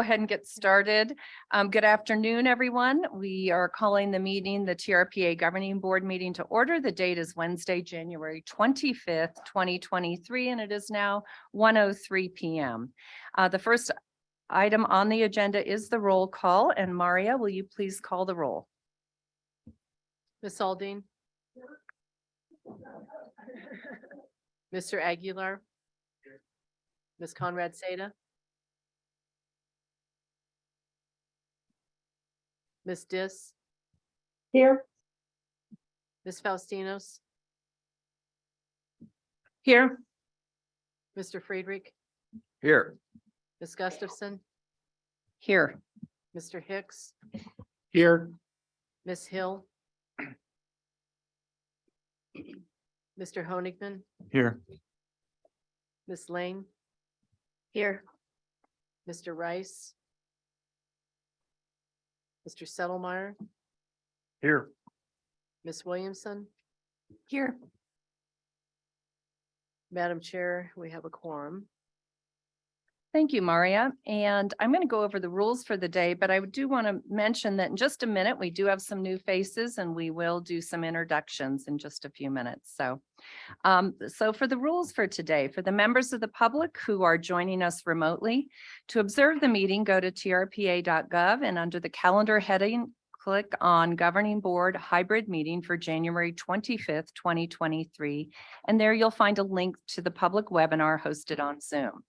Go ahead and get started. Good afternoon, everyone. We are calling the meeting, the TRPA Governing Board meeting to order. The date is Wednesday, January 25th, 2023, and it is now 1:03 p.m. The first item on the agenda is the roll call, and Maria, will you please call the roll? Ms. Aldine. Mr. Aguilar. Ms. Conrad Seda. Ms. Dis. Here. Ms. Faustinos. Here. Mr. Friedrich. Here. Ms. Gustafson. Here. Mr. Hicks. Here. Ms. Hill. Mr. Honigman. Here. Ms. Lane. Here. Mr. Rice. Mr. Settlemeyer. Here. Ms. Williamson. Here. Madam Chair, we have a quorum. Thank you, Maria. And I'm going to go over the rules for the day, but I do want to mention that in just a minute, we do have some new faces and we will do some introductions in just a few minutes. So for the rules for today, for the members of the public who are joining us remotely, to observe the meeting, go to trpa.gov and under the calendar heading, click on Governing Board Hybrid Meeting for January 25th, 2023. And there you'll find a link to the public webinar hosted on Zoom.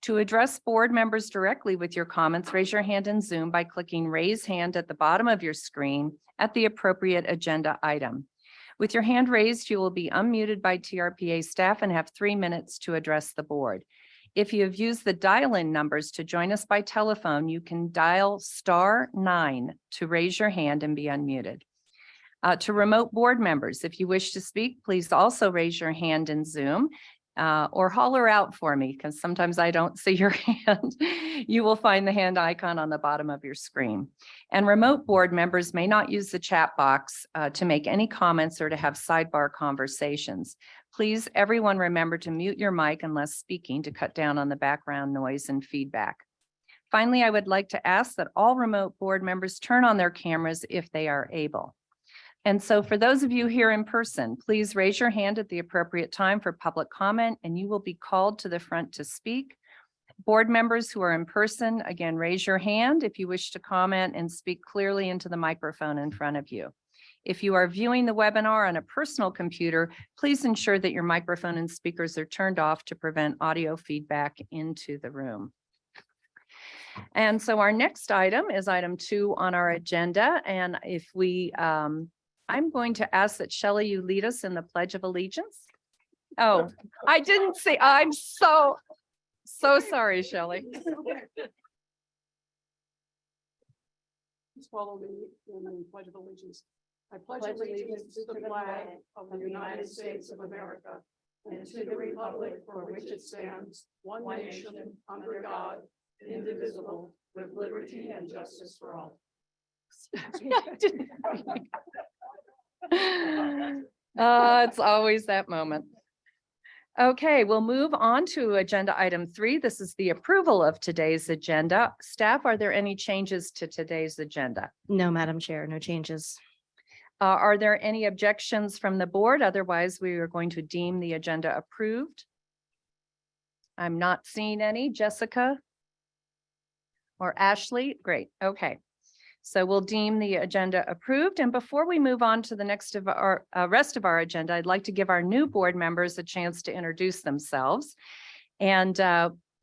To address board members directly with your comments, raise your hand in Zoom by clicking raise hand at the bottom of your screen at the appropriate agenda item. With your hand raised, you will be unmuted by TRPA staff and have 3 minutes to address the board. If you have used the dial-in numbers to join us by telephone, you can dial *9 to raise your hand and be unmuted. To remote board members, if you wish to speak, please also raise your hand in Zoom. Or holler out for me because sometimes I don't see your hand. You will find the hand icon on the bottom of your screen. And remote board members may not use the chat box to make any comments or to have sidebar conversations. Please, everyone, remember to mute your mic unless speaking to cut down on the background noise and feedback. Finally, I would like to ask that all remote board members turn on their cameras if they are able. And so for those of you here in person, please raise your hand at the appropriate time for public comment and you will be called to the front to speak. Board members who are in person, again, raise your hand if you wish to comment and speak clearly into the microphone in front of you. If you are viewing the webinar on a personal computer, please ensure that your microphone and speakers are turned off to prevent audio feedback into the room. And so our next item is item 2 on our agenda. And if we, I'm going to ask that Shelley, you lead us in the Pledge of Allegiance. Oh, I didn't say, I'm so sorry, Shelley. Please follow me in the Pledge of Allegiance. I pledge allegiance to the flag of the United States of America and to the republic for which it stands, one nation, under God, indivisible, with liberty and justice for all. It's always that moment. Okay, we'll move on to agenda item 3. This is the approval of today's agenda. Staff, are there any changes to today's agenda? No, Madam Chair, no changes. Are there any objections from the board? Otherwise, we are going to deem the agenda approved. I'm not seeing any. Jessica or Ashley? Great. Okay. So we'll deem the agenda approved. And before we move on to the next of our rest of our agenda, I'd like to give our new board members a chance to introduce themselves. And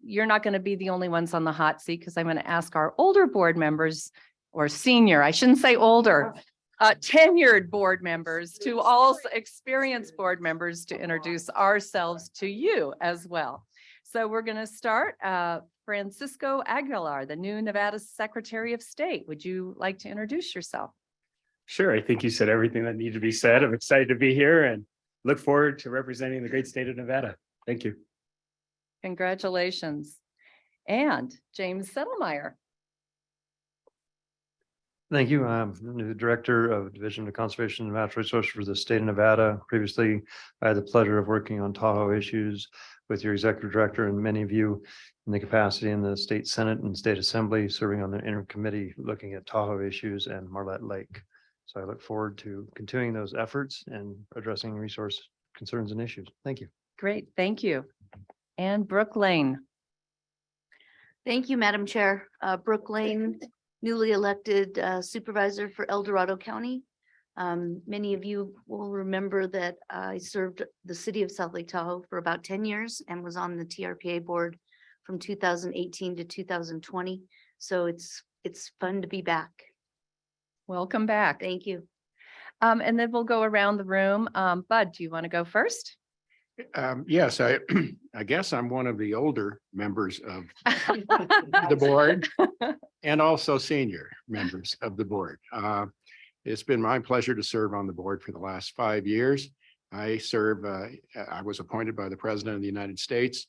you're not going to be the only ones on the hot seat because I'm going to ask our older board members or senior, I shouldn't say older, tenured board members to all experienced board members to introduce ourselves to you as well. So we're going to start. Francisco Aguilar, the new Nevada Secretary of State. Would you like to introduce yourself? Sure. I think you said everything that needed to be said. I'm excited to be here and look forward to representing the great state of Nevada. Thank you. Congratulations. And James Settlemeyer. Thank you. I'm the Director of Division of Conservation and Natural Resources for the state of Nevada. Previously, I had the pleasure of working on Tahoe issues with your Executive Director and many of you in the capacity in the State Senate and State Assembly, serving on the intercommittee, looking at Tahoe issues and Marlette Lake. So I look forward to continuing those efforts and addressing resource concerns and issues. Thank you. Great, thank you. And Brooke Lane. Thank you, Madam Chair. Brooke Lane, newly elected supervisor for El Dorado County. Many of you will remember that I served the city of South Lake Tahoe for about 10 years and was on the TRPA board from 2018 to 2020. So it's fun to be back. Welcome back. Thank you. And then we'll go around the room. Bud, do you want to go first? Yes, I guess I'm one of the older members of the board and also senior members of the board. It's been my pleasure to serve on the board for the last 5 years. I was appointed by the President of the United States.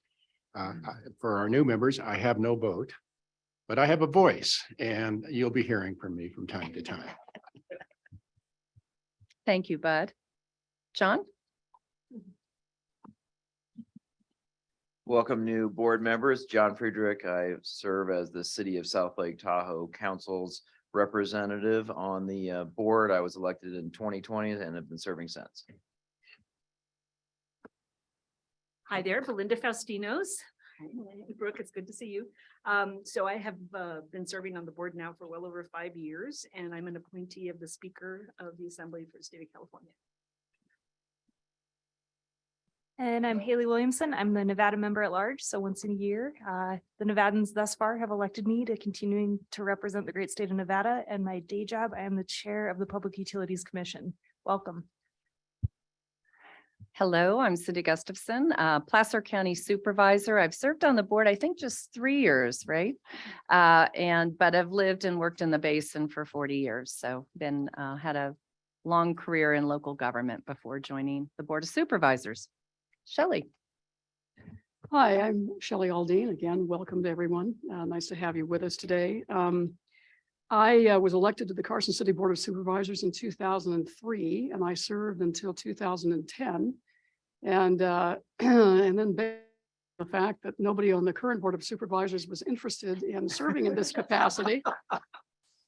For our new members, I have no vote, but I have a voice, and you'll be hearing from me from time to time. Thank you, Bud. John? Welcome new board members. John Friedrich. I serve as the City of South Lake Tahoe Council's representative on the board. I was elected in 2020 and have been serving since. Hi there, Belinda Faustinos. Brooke, it's good to see you. So I have been serving on the board now for well over 5 years, and I'm an appointee of the Speaker of the Assembly for the State of California. And I'm Haley Williamson. I'm the Nevada member at large. So once in a year, the Nevadans thus far have elected me to continuing to represent the great state of Nevada. And my day job, I am the chair of the Public Utilities Commission. Welcome. Hello, I'm Cindy Gustafson, Placer County Supervisor. I've served on the board, I think just 3 years, right? But I've lived and worked in the basin for 40 years. So had a long career in local government before joining the Board of Supervisors. Shelley. Hi, I'm Shelley Aldine. Again, welcome to everyone. Nice to have you with us today. I was elected to the Carson City Board of Supervisors in 2003, and I served until 2010. And then the fact that nobody on the current Board of Supervisors was interested in serving in this capacity,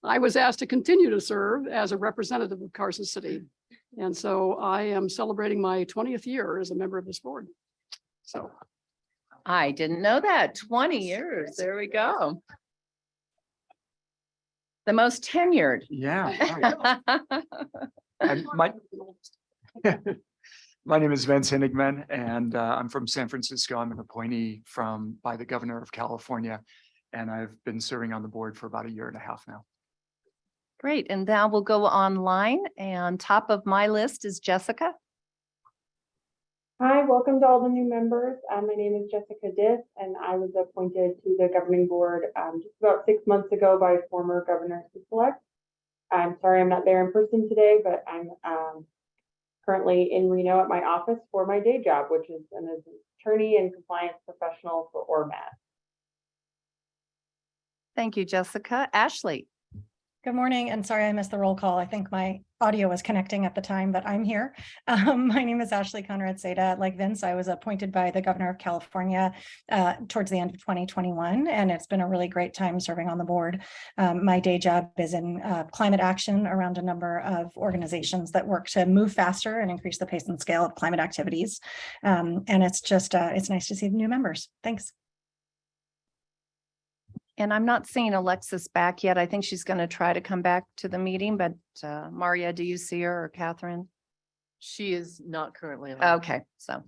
I was asked to continue to serve as a representative of Carson City. And so I am celebrating my 20th year as a member of this board. So I didn't know that. 20 years. There we go. The most tenured. Yeah. And my name is Vince Henigman, and I'm from San Francisco. I'm an appointee by the governor of California, and I've been serving on the board for about 1.5 years now. Great. And now we'll go online, and top of my list is Jessica. Hi, welcome to all the new members. My name is Jessica Diss, and I was appointed to the governing board just about 6 months ago by former Governor Sisolak. I'm sorry I'm not there in person today, but I'm currently in Reno at my office for my day job, which is an attorney and compliance professional for ORMAT. Thank you, Jessica. Ashley. Good morning, and sorry I missed the roll call. I think my audio was connecting at the time, but I'm here. My name is Ashley Conrad Seda. Like Vince, I was appointed by the governor of California towards the end of 2021, and it's been a really great time serving on the board. My day job is in climate action around a number of organizations that work to move faster and increase the pace and scale of climate activities. And it's just, it's nice to see the new members. Thanks. And I'm not seeing Alexis back yet. I think she's going to try to come back to the meeting, but Maria, do you see her or Catherine? She is not currently on. Okay, so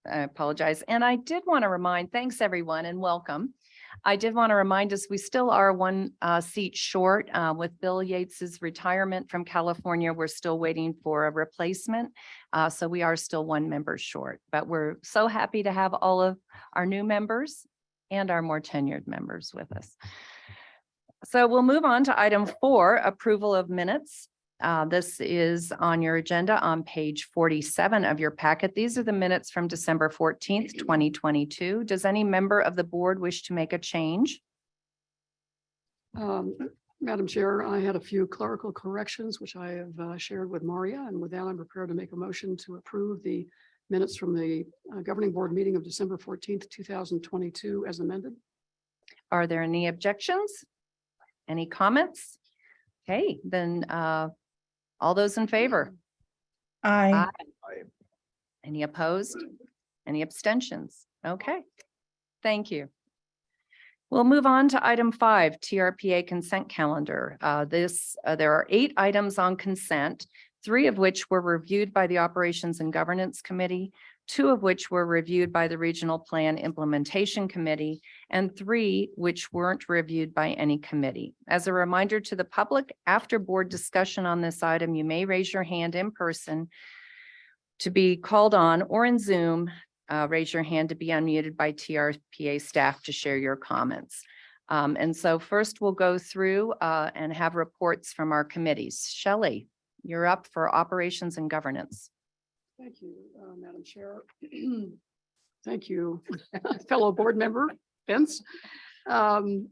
I apologize. And I did want to remind, thanks everyone and welcome. I did want to remind us, we still are one seat short with Bill Yates's retirement from California. We're still waiting for a replacement. So we are still 1 member short, but we're so happy to have all of our new members and our more tenured members with us. So we'll move on to item 4, approval of minutes. This is on your agenda on page 47 of your packet. These are the minutes from December 14th, 2022. Does any member of the board wish to make a change? Madam Chair, I had a few clerical corrections, which I have shared with Maria, and with that, I'm prepared to make a motion to approve the minutes from the governing board meeting of December 14th, 2022 as amended. Are there any objections? Any comments? Okay, then all those in favor? Aye. Any opposed? Any abstentions? Okay, thank you. We'll move on to item 5, TRPA consent calendar. There are 8 items on consent, 3 of which were reviewed by the Operations and Governance Committee, 2 of which were reviewed by the Regional Plan Implementation Committee, and 3 which weren't reviewed by any committee. As a reminder to the public, after board discussion on this item, you may raise your hand in person to be called on, or in Zoom, raise your hand to be unmuted by TRPA staff to share your comments. And so first we'll go through and have reports from our committees. Shelley, you're up for Operations and Governance. Thank you, Madam Chair. Thank you, fellow board member Vince. The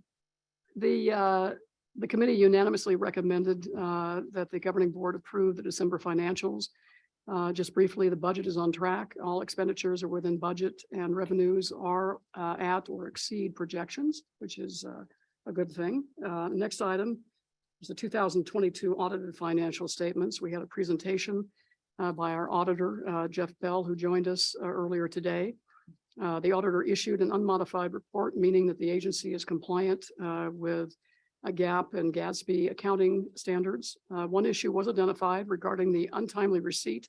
committee unanimously recommended that the governing board approve the December financials. Just briefly, the budget is on track. All expenditures are within budget and revenues are at or exceed projections, which is a good thing. Next item is the 2022 audited financial statements. We had a presentation by our auditor, Jeff Bell, who joined us earlier today. The auditor issued an unmodified report, meaning that the agency is compliant with a GAAP and GASB accounting standards. One issue was identified regarding the untimely receipt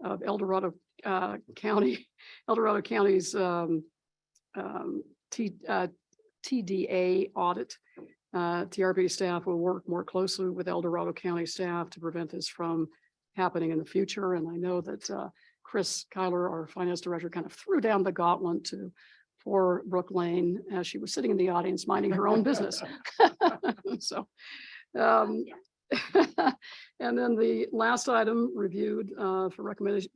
of El County's TDA audit. TRPA staff will work more closely with El Dorado County staff to prevent this from happening in the future. And I know that Chris Kyler, our finance director, kind of threw down the gauntlet to poor Brooke Lane as she was sitting in the audience minding her own business. So, and then the last item reviewed for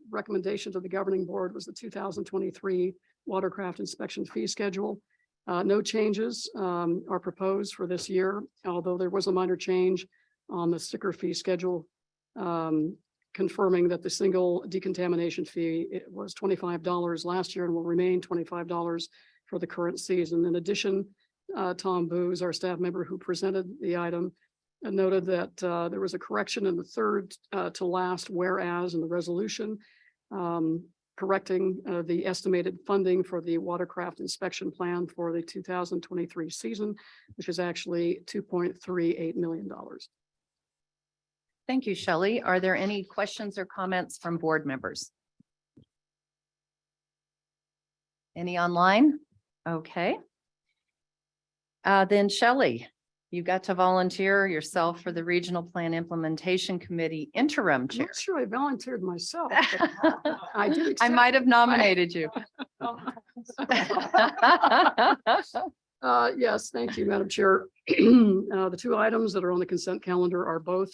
recommendation to the governing board was the 2023 watercraft inspection fee schedule. No changes are proposed for this year, although there was a minor change on the sticker fee schedule, confirming that the single decontamination fee, it was $25 last year and will remain $25 for the current season. In addition, Tom Booz, our staff member who presented the item, noted that there was a correction in the third to last whereas in the resolution, correcting the estimated funding for the watercraft inspection plan for the 2023 season, which is actually $2.38 million. Thank you, Shelley. Are there any questions or comments from board members? Any online? Okay. Then Shelley, you got to volunteer yourself for the Regional Plan Implementation Committee interim I'm chair. not sure I volunteered myself. But I did. I accept might have nominated you. Yes, thank you, Madam Chair. The 2 items that are on the consent calendar are both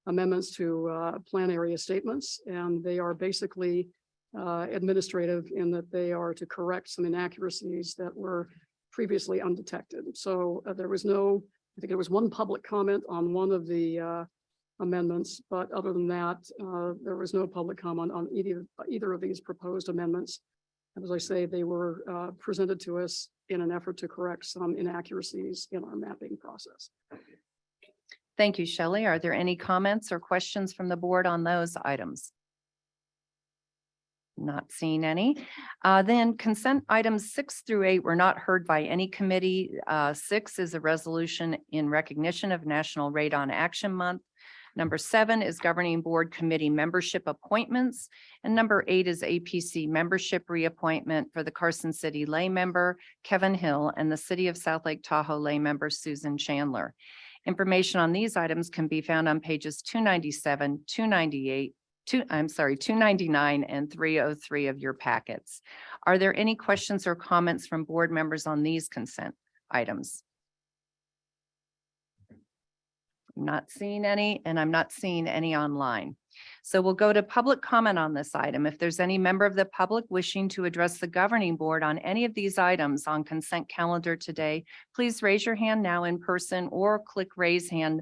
amendments to plan area statements, and they are basically administrative in that they are to correct some inaccuracies that were previously undetected. So there was no, I think there was one public comment on one of the amendments, but other than that, there was no public comment on either of these proposed amendments. And as I say, they were presented to us in an effort to correct some inaccuracies in our mapping process. Thank you, Shelley. Are there any comments or questions from the board on those items? Not seeing any. Then consent items 6 through 8 were not heard by any committee. 6 is a resolution in recognition of National Radon Action Month. Number 7 is governing board committee membership appointments. And number 8 is APC membership reappointment for the Carson City lay member, Kevin Hill, and the City of South Lake Tahoe lay member, Susan Chandler. Information on these items can be found on pages 297, 299 and 303 of your packets. Are there any questions or comments from board members on these consent items? I'm not seeing any, and I'm not seeing any online. So we'll go to public comment on this item. If there's any member of the public wishing to address the governing board on any of these items on consent calendar today, please raise your hand now in person or click raise hand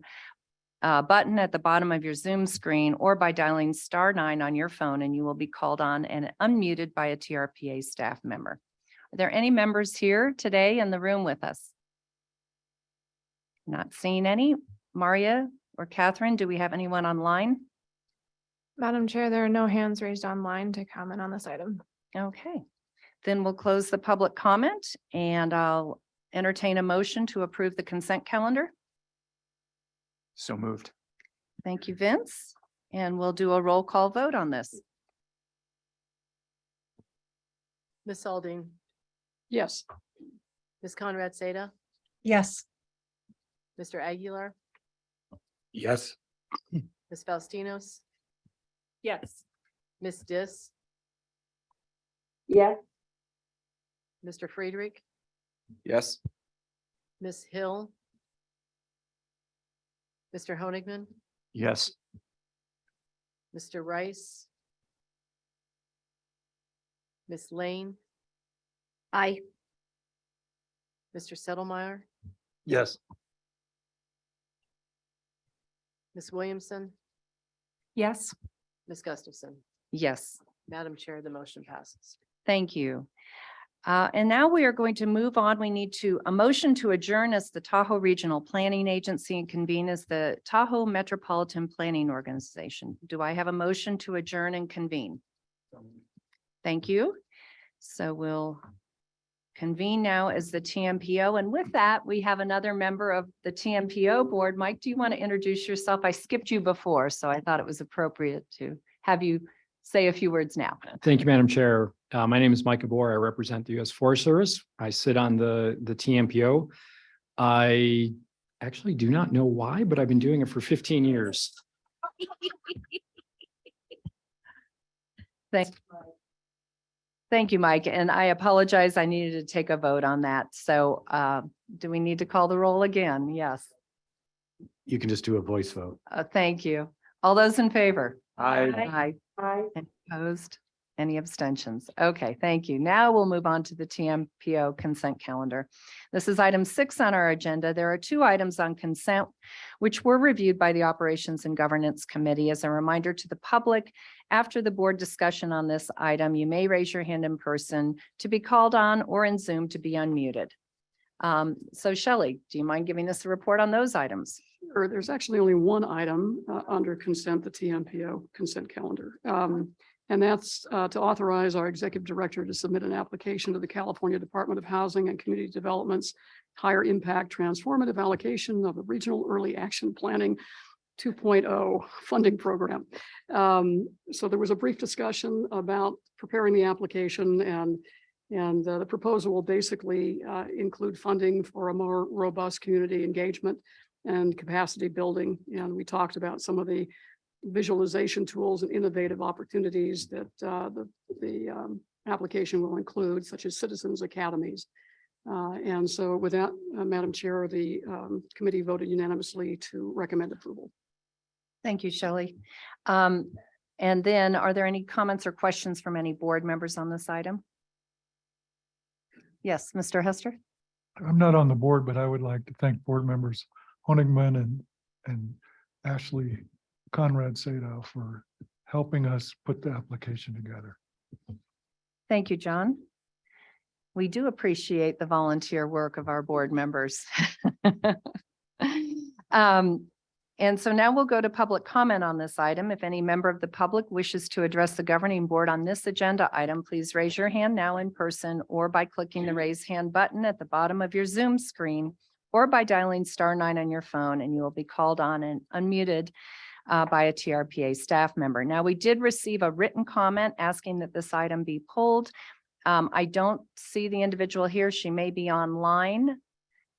button at the bottom of your Zoom screen or by dialing *9 on your phone, and you will be called on and unmuted by a TRPA staff member. Are there any members here today in the room with us? Not seeing any. Maria or Catherine, do we have anyone online? Madam Chair, there are no hands raised online to comment on this item. Okay, then we'll close the public comment and I'll entertain a motion to approve the consent calendar. So moved. Thank you, Vince. And we'll do a roll call vote on this. Ms. Alding, Yes. Ms. Conrad Seda, Yes. Mr. Aguilar, Yes. Ms. Faustinos, Yes. Ms. Dis, Yes. Mr. Friedrich, Yes. Ms. Hill, Mr. Honigman, Yes. Mr. Rice, Ms. Lane, Aye. Mr. Settlemyer, Yes. Ms. Williamson, Yes. Ms. Gustafson. Yes. Madam Chair, the motion passes. Thank you. And now we are going to move on. We need a motion to adjourn as the Tahoe Regional Planning Agency and convene as the Tahoe Metropolitan Planning Organization. Do I have a motion to adjourn and convene? Thank you. So we'll convene now as the TMPO. And with that, we have another member of the TMPO board. Mike, do you want to introduce yourself? I skipped you before, so I thought it was appropriate to have you say a few words now. Thank you, Madam Chair. My name is Mike Gabor. I represent the U.S. Forest Service. I sit on the TMPO. I actually do not know why, but I've been doing it for 15 years. Thank you, Mike. And I apologize. I needed to take a vote on that. So do we need to call the roll again? Yes. You can just do a voice vote. Thank you. All those in favor? I Aye. Aye. Any opposed? Any abstentions? Okay, thank you. Now we'll move on to the TMPO consent calendar. This is item 6 on our agenda. There are 2 items on consent which were reviewed by the Operations and Governance Committee. As a reminder to the public, after the board discussion on this item, you may raise your hand in person to be called on or in Zoom to be unmuted. So Shelley, do you mind giving us a report on those items? Sure. There's actually only one item under consent, the TMPO consent calendar. And that's to authorize our executive director to submit an application to the California Department of Housing and Community Development's higher impact transformative allocation of the Regional Early Action Planning 2.0 funding program. So there was a brief discussion about preparing the application, and the proposal will basically include funding for a more robust community engagement and capacity building. And we talked about some of the visualization tools and innovative opportunities that the application will include, such as citizens academies. And so with that, Madam Chair, the committee voted unanimously to recommend approval. Thank you, Shelley. And then are there any comments or questions from any board members on this item? Yes, Mr. Hester. I'm not on the board, but I would like to thank board members Honigman and Ashley Conrad Seda for helping us put the application together. Thank you, John. We do appreciate the volunteer work of our board members. And so now we'll go to public comment on this item. If any member of the public wishes to address the governing board on this agenda item, please raise your hand now in person or by clicking the raise hand button at the bottom of your Zoom screen or by dialing *9 on your phone, and you will be called on and unmuted by a TRPA staff member. Now, we did receive a written comment asking that this item be pulled. I don't see the individual here. She may be online.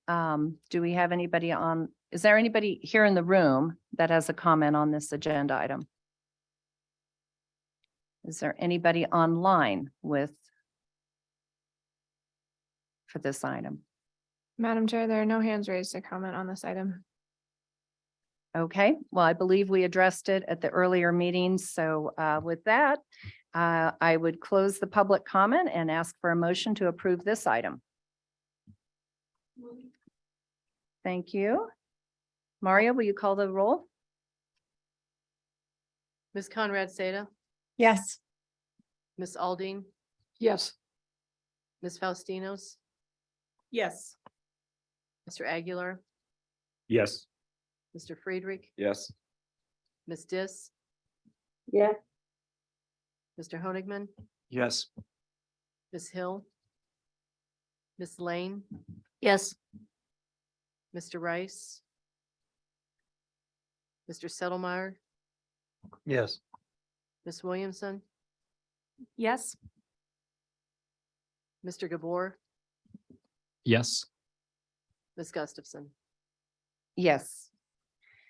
Do we have anybody on? Is there anybody here in the room that has a comment on this agenda item? Is there anybody online for this item? Madam Chair, there are no hands raised to comment on this item. Okay, well, I believe we addressed it at the earlier meeting. So with that, I would close the public comment and ask for a motion to approve this item. Thank you. Mario, will you call the roll? Ms. Conrad Seda, Yes. Ms. Aldine, Yes. Ms. Faustinos, Yes. Mr. Aguilar, Yes. Mr. Friedrich, Yes. Ms. Dis, Yes. Mr. Honigman, Yes. Ms. Hill, Ms. Lane, Yes. Mr. Rice, Mr. Settlemyer, Yes. Ms. Williamson, Yes. Mr. Gabor, Yes. Ms. Gustafson. Yes.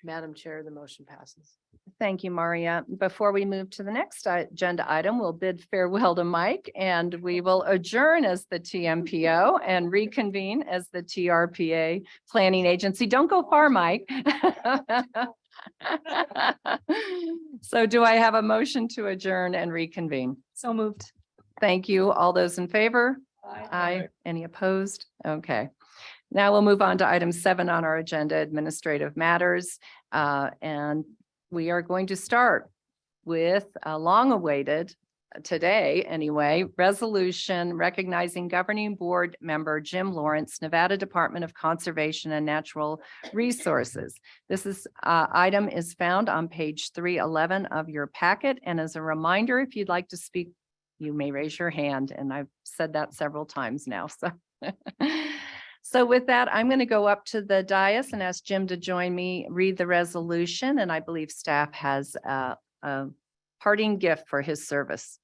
Madam Chair, the motion passes. Thank you, Maria. Before we move to the next agenda item, we'll bid farewell to Mike and we will adjourn as the TMPO and reconvene as the TRPA Planning Agency. Don't go far, Mike. So do I have a motion to adjourn and reconvene? So moved. Thank you. All those in favor? Aye. Any opposed? Okay. Now we'll move on to item 7 on our agenda, administrative matters. And we are going to start with a long-awaited, today anyway, resolution recognizing governing board member Jim Lawrence, Nevada Department of Conservation and Natural Resources. This item is found on page 311 of your packet. And as a reminder, if you'd like to speak, you may raise your hand. And I've said that several times now. So with that, I'm going to go up to the dais and ask Jim to join me, read the resolution, and I believe staff has a parting gift for his service.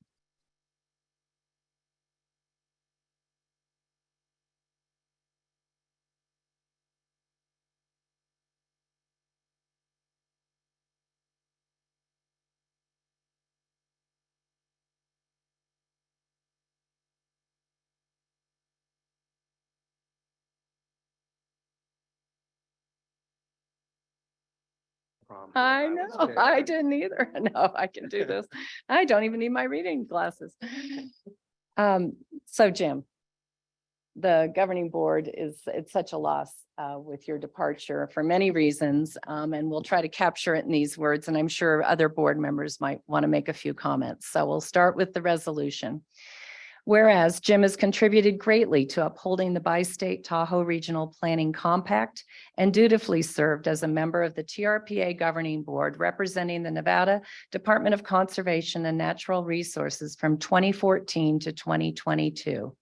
I know, I didn't either. No, I can do this. I don't even need my reading glasses. So Jim, the governing board it's such a loss with your departure for many reasons. And we'll try to capture it in these words, and I'm sure other board members might want to make a few comments. So we'll start with the resolution. Whereas Jim has contributed greatly to upholding the bi-state Tahoe Regional Planning Compact and dutifully served as a member of the TRPA Governing Board representing the Nevada Department of Conservation and Natural Resources from 2014 to 2022.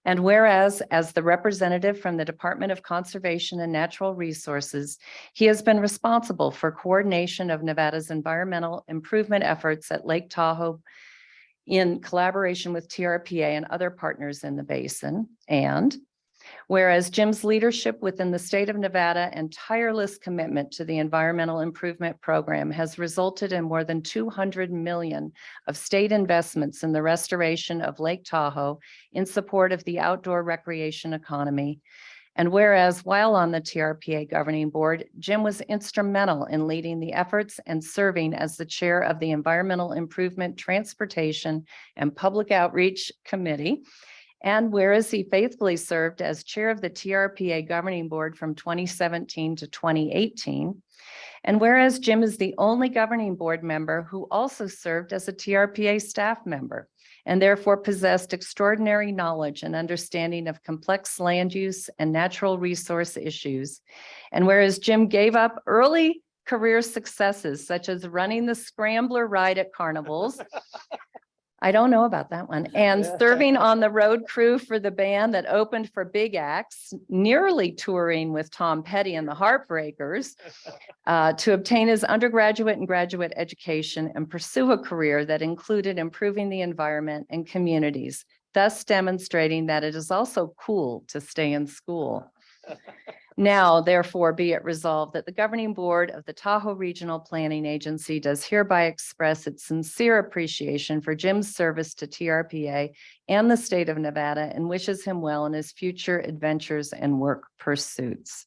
And whereas as the representative from the Department of Conservation and Natural Resources, he has been responsible for coordination of Nevada's environmental improvement efforts at Lake Tahoe in collaboration with TRPA and other partners in the basin. And whereas Jim's leadership within the state of Nevada and tireless commitment to the environmental improvement program has resulted in more than 200 million of state investments in the restoration of Lake Tahoe in support of the outdoor recreation economy. And whereas while on the TRPA governing board, Jim was instrumental in leading the efforts and serving as the chair of the Environmental Improvement, Transportation, and Public Outreach Committee. And whereas he faithfully served as chair of the TRPA governing board from 2017 to 2018. And whereas Jim is the only governing board member who also served as a TRPA staff member, and therefore possessed extraordinary knowledge and understanding of complex land use and natural resource issues. And whereas Jim gave up early career successes, such as running the scrambler ride at carnivals, I don't know about that one, and serving on the road crew for the band that opened for Big Axe, nearly touring with Tom Petty and the Heartbreakers, to obtain his undergraduate and graduate education and pursue a career that included improving the environment and communities, thus demonstrating that it is also cool to stay in school. Now, therefore, be it resolved that the governing board of the Tahoe Regional Planning Agency does hereby express its sincere appreciation for Jim's service to TRPA and the state of Nevada and wishes him well in his future adventures and work pursuits.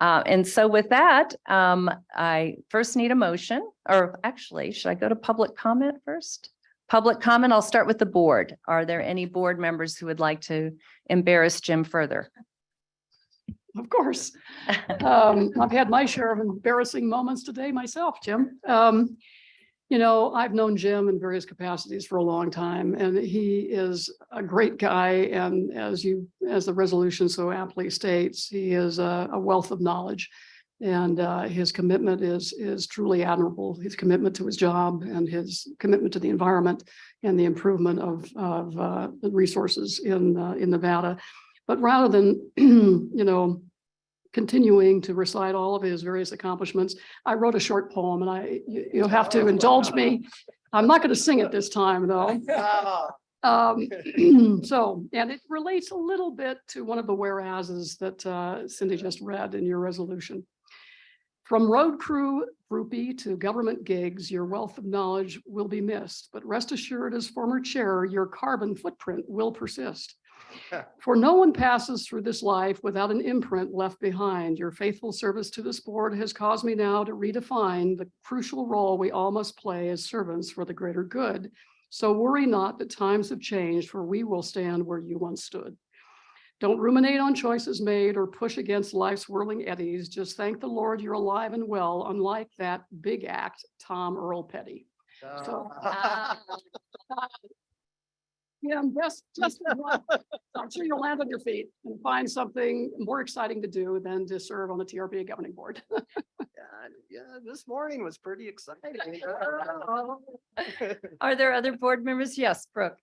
And so with that, I first need a motion, or actually, should I go to public comment first? Public comment, I'll start with the board. Are there any board members who would like to embarrass Jim further? Of course. I've had my share of embarrassing moments today myself, Jim. I've known Jim in various capacities for a long time, and he is a great guy. And as the resolution so aptly states, he is a wealth of knowledge. And his commitment is truly admirable. His commitment to his job and his commitment to the environment and the improvement of the resources in Nevada. But rather than, continuing to recite all of his various accomplishments, I wrote a short poem, and you'll have to indulge me. I'm not going to sing it this time, though. And it relates a little bit to one of the whereases that Cindy just read in your resolution. From road crew groupie to government gigs, your wealth of knowledge will be missed, but rest assured, as former chair, your carbon footprint will persist. For no one passes through this life without an imprint left behind. Your faithful service to this board has caused me now to redefine the crucial role we all must play as servants for the greater good. So worry not that times have changed, for we will stand where you once stood. Don't ruminate on choices made or push against life's whirling eddies. Just thank the Lord you're alive and well, unlike that big act, Tom Earl Petty. So, yeah, just I'm sure you'll land on your feet and find something more exciting to do than to serve on the TRPA governing board. Yeah, this morning was pretty exciting. Are there other board members? Yes, Brooke.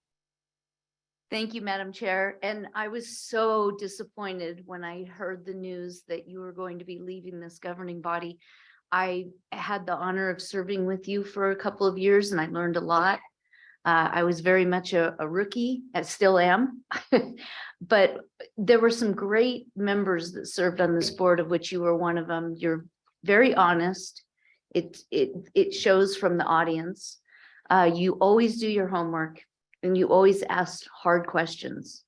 Thank you, Madam Chair. And I was so disappointed when I heard the news that you were going to be leaving this governing body. I had the honor of serving with you for a couple of years, and I learned a lot. I was very much a rookie, I still am, but there were some great members that served on this board, of which you were one of them. You're very honest. It shows from the audience. You always do your homework, and you always ask hard questions.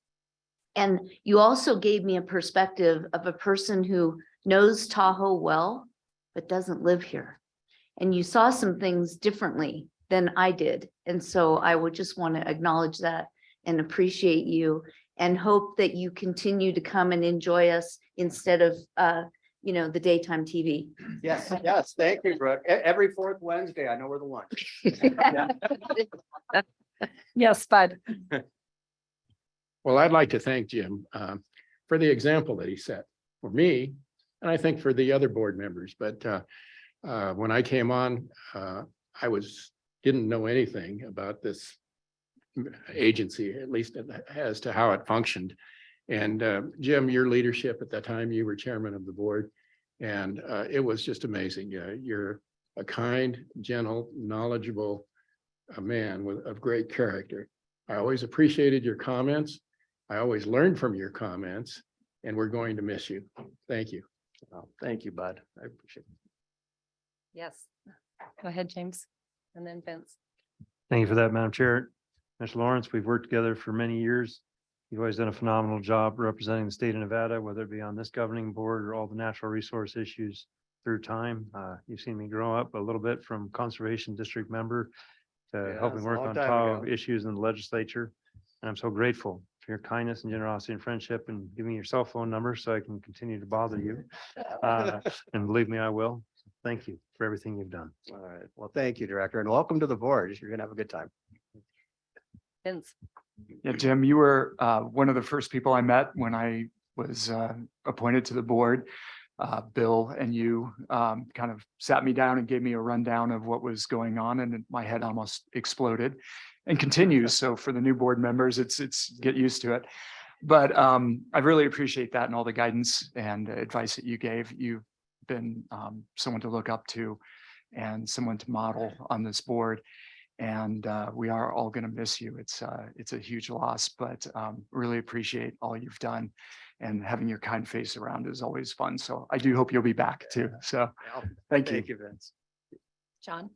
And you also gave me a perspective of a person who knows Tahoe well, but doesn't live here. And you saw some things differently than I did. And so I would just want to acknowledge that and appreciate you, and hope that you continue to come and enjoy us instead of, the daytime TV. Yes, thank you, Brooke. Every fourth Wednesday, I know where the lunch. Yes, Bud. Well, I'd like to thank Jim for the example that he set for me, and I think for the other board members. But when I came on, I didn't know anything about this agency, at least as to how it functioned. And Jim, your leadership at that time, you were chairman of the board, and it was just amazing. You're a kind, gentle, knowledgeable man of great character. I always appreciated your comments. I always learned from your comments, and we're going to miss you. Thank you. Thank you, Bud. I appreciate it. Yes. Go ahead, James. And then Vince. Thank you for that, Madam Chair. Mr. Lawrence, we've worked together for many years. You've always done a phenomenal job representing the state of Nevada, whether it be on this governing board or all the natural resource issues through time. You've seen me grow up a little bit from conservation district member to helping it's a work long on time Tahoe ago. issues in the legislature. And I'm so grateful for your kindness and generosity and friendship, and giving me your cell phone number so I can continue to bother you. And believe me, I will. Thank you for everything you've done. All right. Well, thank you, Director, and welcome to the board. You're gonna have a good time. Vince. Yeah, Jim, you were one of the first people I met when I was appointed to the board. Bill and you kind of sat me down and gave me a rundown of what was going on, and my head almost exploded, and continues. So for the new board members, it's get used to it. But I really appreciate that and all the guidance and advice that you gave. You've been someone to look up to and someone to model on this board. And we are all going to miss you. It's a huge loss, but really appreciate all you've done, and having your kind face around is always fun. So I do hope you'll be back too. So thank you. Thank you, Vince. John.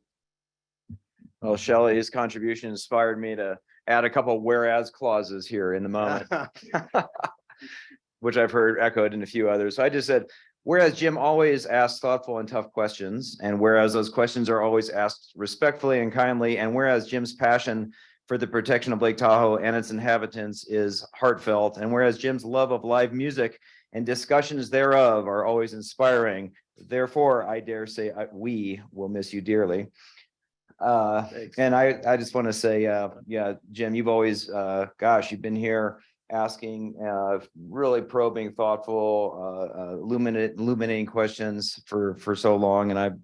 Well, Shelley's contribution inspired me to add a couple whereas clauses here in the moment, which I've heard echoed in a few others. So I just said, Whereas Jim always asks thoughtful and tough questions, and whereas those questions are always asked respectfully and kindly, and whereas Jim's passion for the protection of Lake Tahoe and its inhabitants is heartfelt, and whereas Jim's love of live music and discussions thereof are always inspiring, therefore, I dare say we will miss you dearly. And I just want to say, yeah, Jim, you've always, you've been here asking really probing, thoughtful, illuminating questions for so long. And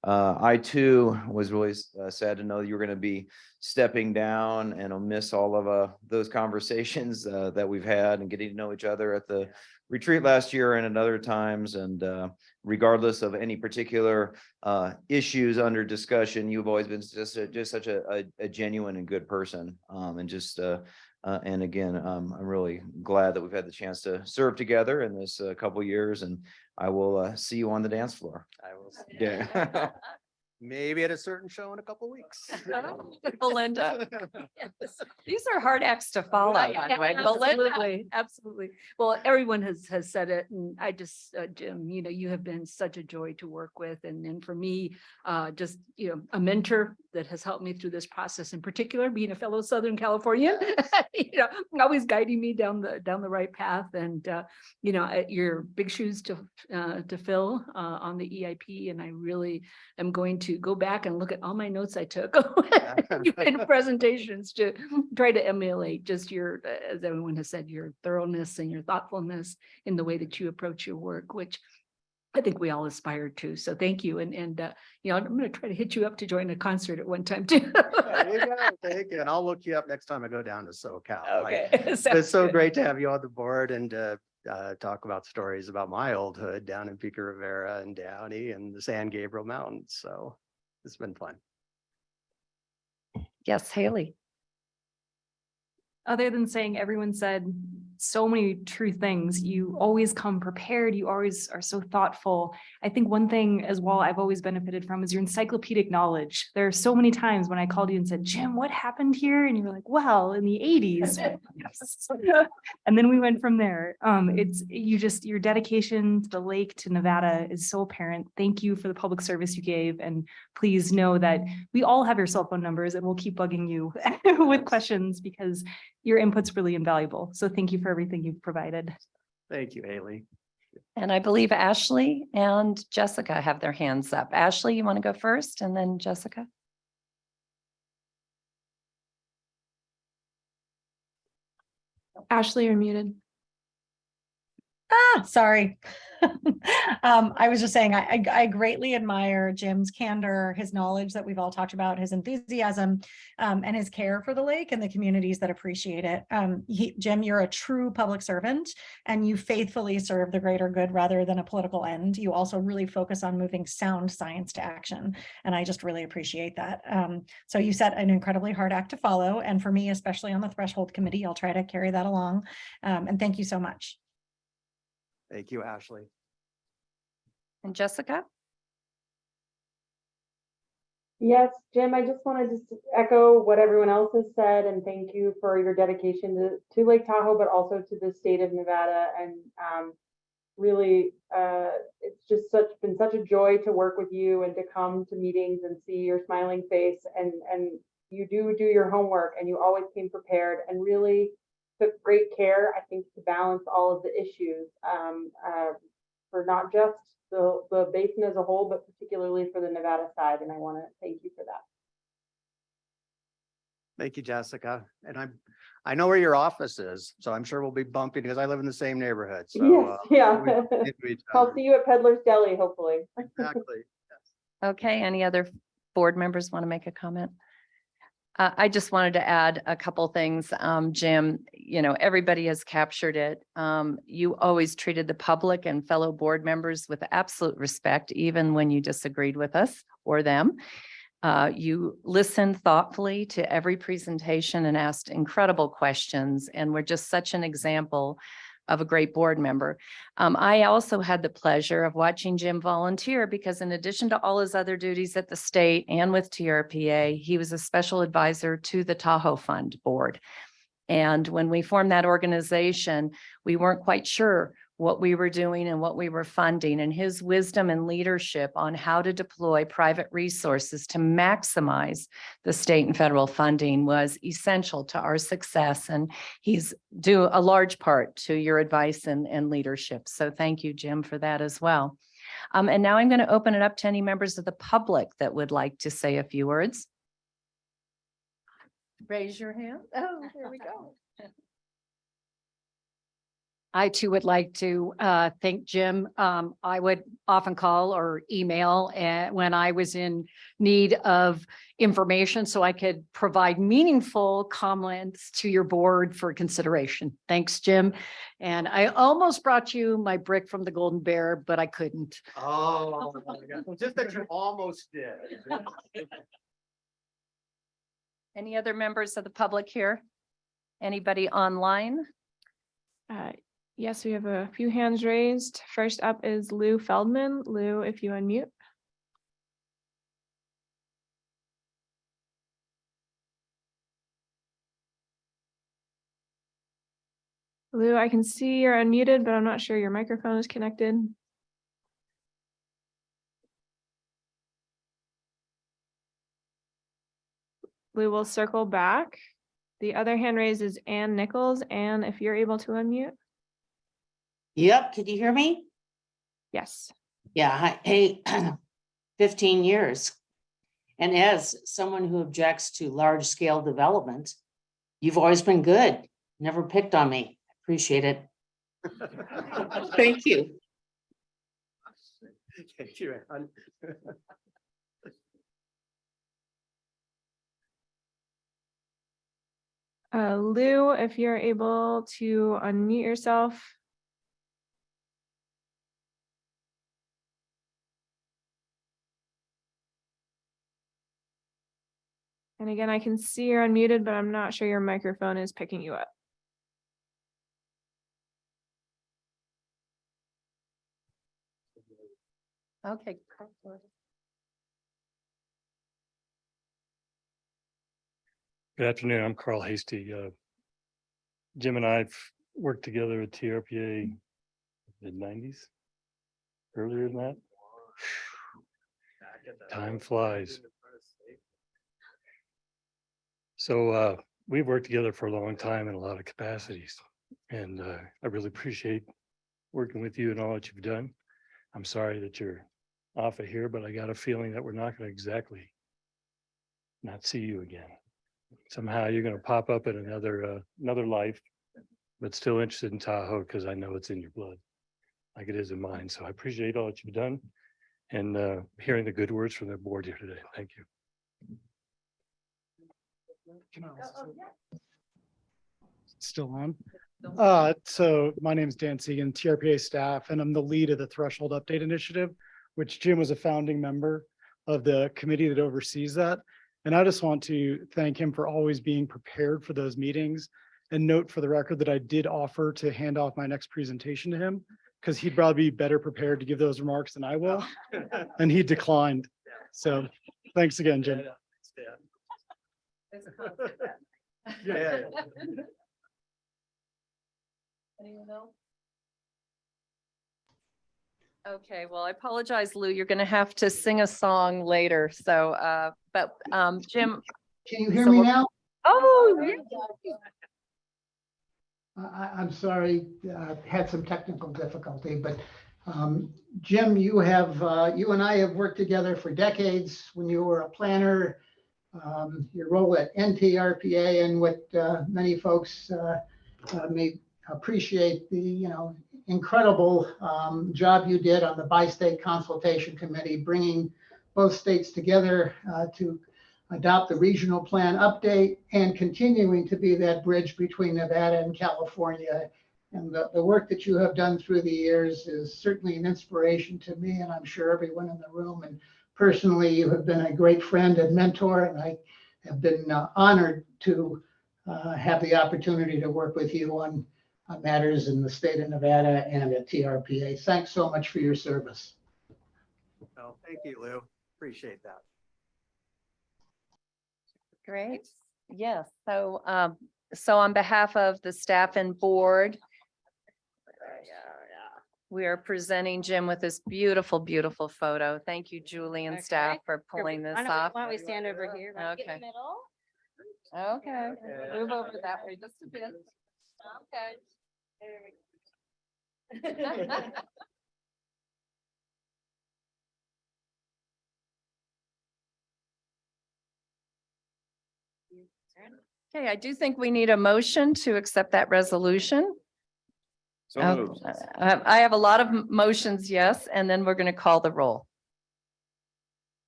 I too was really sad to know you were going to be stepping down, and I'll miss all of those conversations that we've had and getting to know each other at the retreat last year and at other times. And regardless of any particular issues under discussion, you've always been just such a genuine and good person. And again, I'm really glad that we've had the chance to serve together in this couple years, and I will see you on the dance floor. I will. Yeah. Maybe at a certain show in a couple weeks. Belinda. These are hard acts to follow. by the way. Belinda. Absolutely, absolutely. Well, everyone has said it, and I just, Jim, you have been such a joy to work with, and for me, just, a mentor that has helped me through this process, in particular, being a fellow Southern Californian, always guiding me down the right path. And your big shoes to fill on the EIP, and I really am going to go back and look at all my notes I took in presentations to try to emulate just your, as everyone has said, your thoroughness and your thoughtfulness in the way that you approach your work, which I think we all aspire to. So thank you. And I'm going to try to hit you up to join a concert at one time too. There you go. Thank you. And I'll look you up next time I go down to SoCal. Okay. It's so great to have you on the board and talk about stories about my old hood down in Pico Rivera and Downey and the San Gabriel Mountains. So it's been fun. Yes, Haley. Other than saying everyone said so many true things, you always come prepared. You always are so thoughtful. I think one thing as well I've always benefited from is your encyclopedic knowledge. There are so many times when I called you and said, Jim, what happened here? And you were like, well, in the 80s. And then we went from there. Your dedication to the lake, to Nevada is so apparent. Thank you for the public service you gave. And please know that we all have your cell phone numbers, and we'll keep bugging you with questions because your input's really invaluable. So thank you for everything you've provided. Thank you, Haley. And I believe Ashley and Jessica have their hands up. Ashley, you want to go first, and then Jessica? Ashley, you're muted. Sorry. I was just saying, I greatly admire Jim's candor, his knowledge that we've all talked about, his enthusiasm, and his care for the lake and the communities that appreciate it. Jim, you're a true public servant, and you faithfully serve the greater good rather than a political end. You also really focus on moving sound science to action, and I just really appreciate that. So you set an incredibly hard act to follow, and for me, especially on the Threshold Committee, I'll try to carry that along. And thank you so much. Thank you, Ashley. And Jessica? Yes, Jim, I just wanted to echo what everyone else has said and thank you for your dedication to Lake Tahoe, but also to the state of Nevada. And really, it's just been such a joy to work with you and to come to meetings and see your smiling face. And you do your homework, and you always came prepared and really took great care, I think, to balance all of the issues for not just the basin as a whole, but particularly for the Nevada side. And I want to thank you for that. Thank you, Jessica. And I know where your office is, so I'm sure we'll be bumping because I live in the same neighborhood. So yes, I'll other. see you at Peddler's Deli, hopefully. Exactly. Okay, any other board members want to make a comment? I just wanted to add a couple things. Jim, everybody has captured it. You always treated the public and fellow board members with absolute respect, even when you disagreed with us or them. You listened thoughtfully to every presentation and asked incredible questions, and were just such an example of a great board member. I also had the pleasure of watching Jim volunteer because in addition to all his other duties at the state and with TRPA, he was a special advisor to the Tahoe Fund board. And when we formed that organization, we weren't quite sure what we were doing and what we were funding, and his wisdom and leadership on how to deploy private resources to maximize the state and federal funding was essential to our success. And he's due a large part to your advice and leadership. So thank you, Jim, for that as well. And now I'm going to open it up to any members of the public that would like to say a few words. Raise your hand. Oh, there we go. I too would like to thank Jim. I would often call or email when I was in need of information so I could provide meaningful comments to your board for consideration. Thanks, Jim. And I almost brought you my brick from the Golden Bear, but I couldn't. Oh, my God. Just that you almost did. Any other members of the public here? Anybody online? Yes, we have a few hands raised. First up is Lou Feldman. Lou, if you unmute. Lou, I can see you're unmuted, but I'm not sure your microphone is connected. Lou will circle back. The other hand raised is Ann Nichols. Ann, if you're able to unmute. Yep, can you hear me? Yes. Yeah, hi, hey, 15 years. And as someone who objects to large scale development, you've always been good, never picked on me. Appreciate it. Thank you. Thank you, Ann. Lou, if you're able to unmute yourself. And again, I can see you're unmuted, but I'm not sure your microphone is picking you up. Okay. Good afternoon. I'm Carl Hasty. Jim and I've worked together at TRPA mid-90s, earlier than that. Time flies. So we've worked together for a long time in a lot of capacities, and I really appreciate working with you and all that you've done. I'm sorry that you're off of here, but I got a feeling that we're not going to exactly not see you again. Somehow you're going to pop up in another life, but still interested in Tahoe because I know it's in your blood, like it is in mine. So I appreciate all that you've done and hearing the good words from the board here today. Thank you. Still on. So my name is Dan Segan, TRPA staff, and I'm the lead of the Threshold Update Initiative, which Jim was a founding member of the committee that oversees that. And I just want to thank him for always being prepared for those meetings, and note for the record that I did offer to hand off my next presentation to him because he'd probably be better prepared to give those remarks than I will. And he declined. So thanks again, Jim. Yeah. Anyone else? Okay, well, I apologize, Lou. You're going to have to sing a song later. So, but Jim. Can you hear me now? Oh, I'm sorry, had some technical difficulty, but Jim, you and I have worked together for decades when you were a planner. Your role at NTRPA and what many folks may appreciate the incredible job you did on the Bi-State Consultation Committee, bringing both states together to adopt the regional plan update and continuing to be that bridge between Nevada and California. And the work that you have done through the years is certainly an inspiration to me, and I'm sure everyone in the room. And personally, you have been a great friend and mentor, and I have been honored to have the opportunity to work with you on matters in the state of Nevada and at TRPA. Thanks so much for your service. Oh, thank you, Lou. Appreciate that. great. Yes. So on behalf of the staff and board, We are presenting Jim with this beautiful, beautiful photo. Thank you, Julie and staff for pulling this off. Why don't we stand over here? right in the Okay. middle? Okay, move over that way just a bit. Okay. There we go. Okay, I do think we need a motion to accept that resolution. So Oh, moved. I have a lot of motions, yes, and then we're going to call the roll.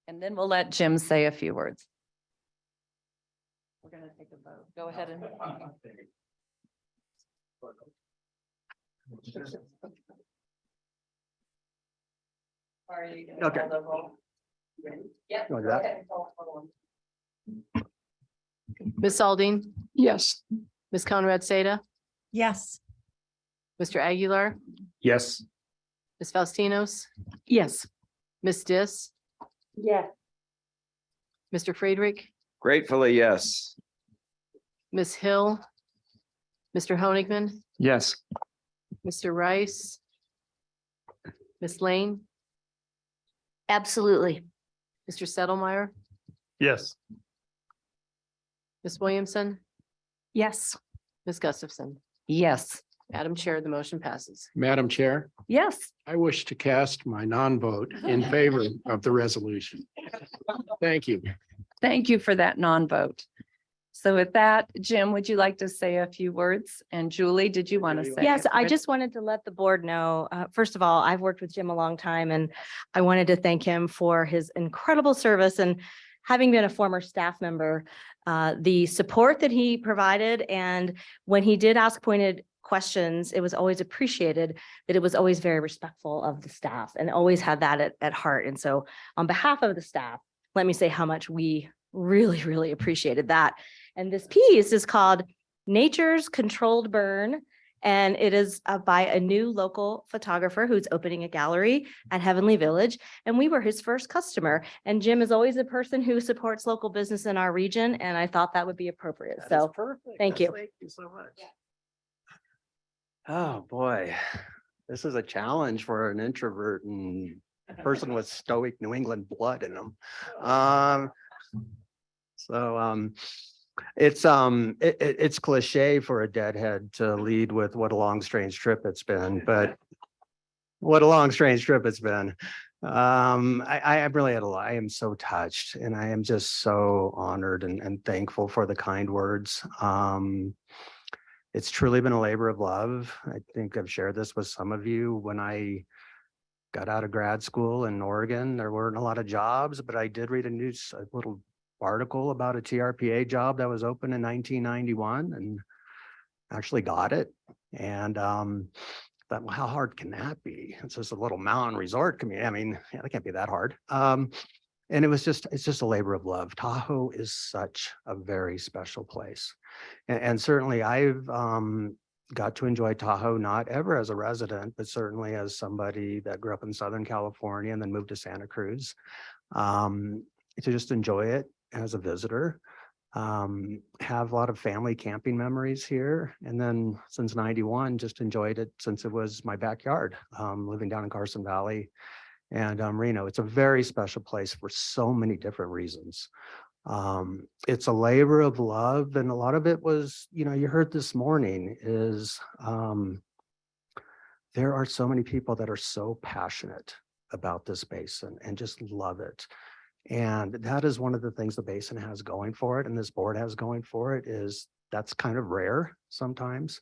And then we'll let Jim say a few words. We're going to take a vote. Go ahead and. Okay. Yeah. You wanna do that? Ms. Aldine, Yes. Ms. Conrad Seda, Yes. Mr. Aguilar, Yes. Ms. Faustinos, Yes. Ms. Dis, Yes. Mr. Friedrich, Gratefully, yes. Ms. Hill, Mr. Honigman, Yes. Mr. Rice, Ms. Lane, Absolutely. Mr. Settlemyre, Yes. Ms. Williamson, Yes. Ms. Gustafson. Yes. Madam Chair, the motion passes. Madam Chair, Yes. I wish to cast my non-vote in favor of the resolution. Thank you. Thank you for that non-vote. So with that, Jim, would you like to say a few words? And Julie, did you want to say? Yes, a I bit? just wanted to let the board know, first of all, I've worked with Jim a long time and I wanted to thank him for his incredible service and having been a former staff member, the support that he provided. And when he did ask pointed questions, it was always appreciated, that it was always very respectful of the staff and always had that at heart. And so on behalf of the staff, let me say how much we really, really appreciated that. And this piece is called Nature's Controlled Burn. And it is by a new local photographer who's opening a gallery at Heavenly Village. And we were his first customer. And Jim is always a person who supports local business in our region. And I thought that would be appropriate. That is So perfect. thank you. Thank you so much. Oh, boy. This is a challenge for an introvert and a person with stoic New England blood in them. It's cliche for a deadhead to lead with what a long, strange trip it's been, but what a long, strange trip it's been. I really had a lot. I am so touched and I am just so honored and thankful for the kind words. It's truly been a labor of love. I think I've shared this with some of you. When I got out of grad school in Oregon, there weren't a lot of jobs, but I did read a little article about a TRPA job that was open in 1991 and actually got it. And thought, well, how hard can that be? It's just a little mountain resort community. I mean, yeah, that can't be that hard. And it's just a labor of love. Tahoe is such a very special place. And certainly I've got to enjoy Tahoe, not ever as a resident, but certainly as somebody that grew up in Southern California and then moved to Santa Cruz, to just enjoy it as a visitor. Have a lot of family camping memories here. And then since 91, just enjoyed it since it was my backyard, living down in Carson Valley and Reno. It's a very special place for so many different reasons. It's a labor of love. And a lot of it was, you heard this morning is there are so many people that are so passionate about this basin and just love it. And that is one of the things the basin has going for it and this board has going for it is that's kind of rare sometimes,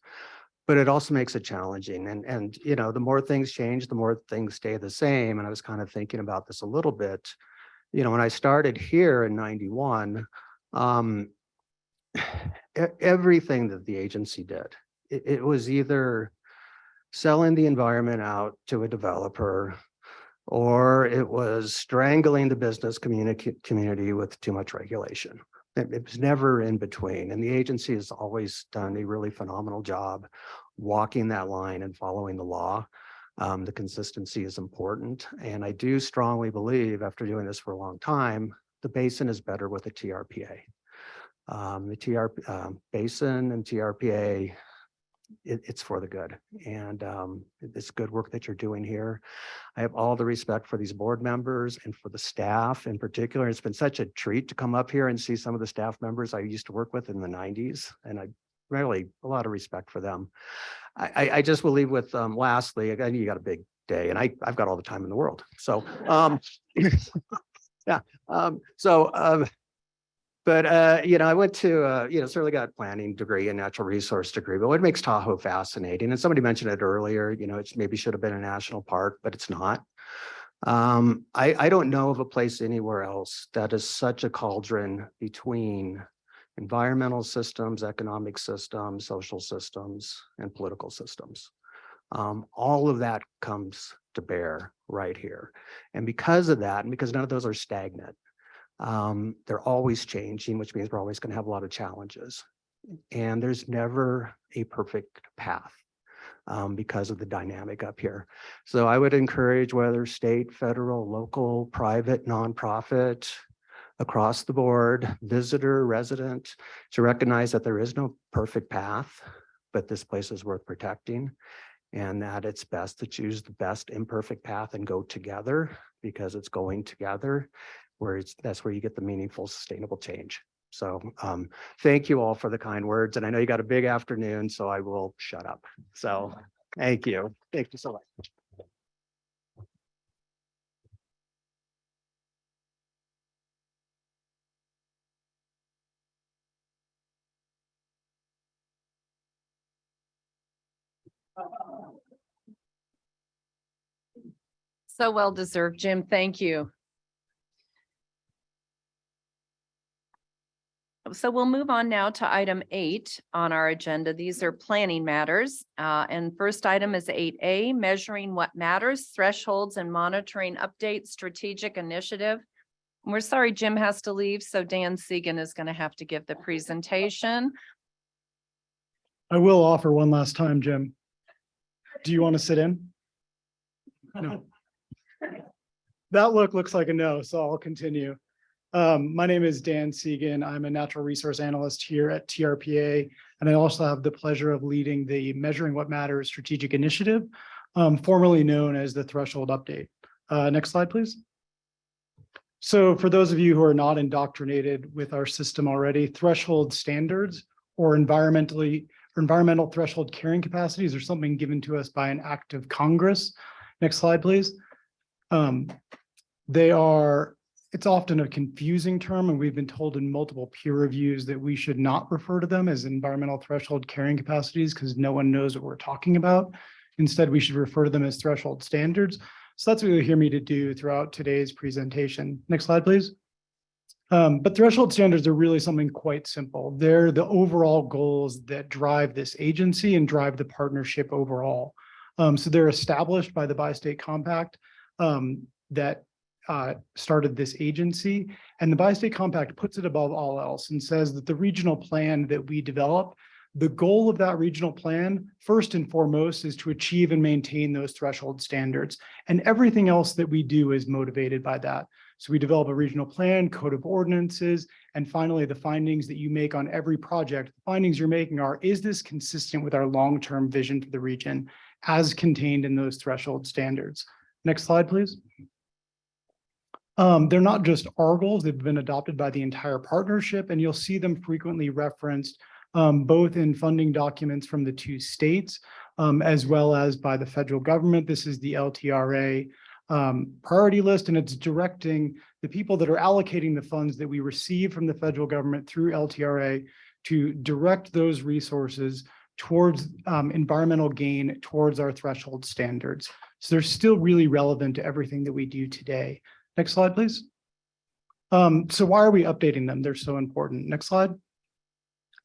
but it also makes it challenging. And the more things change, the more things stay the same. And I was kind of thinking about this a little bit. When I started here in 91, everything that the agency did, it was either selling the environment out to a developer, or it was strangling the business community with too much regulation. It was never in between. And the agency has always done a really phenomenal job walking that line and following the law. The consistency is important. And I do strongly believe, after doing this for a long time, the basin is better with a TRPA. The basin and TRPA it's for the good. And it's good work that you're doing here. I have all the respect for these board members and for the staff in particular. It's been such a treat to come up here and see some of the staff members I used to work with in the 90s. And I really a lot of respect for them. I just will leave with lastly, I know you got a big day and I've got all the time in the world. So yeah. But you know, I went to, you know, certainly got a planning degree and natural resource degree, but what makes Tahoe fascinating, and somebody mentioned it earlier, you know, it's maybe should have been a national park, but it's not. I don't know of a place anywhere else that is such a cauldron between environmental systems, economic systems, social systems, and political systems. All of that comes to bear right here. And because of that, and because none of those are stagnant, they're always changing, which means we're always going to have a lot of challenges. And there's never a perfect path because of the dynamic up here. So I would encourage whether state, federal, local, private, nonprofit, across the board, visitor, resident, to recognize that there is no perfect path, but this place is worth protecting, and that it's best to choose the best imperfect path and go together, because it's going together that's where you get the meaningful, sustainable change. So thank you all for the kind words. And I know you got a big afternoon, so I will shut up. So thank you. Thank you so much. So well deserved, Jim. Thank you. So we'll move on now to item 8 on our agenda. These are planning matters. And first item is 8A, measuring what matters, thresholds and monitoring update strategic initiative. We're sorry Jim has to leave, so Dan Segan is going to have to give the presentation. I will offer one last time, Jim. Do you want to sit in? No. That look looks like a no, so I'll continue. My name is Dan Segan. I'm a natural resource analyst here at TRPA, and I also have the pleasure of leading the Measuring What Matters strategic initiative, formerly known as the Threshold Update. Next slide, please. So for those of you who are not indoctrinated with our system already, threshold standards or environmental threshold carrying capacities are something given to us by an act of Congress. Next slide, please. It's often a confusing term, and we've been told in multiple peer reviews that we should not refer to them as environmental threshold carrying capacities because no one knows what we're talking about. Instead, we should refer to them as threshold standards. So that's what you'll hear me to do throughout today's presentation. Next slide, please. But threshold standards are really something quite simple. They're the overall goals that drive this agency and drive the partnership overall. So they're established by the Bi-State Compact that started this agency, and the Bi-State Compact puts it above all else and says that the regional plan that we develop, the goal of that regional plan, first and foremost, is to achieve and maintain those threshold standards. And everything else that we do is motivated by that. So we develop a regional plan, code of ordinances, and finally, the findings that you make on every project, the findings you're making are, is this consistent with our long-term vision for the region as contained in those threshold standards? Next slide, please. They're not just our goals, they've been adopted by the entire partnership, and you'll see them frequently referenced both in funding documents from the 2 states, as well as by the federal government. This is the LTRA priority list, and it's directing the people that are allocating the funds that we receive from the federal government through LTRA to direct those resources towards environmental gain, towards our threshold standards. So they're still really relevant to everything that we do today. Next slide, please. So why are we updating them? They're so important. Next slide.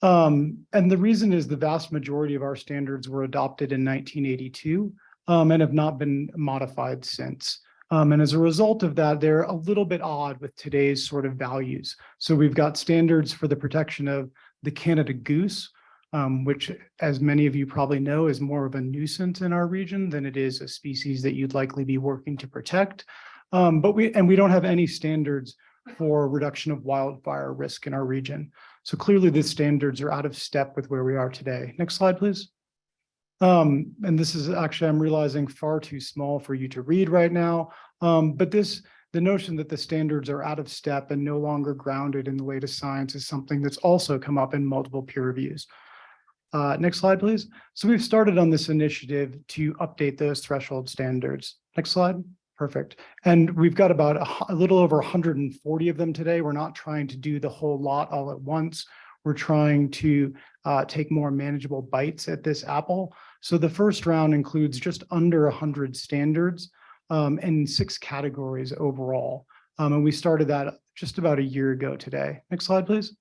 And the reason is the vast majority of our standards were adopted in 1982 and have not been modified since. And as a result of that, they're a little bit odd with today's sort of values. So we've got standards for the protection of the Canada goose, which, as many of you probably know, is more of a nuisance in our region than it is a species that you'd likely be working to protect. But we don't have any standards for reduction of wildfire risk in our region. So clearly the standards are out of step with where we are today. Next slide, please. And this is actually, I'm realizing, far too small for you to read right now. But the notion that the standards are out of step and no longer grounded in the latest science is something that's also come up in multiple peer reviews. Next slide, please. So we've started on this initiative to update those threshold standards. Next slide. Perfect. And we've got about a little over 140 of them today. We're not trying to do the whole lot all at once. We're trying to take more manageable bites at this apple. So the first round includes just under 100 standards and 6 categories overall. And we started that just about a year ago today. Next slide, please.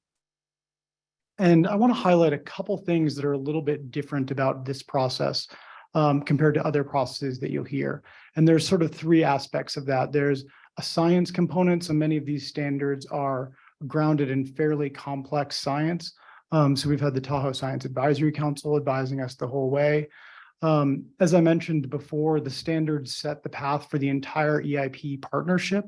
And I want to highlight a couple things that are a little bit different about this process compared to other processes that you'll hear. And there's sort of 3 aspects of that. There's a science component. So many of these standards are grounded in fairly complex science. So we've had the Tahoe Science Advisory Council advising us the whole way. As I mentioned before, the standards set the path for the entire EIP partnership.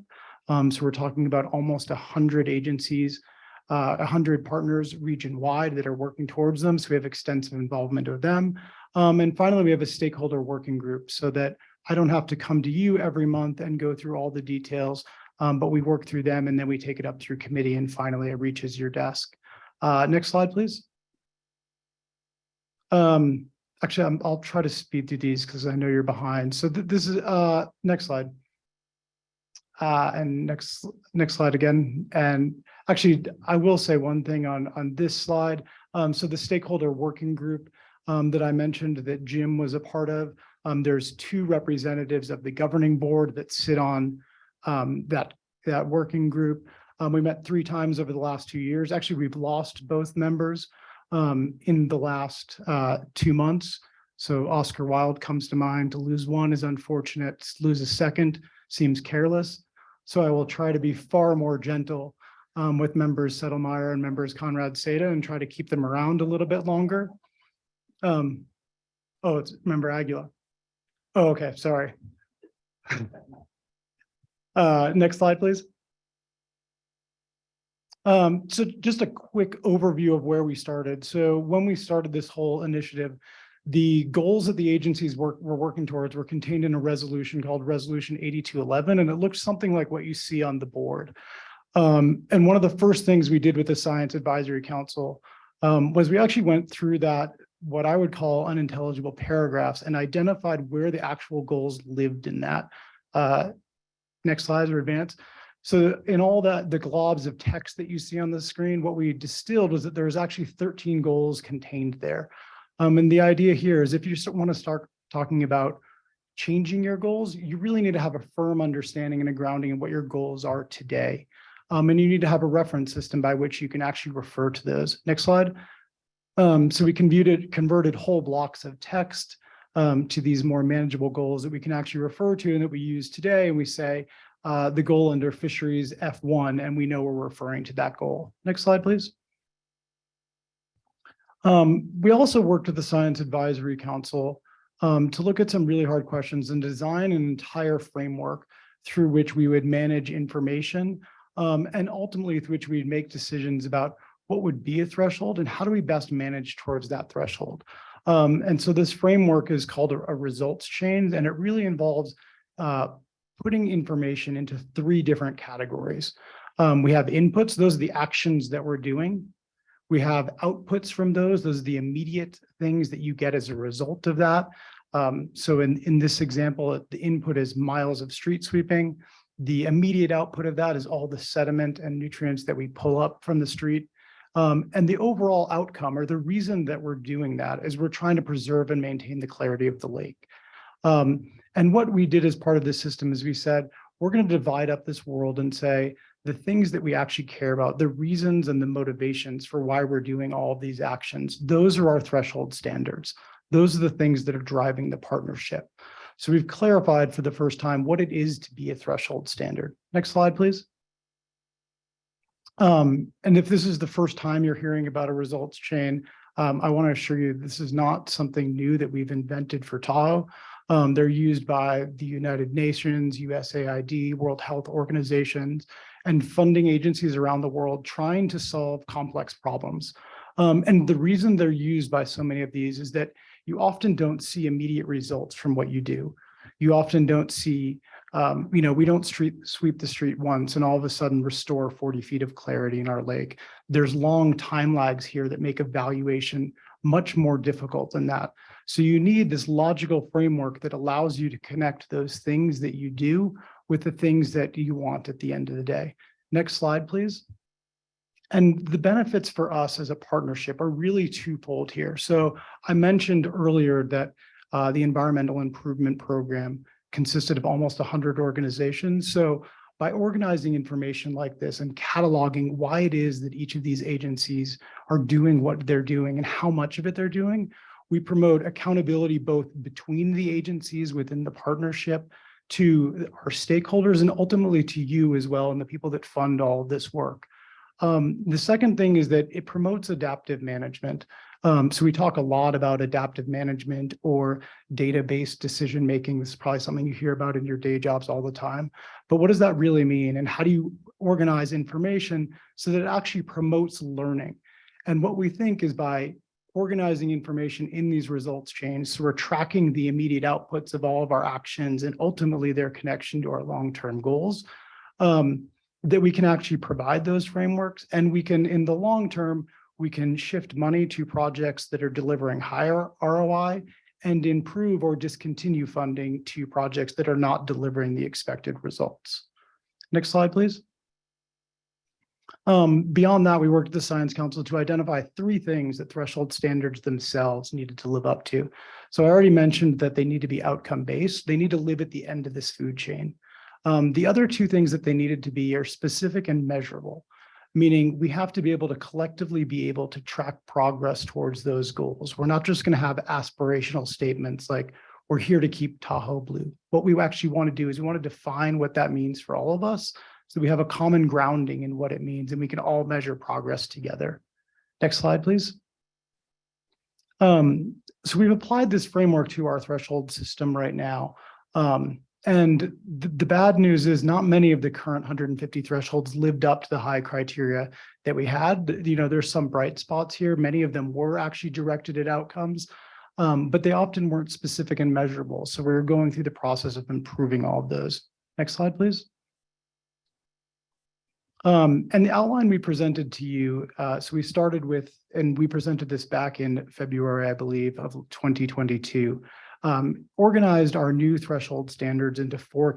So we're talking about almost 100 agencies, 100 partners region-wide that are working towards them. So we have extensive involvement of them. And finally, we have a stakeholder working group so that I don't have to come to you every month and go through all the details, but we work through them and then we take it up through committee and finally it reaches your desk. Next slide, please. Actually, I'll try to speed through these because I know you're behind. So this is next slide. And next slide again. And actually, I will say one thing on this slide. So the stakeholder working group that I mentioned that Jim was a part of, there's 2 representatives of the governing board that sit on that working group. We met 3 times over the last 2 years. Actually, we've lost both members in the last 2 months. So Oscar Wilde comes to mind. To lose one is unfortunate. To lose a second seems careless. So I will try to be far more gentle with members Settlemyre and members Conrad Seda and try to keep them around a little bit longer. Oh, it's member Aguilar. Oh, okay, sorry. Next slide, please. So just a quick overview of where we started. So when we started this whole initiative, the goals that the agencies were working towards were contained in a resolution called Resolution 8211, and it looked something like what you see on the board. And one of the first things we did with the Science Advisory Council was we actually went through that, what I would call unintelligible paragraphs, and identified where the actual goals lived in that. Next slide or advance. So in all that, the globs of text that you see on the screen, what we distilled was that there's actually 13 goals contained there. And the idea here is if you want to start talking about changing your goals, you really need to have a firm understanding and a grounding in what your goals are today. And you need to have a reference system by which you can actually refer to those. Next slide. So we converted whole blocks of text to these more manageable goals that we can actually refer to and that we use today. And we say the goal under fisheries F1, and we know we're referring to that goal. Next slide, please. We also worked with the Science Advisory Council to look at some really hard questions and design an entire framework through which we would manage information and ultimately through which we'd make decisions about what would be a threshold and how do we best manage towards that threshold. And so this framework is called a results chain, and it really involves putting information into 3 different categories. We have inputs, those are the actions that we're doing. We have outputs from those are the immediate things that you get as a result of that. So in this example, the input is miles of street sweeping. The immediate output of that is all the sediment and nutrients that we pull up from the street. And the overall outcome, or the reason that we're doing that, is we're trying to preserve and maintain the clarity of the lake. And what we did as part of this system is we said, we're going to divide up this world and say, the things that we actually care about, the reasons and the motivations for why we're doing all of these actions, those are our threshold standards. Those are the things that are driving the partnership. So we've clarified for the first time what it is to be a threshold standard. Next slide, please. And if this is the first time you're hearing about a results chain, I want to assure you this is not something new that we've invented for Tahoe. They're used by the United Nations, USAID, World Health Organizations, and funding agencies around the world trying to solve complex problems. And the reason they're used by so many of these is that you often don't see immediate results from what you do. You often don't see, we don't sweep the street once and all of a sudden restore 40 feet of clarity in our lake. There's long time lags here that make evaluation much more difficult than that. So you need this logical framework that allows you to connect those things that you do with the things that you want at the end of the day. Next slide, please. And the benefits for us as a partnership are really twofold here. So I mentioned earlier that the Environmental Improvement Program consisted of almost 100 organizations. So by organizing information like this and cataloging why it is that each of these agencies are doing what they're doing and how much of it they're doing, we promote accountability both between the agencies within the partnership, to our stakeholders, and ultimately to you as well and the people that fund all of this work. The second thing is that it promotes adaptive management. So we talk a lot about adaptive management or data-based decision-making. This is probably something you hear about in your day jobs all the time. But what does that really mean? And how do you organize information so that it actually promotes learning? And what we think is by organizing information in these results chains, so we're tracking the immediate outputs of all of our actions and ultimately their connection to our long-term goals, that we can actually provide those frameworks, and we can, in the long term, we can shift money to projects that are delivering higher ROI and improve or discontinue funding to projects that are not delivering the expected results. Next slide, please. Beyond that, we worked with the Science Council to identify 3 things that threshold standards themselves needed to live up to. So I already mentioned that they need to be outcome-based. They need to live at the end of this food chain. The other 2 things that they needed to be are specific and measurable, meaning we have to be able to collectively be able to track progress towards those goals. We're not just going to have aspirational statements like, we're here to keep Tahoe blue. What we actually want to do is we want to define what that means for all of us, so we have a common grounding in what it means and we can all measure progress together. Next slide, please. So we've applied this framework to our threshold system right now. And the bad news is not many of the current 150 thresholds lived up to the high criteria that we had. There's some bright spots here. Many of them were actually directed at outcomes, but they often weren't specific and measurable. So we're going through the process of improving all of those. Next slide, please. And the outline we presented to you, so we started with, and we presented this back in February, I believe, of 2022, organized our new threshold standards into 4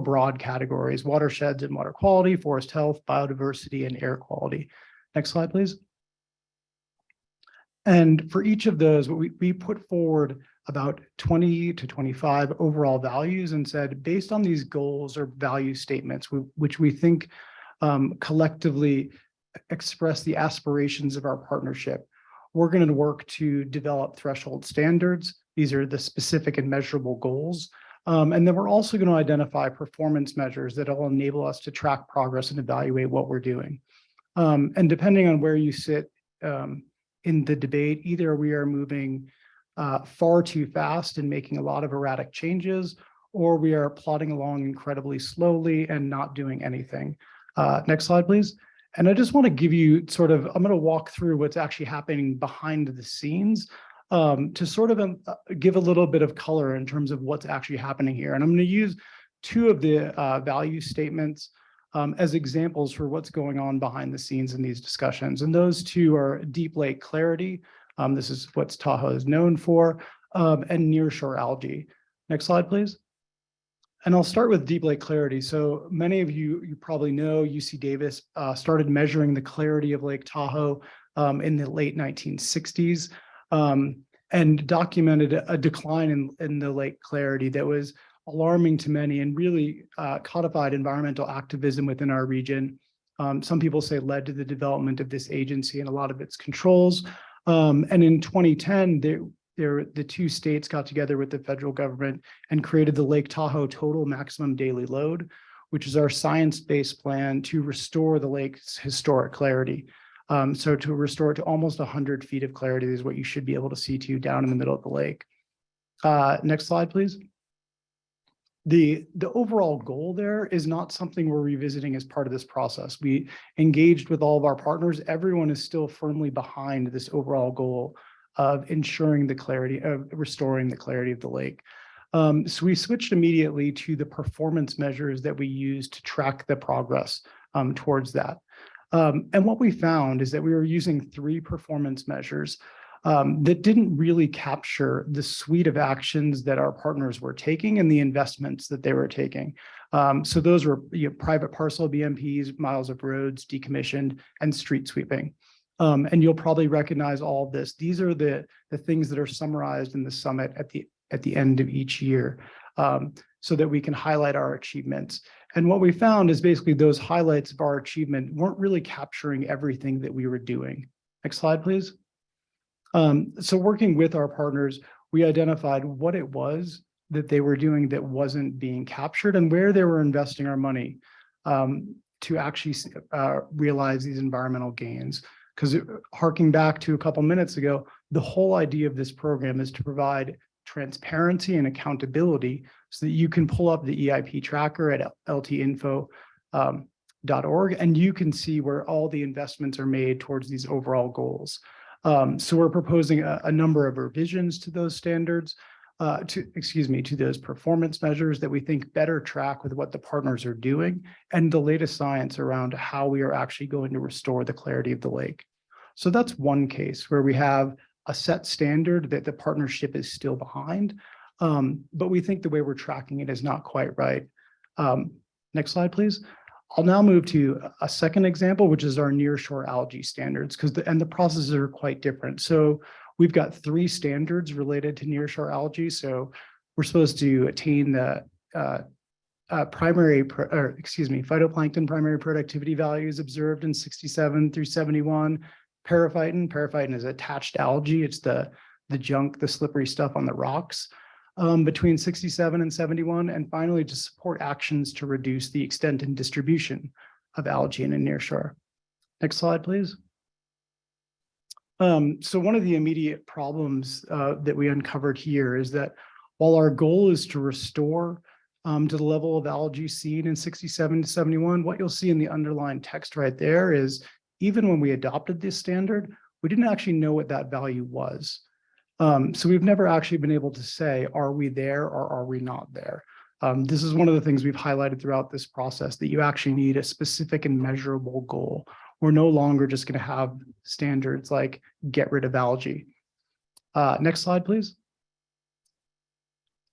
broad categories: watersheds and water quality, forest health, biodiversity, and air quality. Next slide, please. And for each of those, we put forward about 20 to 25 overall values and said, based on these goals or value statements, which we think collectively express the aspirations of our partnership, we're going to work to develop threshold standards. These are the specific and measurable goals. And then we're also going to identify performance measures that will enable us to track progress and evaluate what we're doing. And depending on where you sit in the debate, either we are moving far too fast and making a lot of erratic changes, or we are plodding along incredibly slowly and not doing anything. Next slide, please. And I just want to give you I'm going to walk through what's actually happening behind the scenes to sort of give a little bit of color in terms of what's actually happening here. And I'm going to use 2 of the value statements as examples for what's going on behind the scenes in these discussions. And those 2 are deep lake clarity. This is what Tahoe is known for, and nearshore algae. Next slide, please. And I'll start with deep lake clarity. So many of you probably know UC Davis started measuring the clarity of Lake Tahoe in the late 1960s and documented a decline in the lake clarity that was alarming to many and really codified environmental activism within our region. Some people say led to the development of this agency and a lot of its controls. And in 2010, the 2 states got together with the federal government and created the Lake Tahoe Total Maximum Daily Load, which is our science-based plan to restore the lake's historic clarity. So to restore it to almost 100 feet of clarity is what you should be able to see down in the middle of the lake. Next slide, please. The overall goal there is not something we're revisiting as part of this process. We engaged with all of our partners. Everyone is still firmly behind this overall goal of ensuring the clarity of restoring the clarity of the lake. So we switched immediately to the performance measures that we use to track the progress towards that. And what we found is that we were using 3 performance measures that didn't really capture the suite of actions that our partners were taking and the investments that they were taking. So those were private parcel BMPs, miles of roads decommissioned, and street sweeping. And you'll probably recognize all of this. These are the things that are summarized in the summit at the end of each year, so that we can highlight our achievements. And what we found is basically those highlights of our achievement weren't really capturing everything that we were doing. Next slide, please. So working with our partners, we identified what it was that they were doing that wasn't being captured and where they were investing our money to actually realize these environmental gains. Because harking back to a couple minutes ago, the whole idea of this program is to provide transparency and accountability so that you can pull up the EIP tracker at ltinfo.org and you can see where all the investments are made towards these overall goals. So we're proposing a number of revisions to those standards, to those performance measures that we think better track with what the partners are doing and the latest science around how we are actually going to restore the clarity of the lake. So that's one case where we have a set standard that the partnership is still behind, but we think the way we're tracking it is not quite right. Next slide, please. I'll now move to a second example, which is our nearshore algae standards, because the processes are quite different. So we've got 3 standards related to nearshore algae. So we're supposed to attain the phytoplankton primary productivity values observed in 67 through 71. Paraphyton is attached algae. It's the junk, the slippery stuff on the rocks. Between 67 and 71, and finally to support actions to reduce the extent and distribution of algae in a nearshore. Next slide, please. So one of the immediate problems that we uncovered here is that while our goal is to restore to the level of algae seen in 67 to 71, what you'll see in the underlying text right there is even when we adopted this standard, we didn't actually know what that value was. So we've never actually been able to say, are we there or are we not there? This is one of the things we've highlighted throughout this process, that you actually need a specific and measurable goal. We're no longer just going to have standards like get rid of algae. Next slide, please.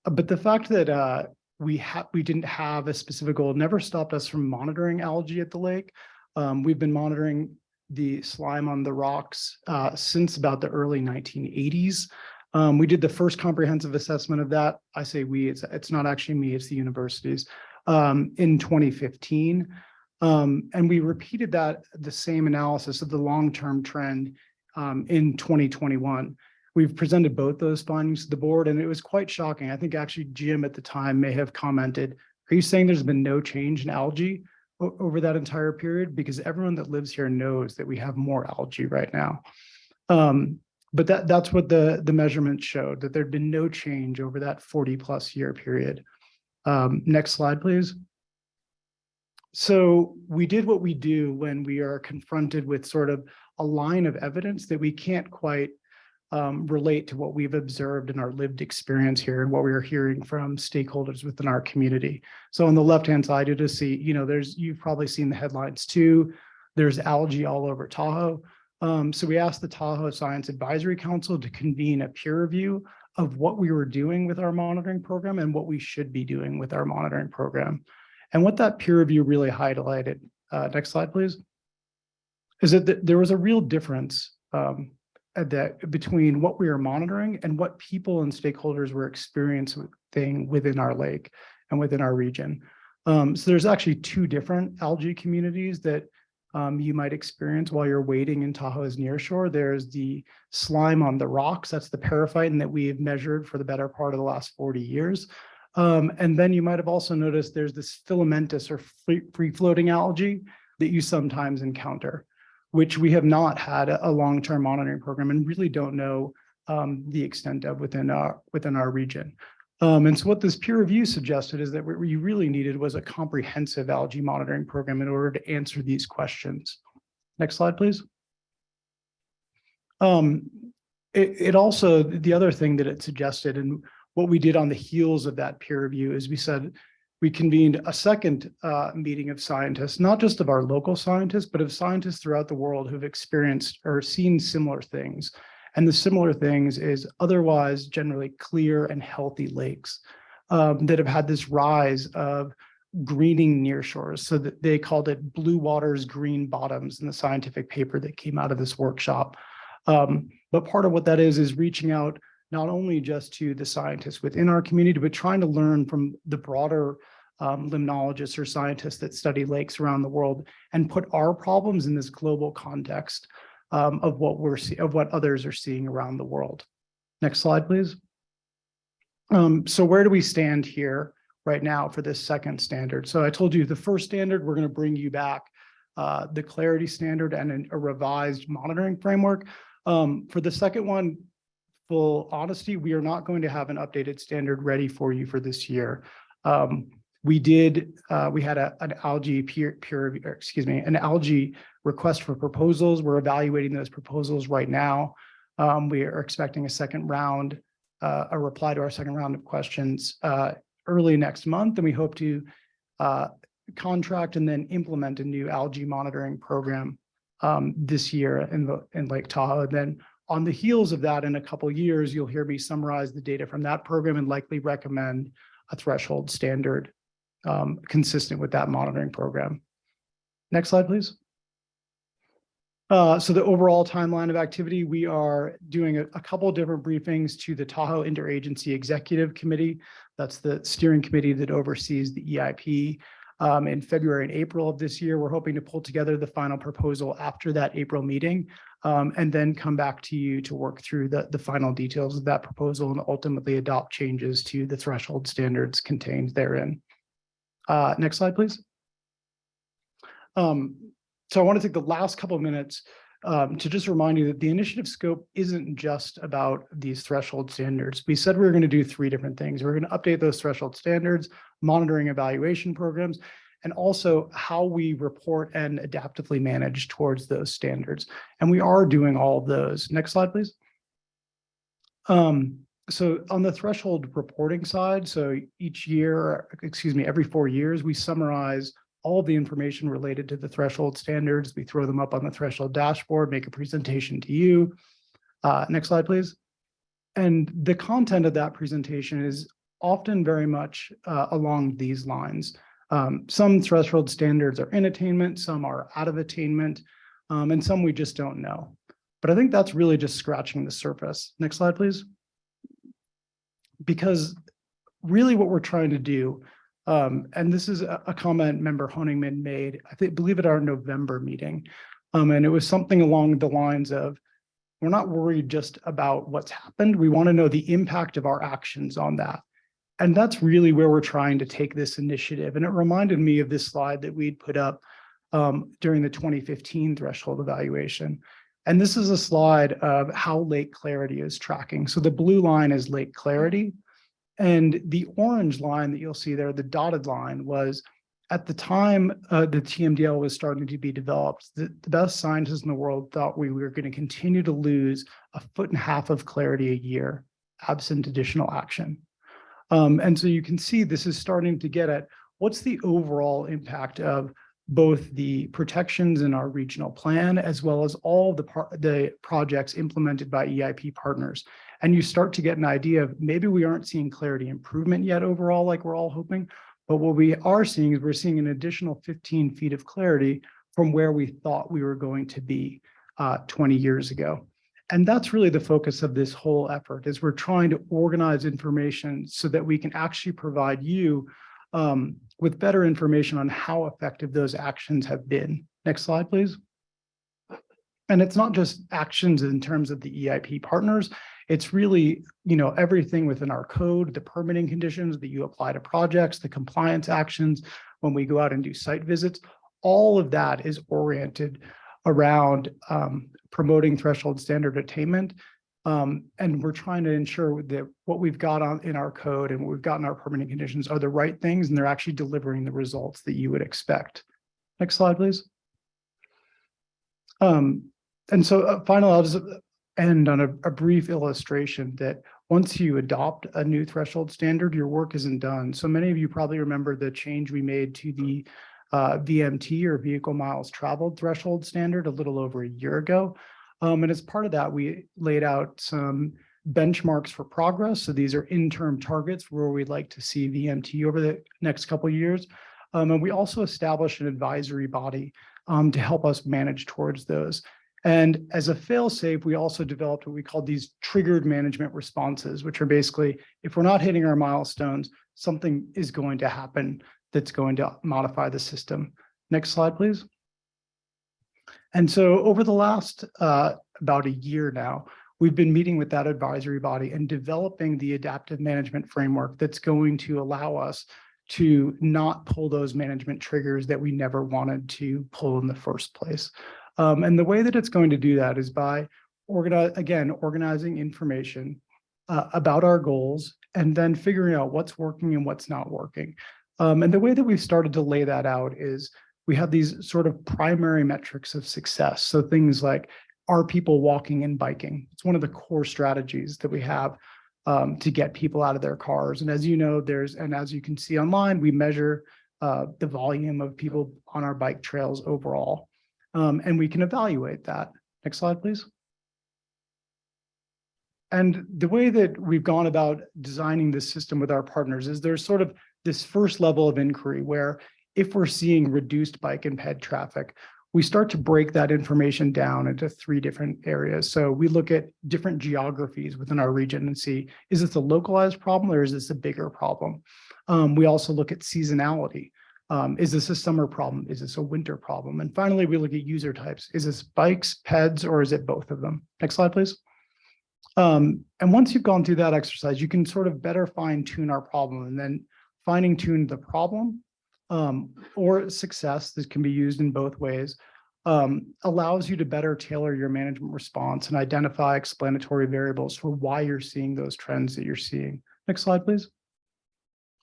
But the fact that we didn't have a specific goal never stopped us from monitoring algae at the lake. We've been monitoring the slime on the rocks since about the early 1980s. We did the first comprehensive assessment of that. I say we, it's not actually me, it's the universities, in 2015. And we repeated the same analysis of the long-term trend in 2021. We've presented both those findings to the board, and it was quite shocking. I think actually Jim at the time may have commented, are you saying there's been no change in algae over that entire period? Because everyone that lives here knows that we have more algae right now. But that's what the measurements showed, that there'd been no change over that 40+ year period. Next slide, please. So we did what we do when we are confronted with sort of a line of evidence that we can't quite relate to what we've observed in our lived experience here and what we are hearing from stakeholders within our community. So on the left-hand side, you just see, you've probably seen the headlines too. There's algae all over Tahoe. So we asked the Tahoe Science Advisory Council to convene a peer review of what we were doing with our monitoring program and what we should be doing with our monitoring program. And what that peer review really highlighted, next slide, please, is that there was a real difference between what we are monitoring and what people and stakeholders were experiencing within our lake and within our region. So there's actually 2 different algae communities that you might experience while you're wading in Tahoe's nearshore. There's the slime on the rocks, that's the paraphyton that we've measured for the better part of the last 40 years. And then you might have also noticed there's this filamentous or free-floating algae that you sometimes encounter, which we have not had a long-term monitoring program and really don't know the extent of within our region. And so what this peer review suggested is that what we really needed was a comprehensive algae monitoring program in order to answer these questions. Next slide, please. It also, the other thing that it suggested and what we did on the heels of that peer review is we said, we convened a second meeting of scientists, not just of our local scientists, but of scientists throughout the world who've experienced or seen similar things. And the similar things is otherwise generally clear and healthy lakes that have had this rise of greening near shores. So that they called it blue waters, green bottoms in the scientific paper that came out of this workshop. But part of what that is reaching out not only just to the scientists within our community, but trying to learn from the broader limnologists or scientists that study lakes around the world and put our problems in this global context of what what others are seeing around the world. Next slide, please. So where do we stand here right now for this second standard? So I told you the first standard, we're going to bring you back the clarity standard and a revised monitoring framework. For the second one, full honesty, we are not going to have an updated standard ready for you for this year. We had an algae an algae request for proposals. We're evaluating those proposals right now. We are expecting a second round, a reply to our second round of questions early next month, and we hope to contract and then implement a new algae monitoring program this year in Lake Tahoe. And then on the heels of that, in a couple of years, you'll hear me summarize the data from that program and likely recommend a threshold standard consistent with that monitoring program. Next slide, please. So the overall timeline of activity, we are doing a couple of different briefings to the Tahoe Interagency Executive Committee. That's the steering committee that oversees the EIP. In February and April of this year, we're hoping to pull together the final proposal after that April meeting, and then come back to you to work through the final details of that proposal and ultimately adopt changes to the threshold standards contained therein. Next slide, please. So I want to take the last couple of minutes to just remind you that the initiative scope isn't just about these threshold standards. We said we were going to do three different things. We're going to update those threshold standards, monitoring evaluation programs, and also how we report and adaptively manage towards those standards. And we are doing all of those. Next slide, please. So on the threshold reporting side, so every 4 years, we summarize all the information related to the threshold standards. We throw them up on the threshold dashboard, make a presentation to you. Next slide, please. And the content of that presentation is often very much along these lines. Some threshold standards are in attainment, some are out of attainment, and some we just don't know. But I think that's really just scratching the surface. Next slide, please. Because really what we're trying to do, and this is a comment member Honigman made, believe at our November meeting. And it was something along the lines of, we're not worried just about what's happened. We want to know the impact of our actions on that. And that's really where we're trying to take this initiative. And it reminded me of this slide that we'd put up during the 2015 threshold evaluation. And this is a slide of how lake clarity is tracking. So the blue line is lake clarity. And the orange line that you'll see there, the dotted line, was at the time the TMDL was starting to be developed, the best scientists in the world thought we were going to continue to lose 1.5 feet of clarity a year, absent additional action. And so you can see this is starting to get at what's the overall impact of both the protections in our regional plan, as well as all the projects implemented by EIP partners. And you start to get an idea of maybe we aren't seeing clarity improvement yet overall, like we're all hoping, but what we are seeing is we're seeing an additional 15 feet of clarity from where we thought we were going to be 20 years ago. And that's really the focus of this whole effort, is we're trying to organize information so that we can actually provide you with better information on how effective those actions have been. Next slide, please. And it's not just actions in terms of the EIP partners. It's really, everything within our code, the permitting conditions that you apply to projects, the compliance actions, when we go out and do site visits, all of that is oriented around promoting threshold standard attainment. And we're trying to ensure that what we've got in our code and what we've got in our permitting conditions are the right things, and they're actually delivering the results that you would expect. Next slide, please. And so finally, end on a brief illustration that once you adopt a new threshold standard, your work isn't done. So many of you probably remember the change we made to the VMT or vehicle miles traveled threshold standard a little over a year ago. And as part of that, we laid out some benchmarks for progress. So these are interim targets where we'd like to see VMT over the next couple of years. And we also established an advisory body to help us manage towards those. And as a fail-safe, we also developed what we call these triggered management responses, which are basically, if we're not hitting our milestones, something is going to happen that's going to modify the system. Next slide, please. And so over the last about a year now, we've been meeting with that advisory body and developing the adaptive management framework that's going to allow us to not pull those management triggers that we never wanted to pull in the first place. And the way that it's going to do that is by organizing information about our goals and then figuring out what's working and what's not working. And the way that we've started to lay that out is we have these sort of primary metrics of success. So things like, are people walking and biking? It's one of the core strategies that we have to get people out of their cars. And as you know, and as you can see online, we measure the volume of people on our bike trails overall. And we can evaluate that. Next slide, please. And the way that we've gone about designing this system with our partners is there's sort of this first level of inquiry where if we're seeing reduced bike and ped traffic, we start to break that information down into 3 different areas. So we look at different geographies within our region and see, is this a localized problem or is this a bigger problem? We also look at seasonality. Is this a summer problem? Is this a winter problem? And finally, we look at user types. Is this bikes, peds, or is it both of them? Next slide, please. And once you've gone through that exercise, you can sort of better fine tune our problem, and then fine tune the problem or success, this can be used in both ways, allows you to better tailor your management response and identify explanatory variables for why you're seeing those trends that you're seeing. Next slide, please.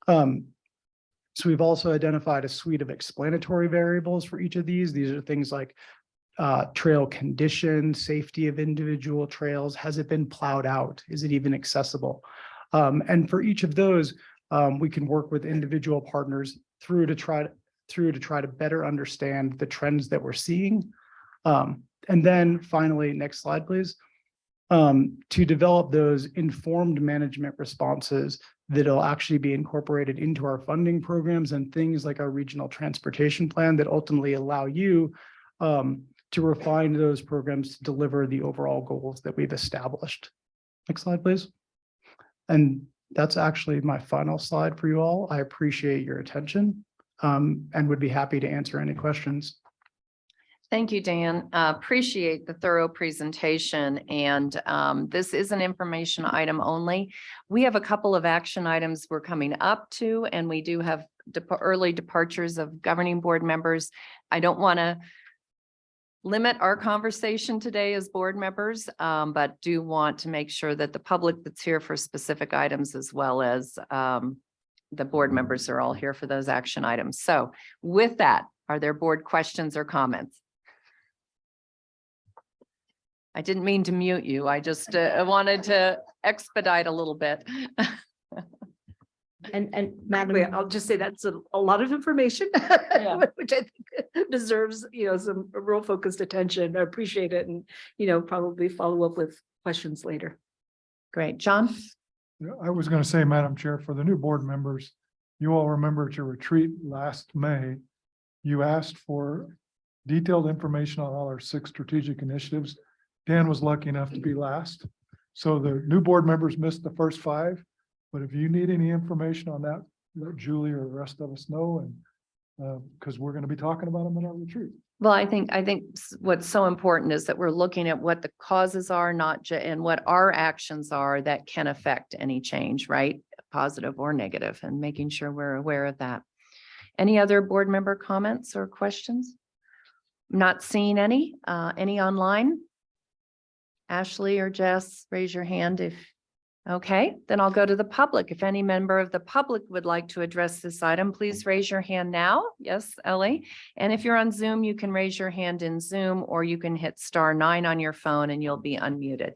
So we've also identified a suite of explanatory variables for each of these. These are things like trail condition, safety of individual trails. Has it been plowed out? Is it even accessible? And for each of those, we can work with individual partners through to try to better understand the trends that we're seeing. And then finally, next slide, please. To develop those informed management responses that'll actually be incorporated into our funding programs and things like our regional transportation plan that ultimately allow you to refine those programs to deliver the overall goals that we've established. Next slide, please. And that's actually my final slide for you all. I appreciate your attention and would be happy to answer any questions. Thank you, Dan. Appreciate the thorough presentation. And this is an information item only. We have a couple of action items we're coming up to, and we do have early departures of governing board members. I don't want to limit our conversation today as board members, but do want to make sure that the public that's here for specific items as well as the board members are all here for those action items. So with that, are there board questions or comments? I didn't mean to mute you. I just wanted to expedite a little bit. And Madam, I'll just say that's a lot of information, which I think deserves, some real focused attention. I appreciate it, and, probably follow up with questions later. Great. John? I was going to say, Madam Chair, for the new board members, you all remember at your retreat last May, you asked for detailed information on all our 6 strategic initiatives. Dan was lucky enough to be last. So the new board members missed the first 5. But if you need any information on that, let Julie or the rest of us know, and because we're going to be talking about them in our retreat. Well, I think what's so important is that we're looking at what the causes are, and what our actions are that can affect any change, right? Positive or negative, and making sure we're aware of that. Any other board member comments or questions? Not seeing any online. Ashley or Jess, raise your hand if Okay, then I'll go to the public. If any member of the public would like to address this item, please raise your hand now. Yes, Ellie. And if you're on Zoom, you can raise your hand in Zoom, or you can hit *9 on your phone and you'll be unmuted.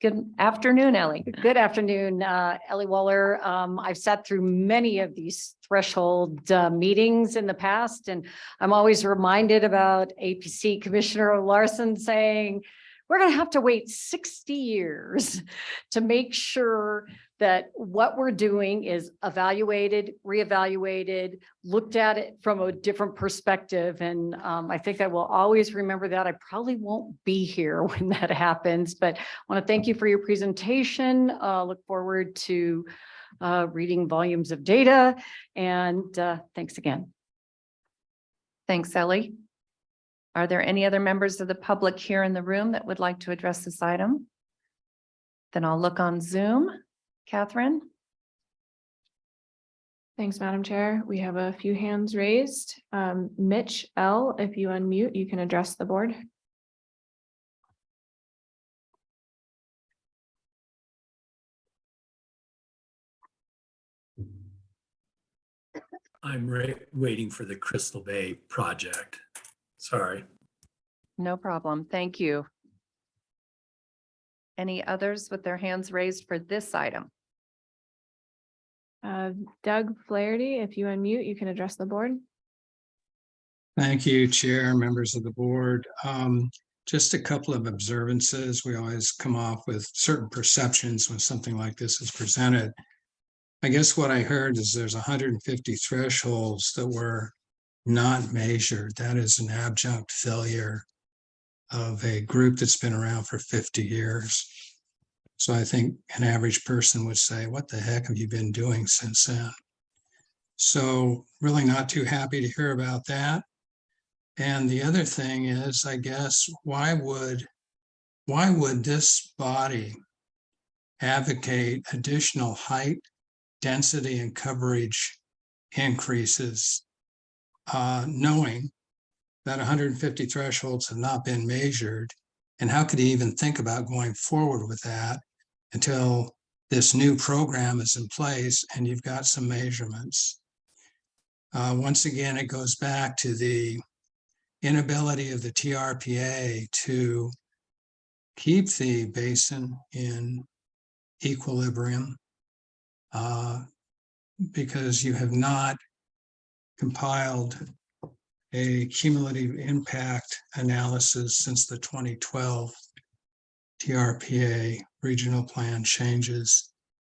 Good afternoon, Ellie. Good afternoon, Ellie Waller. I've sat through many of these threshold meetings in the past, and I'm always reminded about APC Commissioner Larson saying, we're going to have to wait 60 years to make sure that what we're doing is evaluated, reevaluated, looked at it from a different perspective. And I think I will always remember that. I probably won't be here when that happens, but I want to thank you for your presentation. Look forward to reading volumes of data, and thanks again. Thanks, Ellie. Are there any other members of the public here in the room that would like to address this item? Then I'll look on Zoom. Catherine? Thanks, Madam Chair. We have a few hands raised. Mitch L., if you unmute, you can address the board. I'm waiting for the Crystal Bay project. Sorry. No problem. Thank you. Any others with their hands raised for this item? Doug Flaherty, if you unmute, you can address the board. Thank you, Chair, members of the board. Just a couple of observances. We always come off with certain perceptions when something like this is presented. I guess what I heard is there's 150 thresholds that were not measured. That is an adjunct failure of a group that's been around for 50 years. So I think an average person would say, what the heck have you been doing since then? So really not too happy to hear about that. And the other thing is, I guess, why would this body advocate additional height, density, and coverage increases, knowing that 150 thresholds have not been measured? And how could he even think about going forward with that until this new program is in place and you've got some measurements? Once again, it goes back to the inability of the TRPA to keep the basin in equilibrium because you have not compiled a cumulative impact analysis since the 2012 TRPA regional plan changes.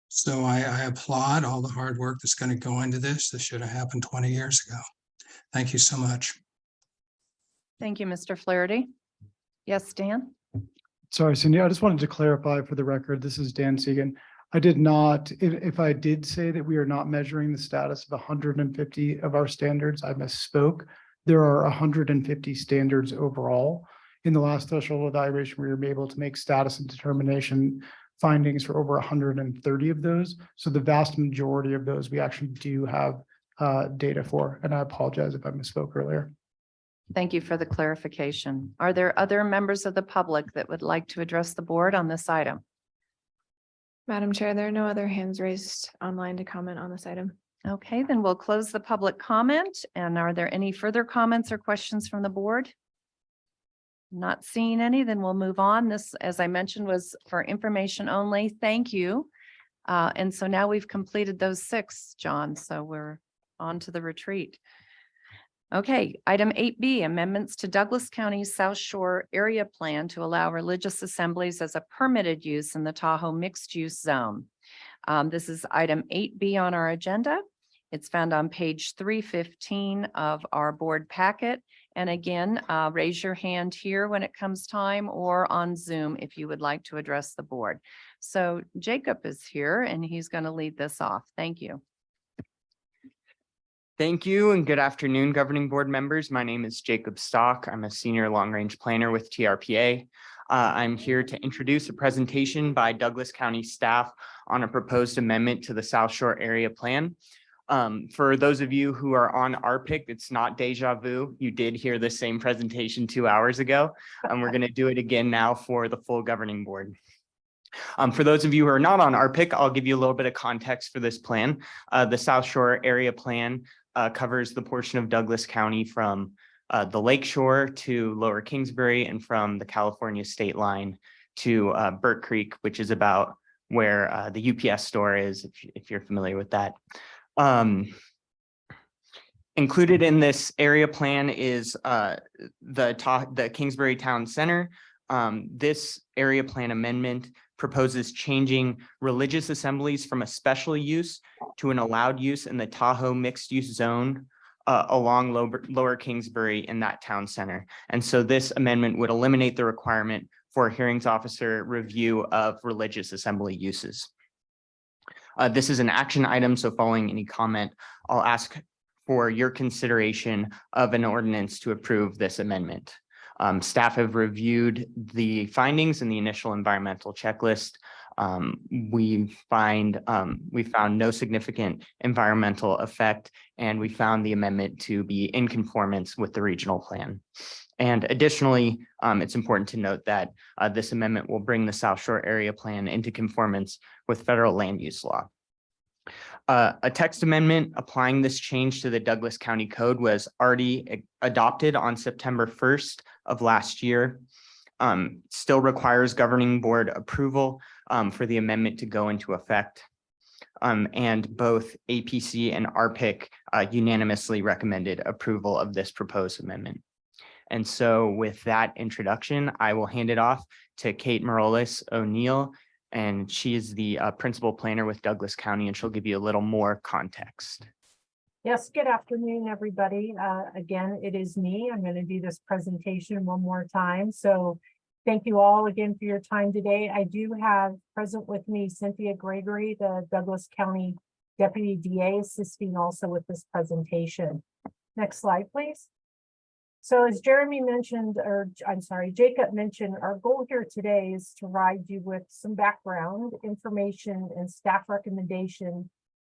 So I applaud all the hard work that's going to go into this. This should have happened 20 years ago. Thank you so much. Thank you, Mr. Flaherty. Yes, Dan? Sorry, Cindy, I just wanted to clarify for the record, this is Dan Segan. I did not, if I did say that we are not measuring the status of 150 of our standards, I misspoke. There are 150 standards overall. In the last threshold evaluation, we were able to make status and determination findings for over 130 of those. So the vast majority of those we actually do have data for, and I apologize if I misspoke earlier. Thank you for the clarification. Are there other members of the public that would like to address the board on this item? Madam Chair, there are no other hands raised online to comment on this item. Okay, then we'll close the public comment. And are there any further comments or questions from the board? Not seeing any, then we'll move on. This, as I mentioned, was for information only. Thank you. And so now we've completed those 6, John, so we're on to the retreat. Okay, item 8B, amendments to Douglas County's South Shore Area Plan to allow religious assemblies as a permitted use in the Tahoe mixed-use zone. This is item 8B on our agenda. It's found on page 315 of our board packet. And again, raise your hand here when it comes time, or on Zoom if you would like to address the board. So Jacob is here and he's going to lead this off. Thank you. Thank you and good afternoon, governing board members. My name is Jacob Stock. I'm a senior long-range planner with TRPA. I'm here to introduce a presentation by Douglas County staff on a proposed amendment to the South Shore Area Plan. For those of you who are on RPIC, it's not deja vu. You did hear the same presentation 2 hours ago, and we're going to do it again now for the full governing board. For those of you who are not on RPIC, I'll give you a little bit of context for this plan. The South Shore Area Plan covers the portion of Douglas County from the Lake Shore to Lower Kingsbury and from the California state line to Burt Creek, which is about where the UPS store is, if you're familiar with that. Included in this area plan is the Kingsbury Town Center. This area plan amendment proposes changing religious assemblies from a special use to an allowed use in the Tahoe mixed use zone along Lower Kingsbury in that town center. And so this amendment would eliminate the requirement for a hearings officer review of religious assembly uses. This is an action item, so following any comment, I'll ask for your consideration of an ordinance to approve this amendment. Staff have reviewed the findings in the initial environmental checklist. We found no significant environmental effect, and we found the amendment to be in conformance with the regional plan. And additionally, it's important to note that this amendment will bring the South Shore Area Plan into conformance with federal land use law. A text amendment applying this change to the Douglas County Code was already adopted on September 1st of last year. Still requires governing board approval for the amendment to go into effect. And both APC and RPIC unanimously recommended approval of this proposed amendment. And so with that introduction, I will hand it off to Kate Morales O'Neill, and she is the principal planner with Douglas County, and she'll give you a little more context. Yes, good afternoon, everybody. Again, it is me. I'm going to do this presentation one more time. So thank you all again for your time today. I do have present with me Cynthia Gregory, the Douglas County Deputy DA, assisting also with this presentation. Next slide, please. So as Jeremy mentioned, or I'm sorry, Jacob mentioned, our goal here today is to provide you with some background information and staff recommendation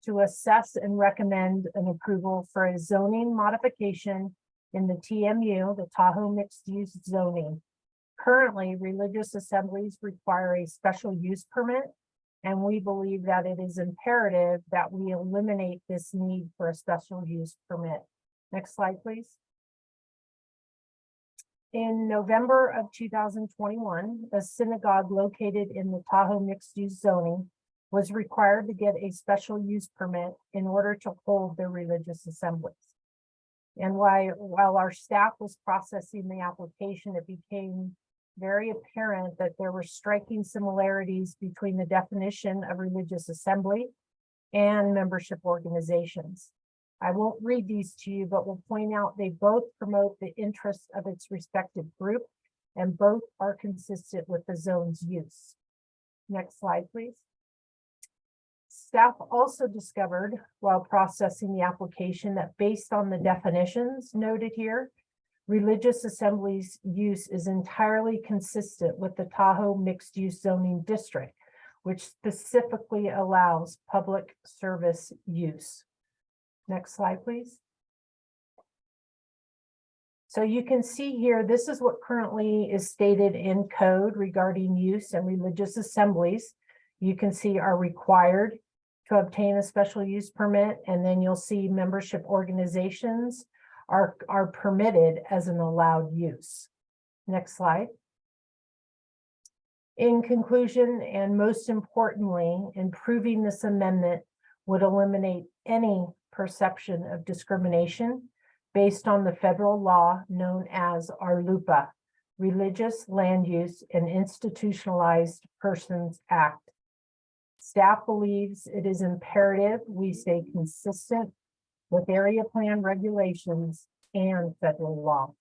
to assess and recommend an approval for a zoning modification in the TMU, the Tahoe mixed use zoning. Currently, religious assemblies require a special use permit, and we believe that it is imperative that we eliminate this need for a special use permit. Next slide, please. In November of 2021, a synagogue located in the Tahoe mixed use zoning was required to get a special use permit in order to hold their religious assemblies. And while our staff was processing the application, it became very apparent that there were striking similarities between the definition of religious assembly and membership organizations. I won't read these to you, but will point out they both promote the interests of its respective group, and both are consistent with the zone's use. Next slide, please. Staff also discovered while processing the application that based on the definitions noted here, religious assemblies use is entirely consistent with the Tahoe mixed use zoning district, which specifically allows public service use. Next slide, please. So you can see here, this is what currently is stated in code regarding use and religious assemblies. You can see are required to obtain a special use permit, and then you'll see membership organizations are permitted as an allowed use. Next slide. In conclusion, and most importantly, improving this amendment would eliminate any perception of discrimination based on the federal law known as RLUIPA, Religious Land Use and Institutionalized Persons Act. Staff believes it is imperative we stay consistent with area plan regulations and federal law.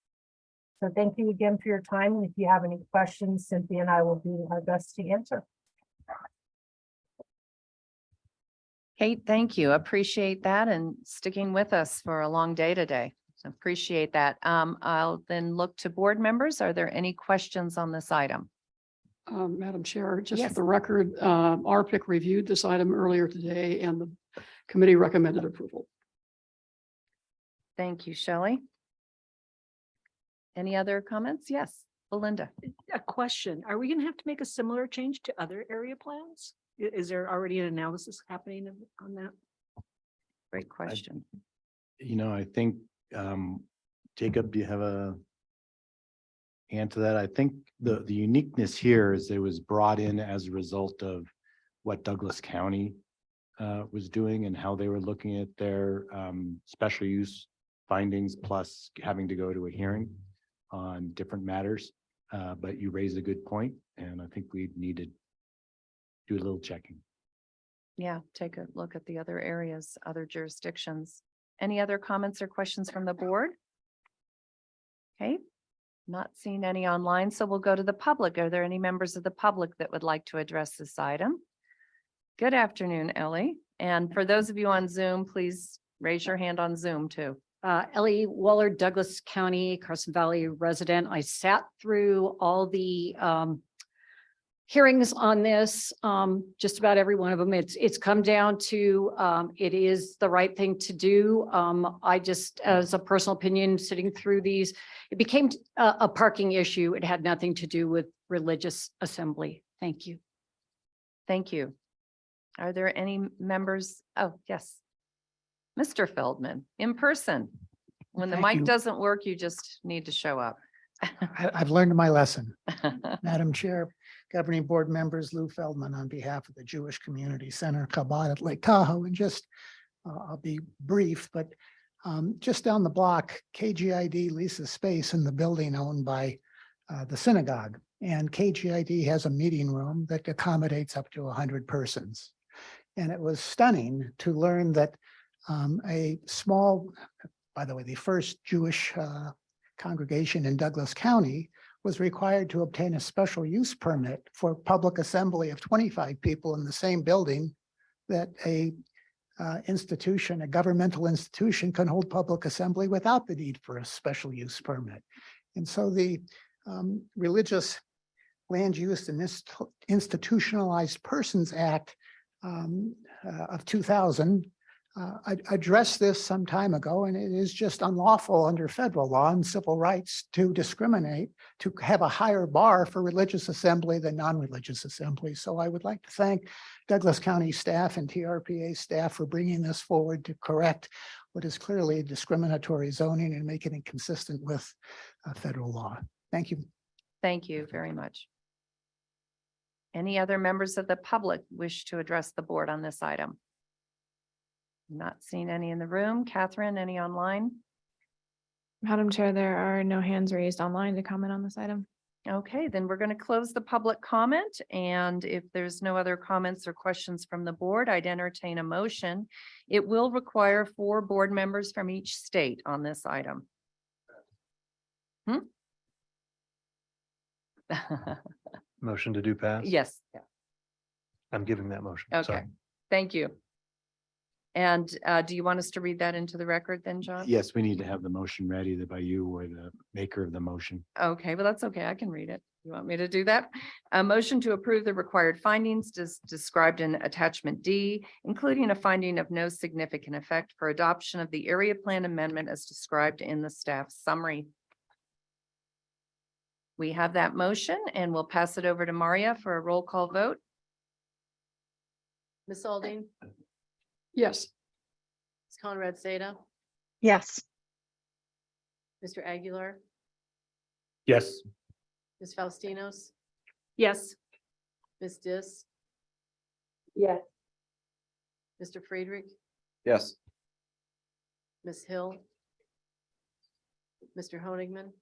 So thank you again for your time. And if you have any questions, Cynthia and I will do our best to answer. Kate, thank you. Appreciate that and sticking with us for a long day today. So appreciate that. I'll then look to board members. Are there any questions on this item? Madam Chair, just Yes. for the record, RPIC reviewed this item earlier today and the committee recommended approval. Thank you, Shelley. Any other comments? Yes. Belinda. A question, are we gonna have to make a similar change to other area plans? Is there already an analysis happening on that? Great question. I think, Jacob, do you have a hand to that? I think the uniqueness here is it was brought in as a result of what Douglas County was doing and how they were looking at their special use findings, plus having to go to a hearing on different matters. But you raised a good point, and I think we need to do a little checking. Yeah, take a look at the other areas, other jurisdictions. Any other comments or questions from the board? Okay, not seeing any online, so we'll go to the public. Are there any members of the public that would like to address this item? Good afternoon, Ellie. And for those of you on Zoom, please raise your hand on Zoom too. Ellie Waller, Douglas County, Carson Valley resident. I sat through all the hearings on this, just about every one of them. It's come down to, it is the right thing to do. I just, as a personal opinion, sitting through these, it became a parking issue. It had nothing to do with religious assembly. Thank you. Thank you. Are there any members? Oh, yes. Mr. Feldman, in person. When the Thank mic you. doesn't work, you just need to show up. I've learned my lesson. Madam Chair, governing board members, Lou Feldman on behalf of the Jewish Community Center Chabad at Lake Tahoe, and just, I'll be brief, but just down the block, KGID leases space in the building owned by the synagogue. And KGID has a meeting room that accommodates up to 100 persons. And it was stunning to learn that a small, by the way, the first Jewish congregation in Douglas County was required to obtain a special use permit for public assembly of 25 people in the same building that a institution, a governmental institution, can hold public assembly without the need for a special use permit. And so the Religious Land Use and Institutionalized Persons Act of 2000 addressed this some time ago, and it is just unlawful under federal law and civil rights to discriminate, to have a higher bar for religious assembly than non-religious assembly. So I would like to thank Douglas County staff and TRPA staff for bringing this forward to correct what is clearly discriminatory zoning and making it consistent with federal law. Thank you. Thank you very much. Any other members of the public wish to address the board on this item? Not seeing any in the room. Catherine, any online? Madam Chair, there are no hands raised online to comment on this item. Okay, then we're going to close the public comment. And if there's no other comments or questions from the board, I'd entertain a motion. It will require 4 board members from each state on this item. Motion to do pass? Yes. I'm giving that motion. Okay, Sorry. thank you. And do you want us to read that into the record then, John? Yes, we need to have the motion ready by you or the maker of the motion. Okay, well, that's okay. I can read it. You want me to do that? A motion to approve the required findings described in attachment D, including a finding of no significant effect for adoption of the area plan amendment as described in the staff summary. We have that motion and we'll pass it over to Maria for a roll call vote. Ms. Aldine, Yes. Ms. Conrad Seda, Yes. Mr. Aguilar, Yes. Ms. Faustinos, Yes. Ms. Dis, Yes. Mr. Friedrich, Yes. Ms. Hill, Mr. Honigman,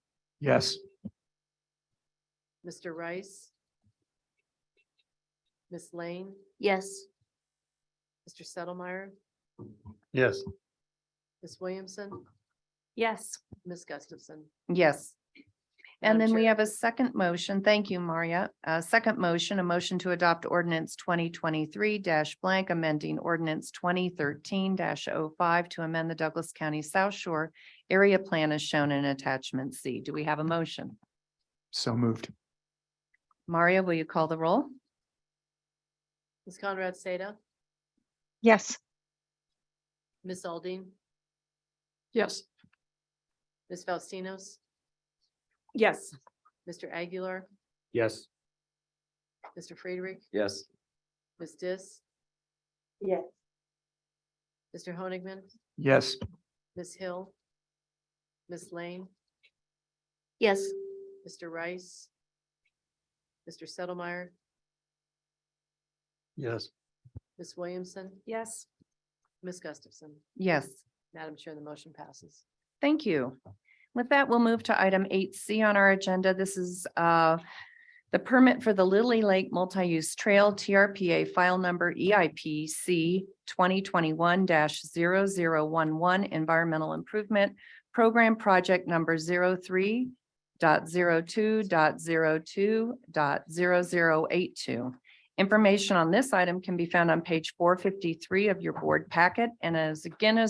Yes. Mr. Rice, Ms. Lane, Yes. Mr. Settlemeyer, Yes. Ms. Williamson, Yes. Ms. Gustafson. Yes. And Madam then we Chair. have a second motion. Thank you, Maria. A second motion, a motion to adopt ordinance 2023 blank amending ordinance 2013-05 to amend the Douglas County South Shore area plan as shown in attachment C. Do we have a motion? So moved. Maria, will you call the roll? Ms. Conrad Seda, Yes. Ms. Aldine, Yes. Ms. Faustinos, Yes. Mr. Aguilar, Yes. Mr. Friedrich, Yes. Ms. Dis, Yes. Mr. Honigman, Yes. Ms. Hill, Ms. Lane, Yes. Mr. Rice, Mr. Settlemyer, Yes. Ms. Williamson, Yes. Ms. Gustafson. Yes. Madam Chair, the motion passes. Thank you. With that, we'll move to item 8C on our agenda. This is the permit for the Lily Lake Multi-Use Trail TRPA file number EIPC 2021-0011 Environmental Improvement Program Project number 03.02.02.0082. Information on this item can be found on page 453 of your board packet. And as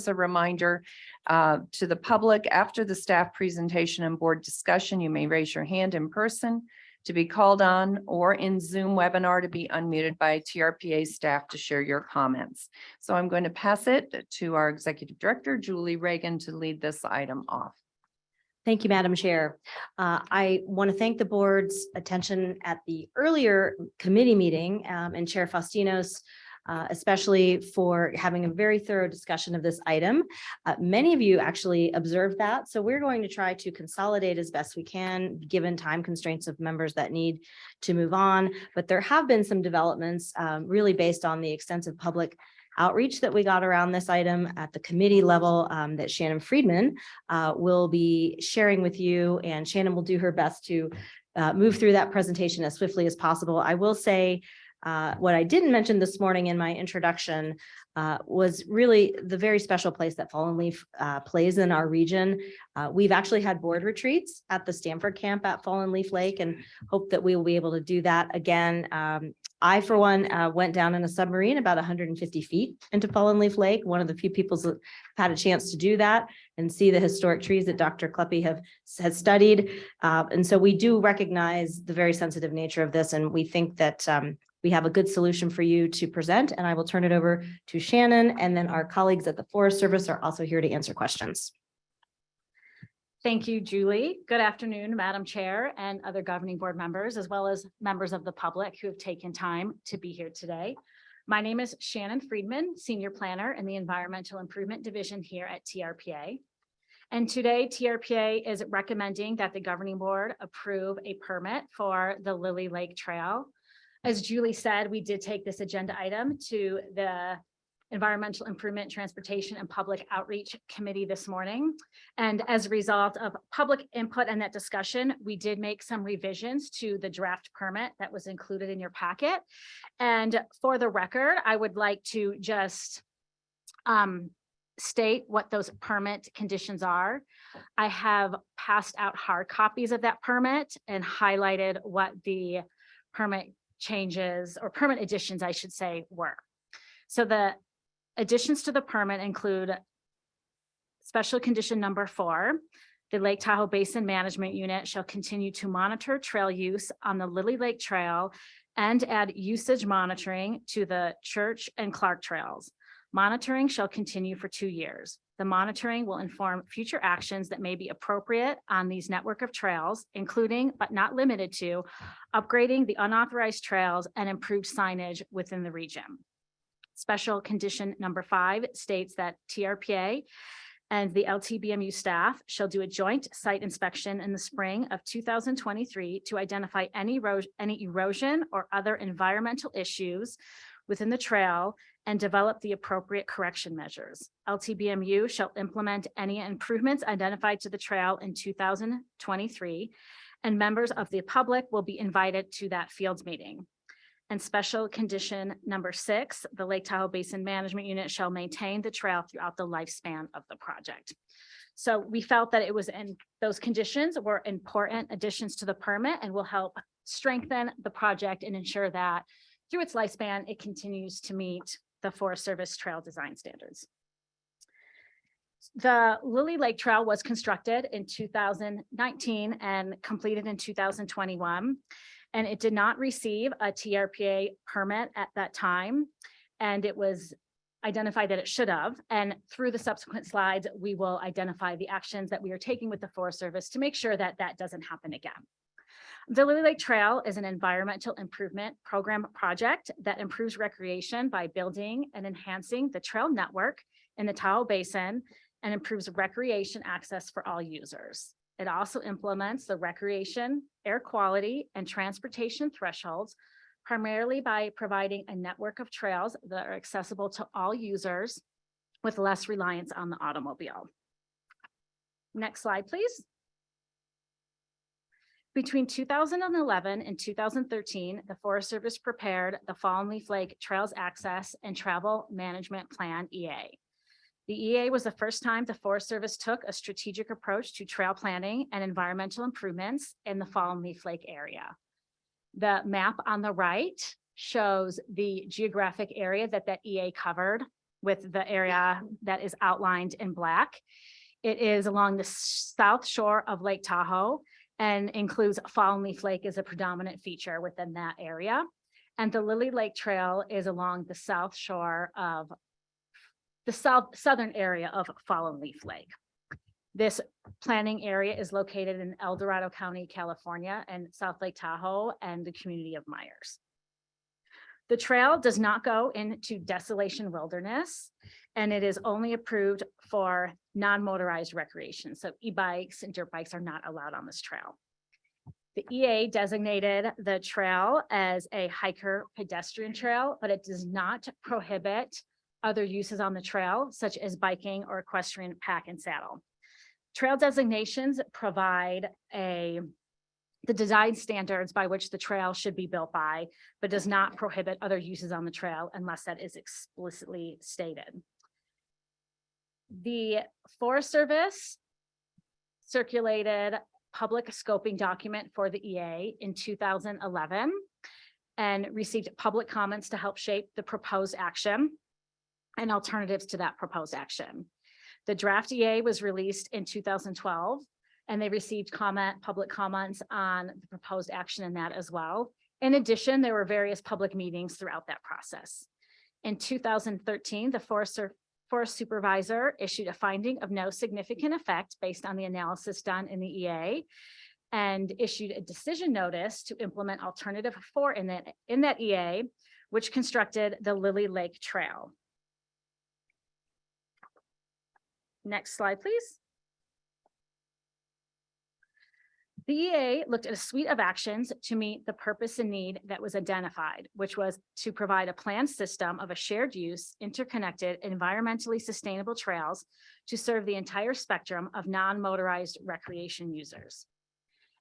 a reminder to the public, after the staff presentation and board discussion, you may raise your hand in person to be called on or in Zoom webinar to be unmuted by TRPA staff to share your comments. So I'm going to pass it to our Executive Director, Julie Reagan, to lead this item off. Thank you, Madam Chair. I want to thank the board's attention at the earlier committee meeting and Chair Faustinos, especially for having a very thorough discussion of this item. Many of you actually observed that, so we're going to try to consolidate as best we can, given time constraints of members that need to move on. But there have been some developments really based on the extensive public outreach that we got around this item at the committee level that Shannon Friedman will be sharing with you, and Shannon will do her best to move through that presentation as swiftly as possible. I will say what I didn't mention this morning in my introduction was really the very special place that Fallen Leaf plays in our region. We've actually had board retreats at the Stanford camp at Fallen Leaf Lake and hope that we will be able to do that again. I, for one, went down in a submarine about 150 feet into Fallen Leaf Lake, one of the few people that had a chance to do that and see the historic trees that Dr. Kleppe has studied. And so we do recognize the very sensitive nature of this, and we think that we have a good solution for you to present, and I will turn it over to Shannon, and then our colleagues at the Forest Service are also here to answer questions. Thank you, Julie. Good afternoon, Madam Chair and other governing board members, as well as members of the public who have taken time to be here today. My name is Shannon Friedman, Senior Planner in the Environmental Improvement Division here at TRPA. And today, TRPA is recommending that the governing board approve a permit for the Lily Lake Trail. As Julie said, we did take this agenda item to the Environmental Improvement, Transportation, and Public Outreach Committee this morning. And as a result of public input and that discussion, we did make some revisions to the draft permit that was included in your packet. And for the record, I would like to just state what those permit conditions are. I have passed out hard copies of that permit and highlighted what the permit changes or permit additions, I should say, were. So the additions to the permit include special condition number 4. The Lake Tahoe Basin Management Unit shall continue to monitor trail use on the Lily Lake Trail and add usage monitoring to the Church and Clark trails. Monitoring shall continue for 2 years. The monitoring will inform future actions that may be appropriate on these network of trails, including but not limited to upgrading the unauthorized trails and improved signage within the region. Special condition number 5 states that TRPA and the LTBMU staff shall do a joint site inspection in the spring of 2023 to identify any erosion or other environmental issues within the trail and develop the appropriate correction measures. LTBMU shall implement any improvements identified to the trail in 2023, and members of the public will be invited to that field meeting. And special condition number 6, the Lake Tahoe Basin Management Unit shall maintain the trail throughout the lifespan of the project. So we felt that it was in those conditions were important additions to the permit and will help strengthen the project and ensure that through its lifespan, it continues to meet the Forest Service trail design standards. The Lily Lake Trail was constructed in 2019 and completed in 2021. And it did not receive a TRPA permit at that time. And it was identified that it should have. And through the subsequent slides, we will identify the actions that we are taking with the Forest Service to make sure that that doesn't happen again. The Lily Lake Trail is an environmental improvement program project that improves recreation by building and enhancing the trail network in the Tahoe Basin and improves recreation access for all users. It also implements the recreation, air quality, and transportation thresholds, primarily by providing a network of trails that are accessible to all users with less reliance on the automobile. Next slide, please. Between 2011 and 2013, the Forest Service prepared the Fallen Leaf Lake Trails Access and Travel Management Plan, EA. The EA was the first time the Forest Service took a strategic approach to trail planning and environmental improvements in the Fallen Leaf Lake area. The map on the right shows the geographic area that EA covered, with the area that is outlined in black. It is along the south shore of Lake Tahoe and includes Fallen Leaf Lake as a predominant feature within that area. And the Lily Lake Trail is along the south shore of the southern area of Fallen Leaf Lake. This planning area is located in El Dorado County, California, and South Lake Tahoe and the community of Myers. The trail does not go into Desolation Wilderness, and it is only approved for non-motorized recreation. So e-bikes and dirt bikes are not allowed on this trail. The EA designated the trail as a hiker pedestrian trail, but it does not prohibit other uses on the trail, such as biking or equestrian pack and saddle. Trail designations provide the design standards by which the trail should be built by, but does not prohibit other uses on the trail unless that is explicitly stated. The Forest Service circulated public scoping document for the EA in 2011 and received public comments to help shape the proposed action and alternatives to that proposed action. The draft EA was released in 2012, and they received public comments on the proposed action in that as well. In addition, there were various public meetings throughout that process. In 2013, the Forest Supervisor issued a finding of no significant effect based on the analysis done in the EA and issued a decision notice to implement alternative 4 in that EA, which constructed the Lily Lake Trail. Next slide, please. The EA looked at a suite of actions to meet the purpose and need that was identified, which was to provide a planned system of a shared use, interconnected, environmentally sustainable trails to serve the entire spectrum of non-motorized recreation users.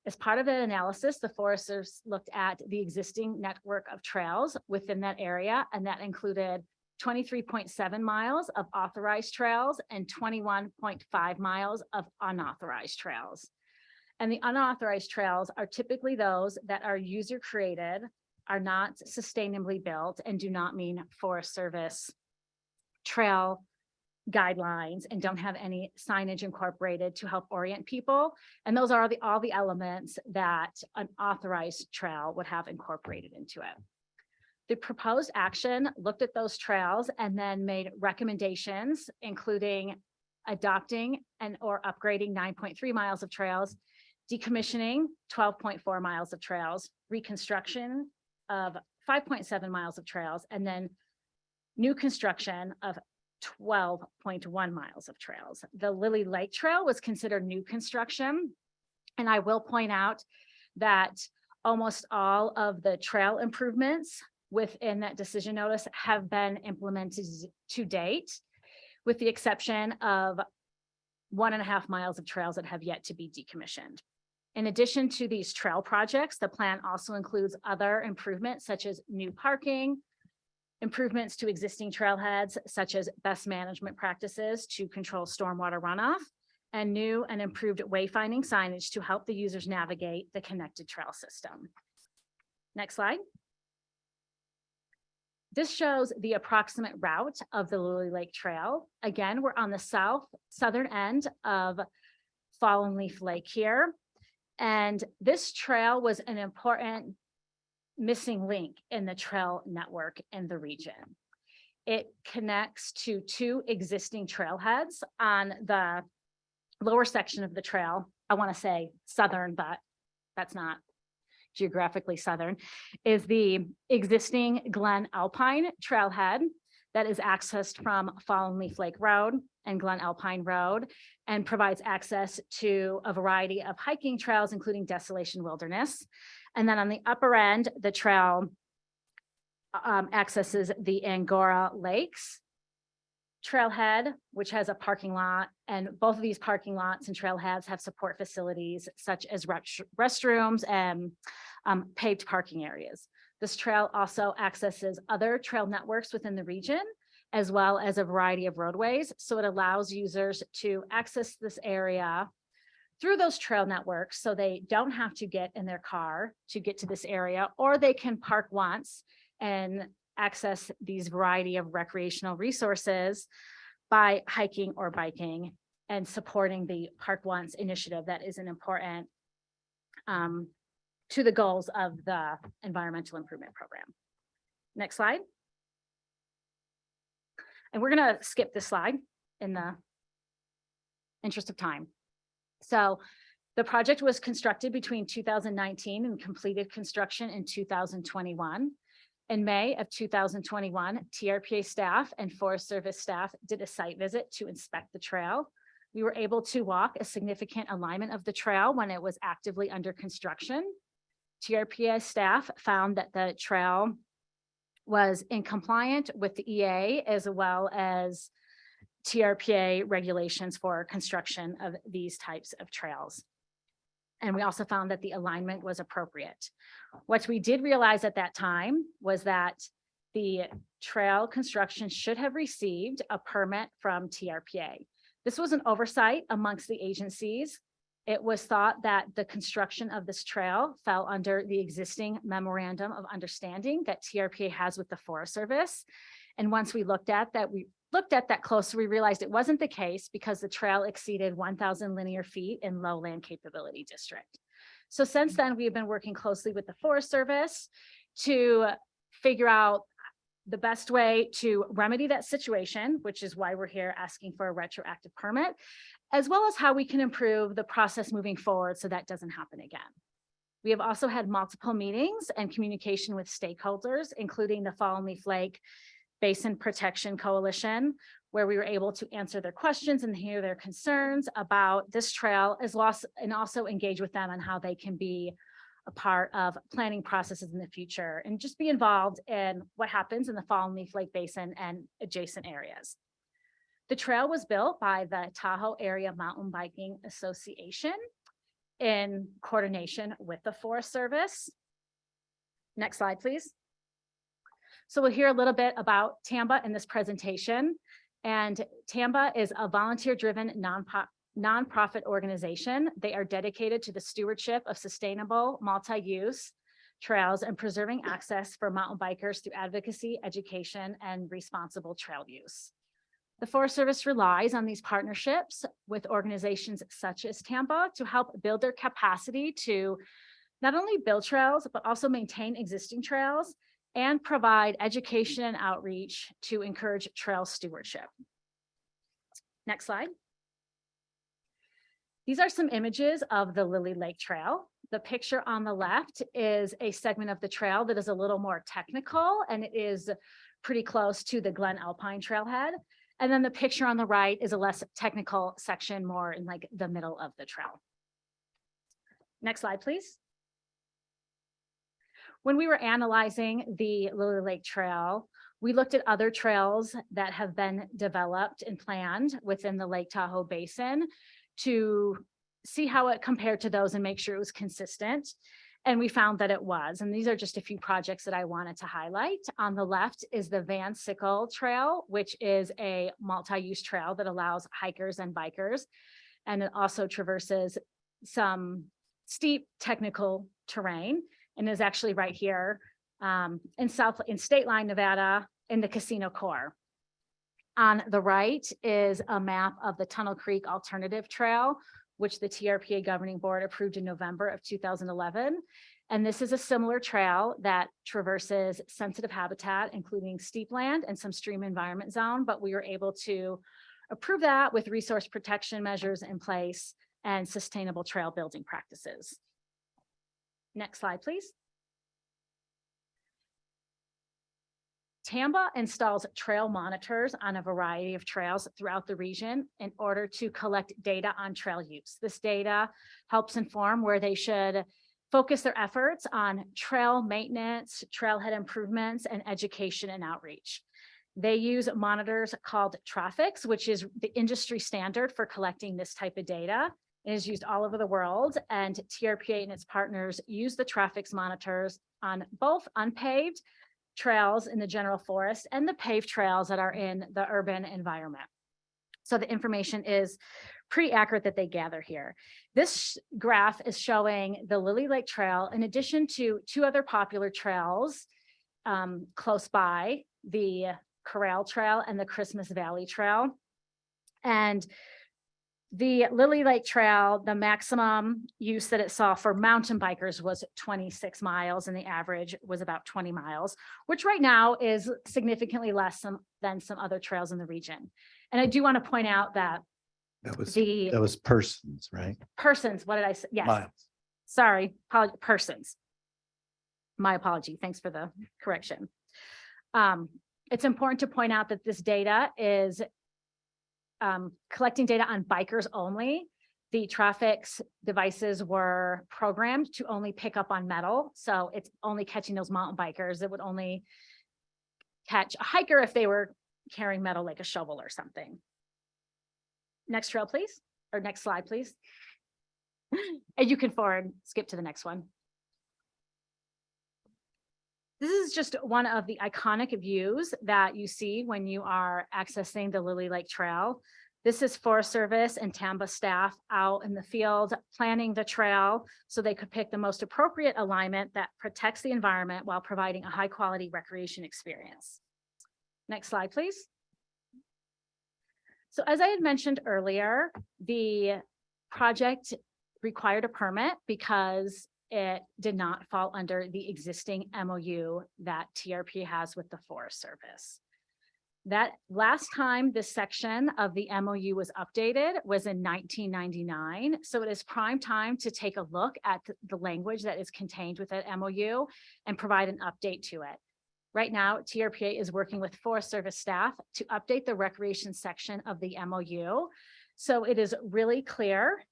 As part of that analysis, the foresters looked at the existing network of trails within that area, and that included 23.7 miles of authorized trails and 21.5 miles of unauthorized trails. And the unauthorized trails are typically those that are user created, are not sustainably built, and do not meet Forest Service trail guidelines and don't have any signage incorporated to help orient people. And those are all the elements that an authorized trail would have incorporated into it. The proposed action looked at those trails and then made recommendations, including adopting or upgrading 9.3 miles of trails, decommissioning 12.4 miles of trails, reconstruction of 5.7 miles of trails, and then new construction of 12.1 miles of trails. The Lily Lake Trail was considered new construction. And I will point out that almost all of the trail improvements within that decision notice have been implemented to date, with the exception of 1.5 miles of trails that have yet to be decommissioned. In addition to these trail projects, the plan also includes other improvements such as new parking, improvements to existing trailheads, such as best management practices to control stormwater runoff, and new and improved wayfinding signage to help the users navigate the connected trail system. Next slide. This shows the approximate route of the Lily Lake Trail. Again, we're on the southern end of Fallen Leaf Lake here. And this trail was an important missing link in the trail network in the region. It connects to 2 existing trailheads on the lower section of the trail. I want to say southern, but that's not geographically southern, is the existing Glen Alpine trailhead that is accessed from Fallen Leaf Lake Road and Glen Alpine Road, and provides access to a variety of hiking trails, including Desolation Wilderness. And then on the upper end, the trail accesses the Angora Lakes trailhead, which has a parking lot, and both of these parking lots and trailheads have support facilities such as restrooms and paved parking areas. This trail also accesses other trail networks within the region, as well as a variety of roadways. So it allows users to access this area through those trail networks, so they don't have to get in their car to get to this area, or they can park once and access these variety of recreational resources by hiking or biking and supporting the Park Once initiative that is an important to the goals of the environmental improvement program. Next slide. And we're gonna skip this slide in the interest of time. So the project was constructed between 2019 and completed construction in 2021. In May of 2021, TRPA staff and Forest Service staff did a site visit to inspect the trail. We were able to walk a significant alignment of the trail when it was actively under construction. TRPA staff found that the trail was in compliant with the EA as well as TRPA regulations for construction of these types of trails. And we also found that the alignment was appropriate. What we did realize at that time was that the trail construction should have received a permit from TRPA. This was an oversight amongst the agencies. It was thought that the construction of this trail fell under the existing memorandum of understanding that TRPA has with the Forest Service. And once we looked at that closer, we realized it wasn't the case because the trail exceeded 1,000 linear feet in lowland capability district. So since then, we have been working closely with the Forest Service to figure out the best way to remedy that situation, which is why we're here asking for a retroactive permit, as well as how we can improve the process moving forward so that doesn't happen again. We have also had multiple meetings and communication with stakeholders, including the Fallen Leaf Lake Basin Protection Coalition, where we were able to answer their questions and hear their concerns about this trail, and also engage with them on how they can be a part of planning processes in the future and just be involved in what happens in the Fallen Leaf Lake Basin and adjacent areas. The trail was built by the Tahoe Area Mountain Biking Association in coordination with the Forest Service. Next slide, please. So we'll hear a little bit about TAMBA in this presentation. And TAMBA is a volunteer-driven nonprofit organization. They are dedicated to the stewardship of sustainable multi-use trails and preserving access for mountain bikers through advocacy, education, and responsible trail use. The Forest Service relies on these partnerships with organizations such as TAMBA to help build their capacity to not only build trails, but also maintain existing trails and provide education and outreach to encourage trail stewardship. Next slide. These are some images of the Lily Lake Trail. The picture on the left is a segment of the trail that is a little more technical, and it is pretty close to the Glen Alpine trailhead. And then the picture on the right is a less technical section, more in like the middle of the trail. Next slide, please. When we were analyzing the Lily Lake Trail, we looked at other trails that have been developed and planned within the Lake Tahoe Basin to see how it compared to those and make sure it was consistent. And we found that it was. And these are just a few projects that I wanted to highlight. On the left is the Van Sickle Trail, which is a multi-use trail that allows hikers and bikers. And it also traverses some steep technical terrain and is actually right here in State Line, Nevada, in the Casino Core. On the right is a map of the Tunnel Creek Alternative Trail, which the TRPA Governing Board approved in November of 2011. And this is a similar trail that traverses sensitive habitat, including steep land and some stream environment zone, but we were able to approve that with resource protection measures in place and sustainable trail building practices. Next slide, please. TAMBA installs trail monitors on a variety of trails throughout the region in order to collect data on trail use. This data helps inform where they should focus their efforts on trail maintenance, trailhead improvements, and education and outreach. They use monitors called Traffics, which is the industry standard for collecting this type of data. It is used all over the world, and TRPA and its partners use the Traffics monitors on both unpaved trails in the general forest and the paved trails that are in the urban environment. So the information is pretty accurate that they gather here. This graph is showing the Lily Lake Trail in addition to two other popular trails close by, the Corral Trail and the Christmas Valley Trail. And the Lily Lake Trail, the maximum use that it saw for mountain bikers was 26 miles and the average was about 20 miles, which right now is significantly less than some other trails in the region. And I do want to point out that That was persons, right? Persons, what did I say? Yes. Miles. Sorry, persons. My apology. Thanks for the correction. It's important to point out that this data is collecting data on bikers only. The Traffics devices were programmed to only pick up on metal. So it's only catching those mountain bikers. It would only catch a hiker if they were carrying metal like a shovel or something. Next trail, please, or next slide, please. And you can skip to the next one. This is just one of the iconic views that you see when you are accessing the Lily Lake Trail. This is Forest Service and TAMBA staff out in the field planning the trail so they could pick the most appropriate alignment that protects the environment while providing a high quality recreation experience. Next slide, please. So as I had mentioned earlier, the project required a permit because it did not fall under the existing MOU that TRP has with the Forest Service. That last time this section of the MOU was updated was in 1999. So it is prime time to take a look at the language that is contained with that MOU and provide an update to it. Right now, TRPA is working with Forest Service staff to update the recreation section of the MOU. So it is really clear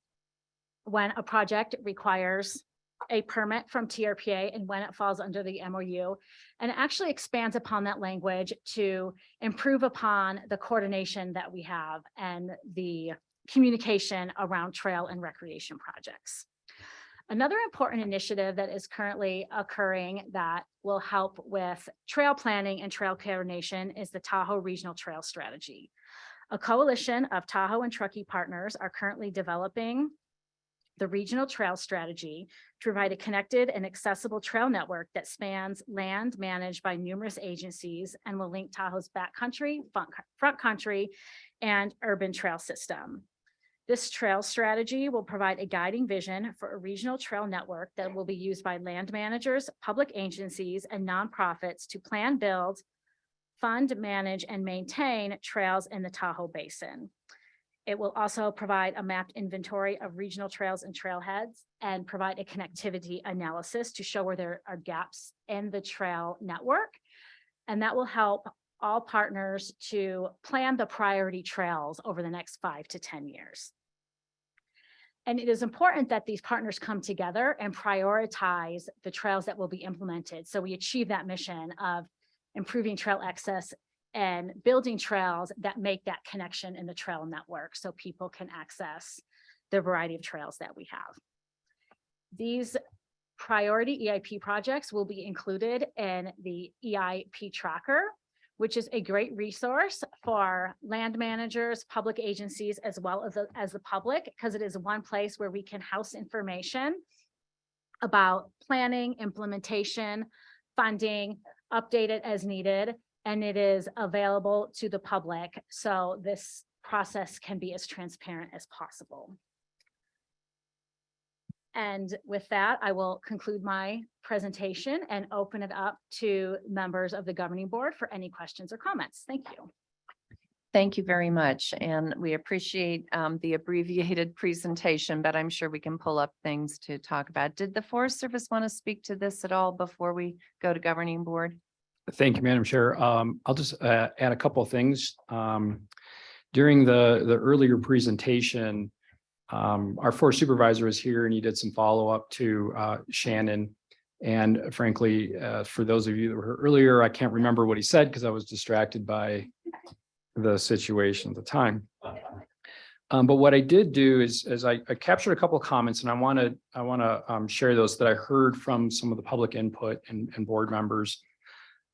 when a project requires a permit from TRPA and when it falls under the MOU, and it actually expands upon that language to improve upon the coordination that we have and the communication around trail and recreation projects. Another important initiative that is currently occurring that will help with trail planning and trail coordination is the Tahoe Regional Trail Strategy. A coalition of Tahoe and Truckee partners are currently developing the regional trail strategy to provide a connected and accessible trail network that spans land managed by numerous agencies and will link Tahoe's backcountry, front country, and urban trail system. This trail strategy will provide a guiding vision for a regional trail network that will be used by land managers, public agencies, and nonprofits to plan, build, fund, manage, and maintain trails in the Tahoe Basin. It will also provide a mapped inventory of regional trails and trailheads and provide a connectivity analysis to show where there are gaps in the trail network. And that will help all partners to plan the priority trails over the next 5 to 10 years. And it is important that these partners come together and prioritize the trails that will be implemented. So we achieve that mission of improving trail access and building trails that make that connection in the trail network so people can access the variety of trails that we have. These priority EIP projects will be included in the EIP tracker, which is a great resource for land managers, public agencies, as well as the public, because it is one place where we can house information about planning, implementation, funding, update it as needed, and it is available to the public. So this process can be as transparent as possible. And with that, I will conclude my presentation and open it up to members of the governing board for any questions or comments. Thank you. Thank you very much. And we appreciate the abbreviated presentation, but I'm sure we can pull up things to talk about. Did the Forest Service want to speak to this at all before we go to governing board? Thank you, Madam Chair. I'll just add a couple of things. During the earlier presentation, our forest supervisor was here and he did some follow-up to Shannon. And frankly, for those of you that were here earlier, I can't remember what he said because I was distracted by the situation at the time. But what I did do is I captured a couple of comments, and I want to share those that I heard from some of the public input and board members.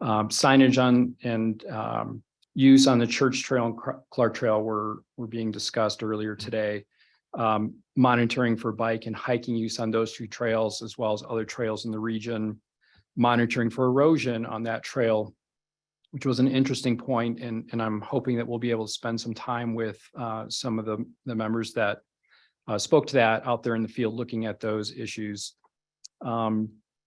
Signage on and use on the Church Trail and Clark Trail were being discussed earlier today. Monitoring for bike and hiking use on those two trails, as well as other trails in the region. Monitoring for erosion on that trail, which was an interesting point, and I'm hoping that we'll be able to spend some time with some of the members that spoke to that out there in the field, looking at those issues.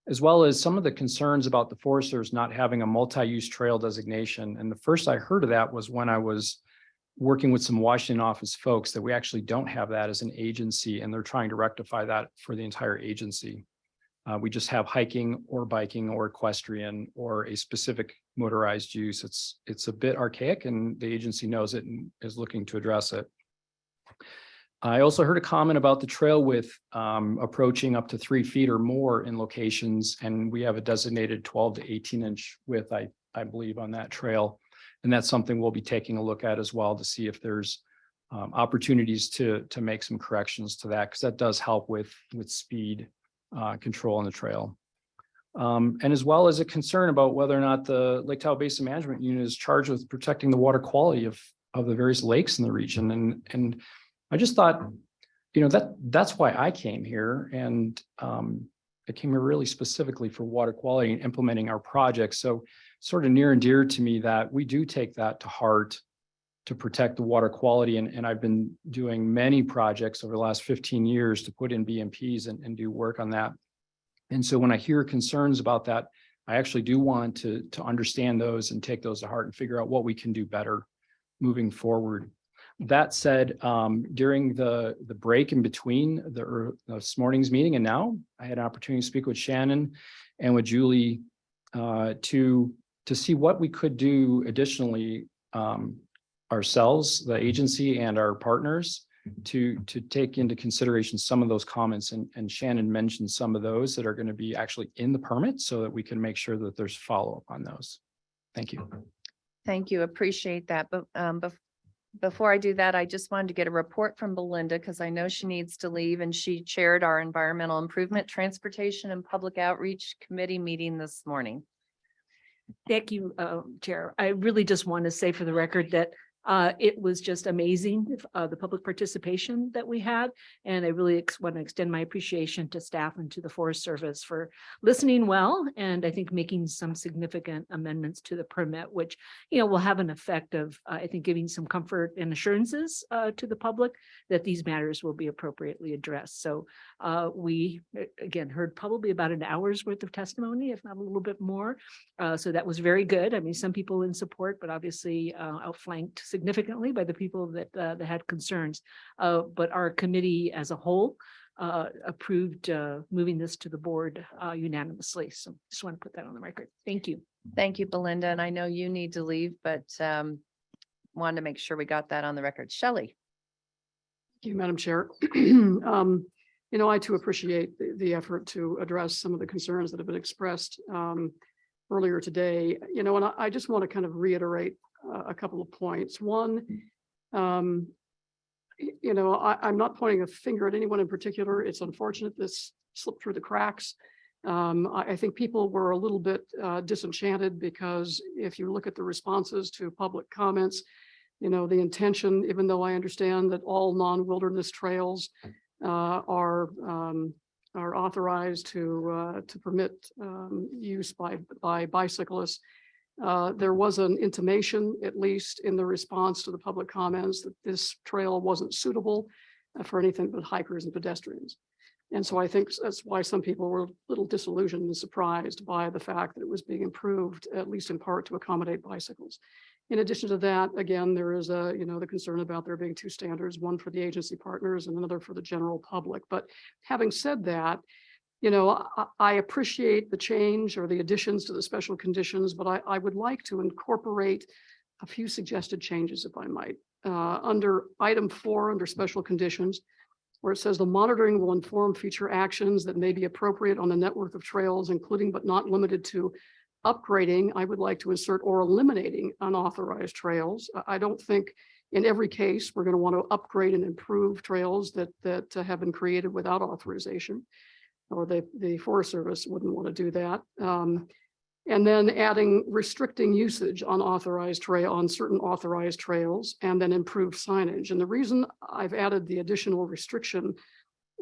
As well as some of the concerns about the Forest Service not having a multi-use trail designation. And the first I heard of that was when I was working with some Washington office folks, that we actually don't have that as an agency, and they're trying to rectify that for the entire agency. We just have hiking or biking or equestrian or a specific motorized use. It's a bit archaic, and the agency knows it and is looking to address it. I also heard a comment about the trail width approaching up to 3 feet or more in locations, and we have a designated 12 to 18 inch width, I believe, on that trail. And that's something we'll be taking a look at as well to see if there's opportunities to make some corrections to that, because that does help with speed control on the trail. And as well as a concern about whether or not the Lake Tahoe Basin Management Unit is charged with protecting the water quality of the various lakes in the region. And I just thought, that's why I came here. And I came here really specifically for water quality and implementing our projects. So sort of near and dear to me that we do take that to heart to protect the water quality. And I've been doing many projects over the last 15 years to put in BMPs and do work on that. And so when I hear concerns about that, I actually do want to understand those and take those to heart and figure out what we can do better moving forward. That said, during the break in between this morning's meeting and now, I had an opportunity to speak with Shannon and with Julie to see what we could do additionally ourselves, the agency and our partners, to take into consideration some of those comments. And Shannon mentioned some of those that are going to be actually in the permit so that we can make sure that there's follow-up on those. Thank you. Thank you. Appreciate that. But before I do that, I just wanted to get a report from Belinda because I know she needs to leave, and she chaired our Environmental Improvement, Transportation and Public Outreach Committee meeting this morning. Thank you, Chair. I really just want to say for the record that it was just amazing, the public participation that we had. And I really want to extend my appreciation to staff and to the Forest Service for listening well, and I think making some significant amendments to the permit, which, will have an effect of, I think, giving some comfort and assurances to the public that these matters will be appropriately addressed. So we, again, heard probably about an hour's worth of testimony, if not a little bit more. So that was very good. I mean, some people in support, but obviously outflanked significantly by the people that had concerns. But our committee as a whole approved moving this to the board unanimously. So just want to put that on the record. Thank you. Thank you, Belinda. And I know you need to leave, but wanted to make sure we got that on the record. Shelley. Thank you, Madam Chair. I too appreciate the effort to address some of the concerns that have been expressed earlier today. And I just want to kind of reiterate a couple of points. One, I'm not pointing a finger at anyone in particular. It's unfortunate this slipped through the cracks. I think people were a little bit disenchanted because if you look at the responses to public comments, the intention, even though I understand that all non-wilderness trails are authorized to permit use by bicyclists, there was an intimation, at least in the response to the public comments, that this trail wasn't suitable for anything but hikers and pedestrians. And so I think that's why some people were a little disillusioned and surprised by the fact that it was being improved, at least in part, to accommodate bicycles. In addition to that, again, there is the concern about there being two standards, one for the agency partners and another for the general public. But having said that, I appreciate the change or the additions to the special conditions, but I would like to incorporate a few suggested changes, if I might. Under item 4, under special conditions, where it says the monitoring will inform future actions that may be appropriate on the network of trails, including but not limited to upgrading, I would like to insert or eliminating unauthorized trails. I don't think in every case we're going to want to upgrade and improve trails that have been created without authorization, or the Forest Service wouldn't want to do that. And then adding restricting usage on certain authorized trails, and then improve signage. And the reason I've added the additional restriction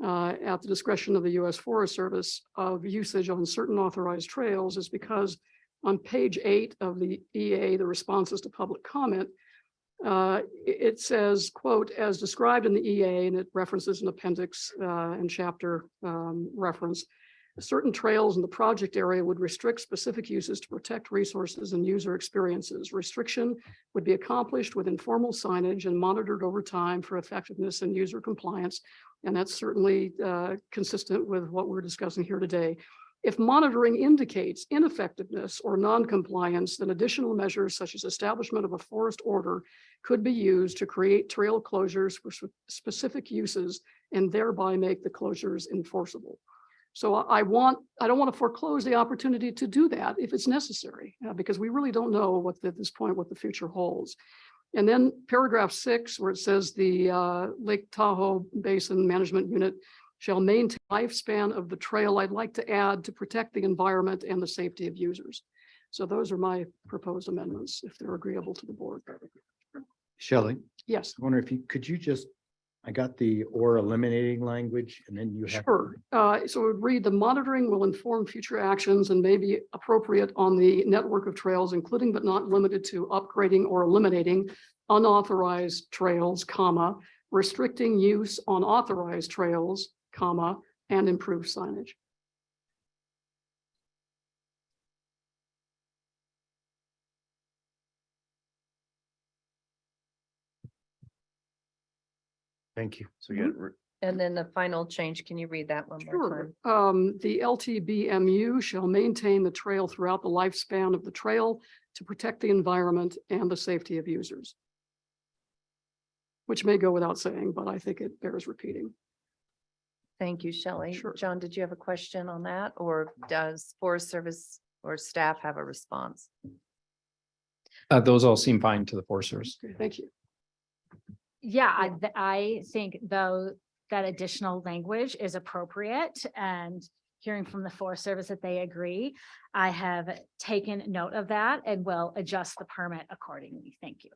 at the discretion of the U.S. Forest Service of usage on certain authorized trails is because on page 8 of the EA, the responses to public comment, it says, quote, as described in the EA, and it references an appendix and chapter reference, certain trails in the project area would restrict specific uses to protect resources and user experiences. Restriction would be accomplished with informal signage and monitored over time for effectiveness and user compliance. And that's certainly consistent with what we're discussing here today. If monitoring indicates ineffectiveness or non-compliance, then additional measures such as establishment of a forest order could be used to create trail closures for specific uses and thereby make the closures enforceable. So I don't want to foreclose the opportunity to do that if it's necessary, because we really don't know at this point what the future holds. And then paragraph 6, where it says the Lake Tahoe Basin Management Unit shall maintain lifespan of the trail, I'd like to add to protect the environment and the safety of users. So those are my proposed amendments, if they're agreeable to the board. Shelley, Yes. I wonder if I got the or eliminating language, and then you have. Sure. So it would read, the monitoring will inform future actions and may be appropriate on the network of trails, including but not limited to upgrading or eliminating unauthorized trails, comma, restricting use on authorized trails, comma, and improve signage. Thank you. So again, And then the final change, can you read that one more Sure. time? The LTBMU shall maintain the trail throughout the lifespan of the trail to protect the environment and the safety of users. Which may go without saying, but I think it bears repeating. Thank you, Shelley. Sure. John, did you have a question on that, or does Forest Service or staff have a response? Those all seem fine to the Forest Service. Okay, thank you. Yeah, I think though that additional language is appropriate, and hearing from the Forest Service that they agree, I have taken note of that and will adjust the permit accordingly. Thank you.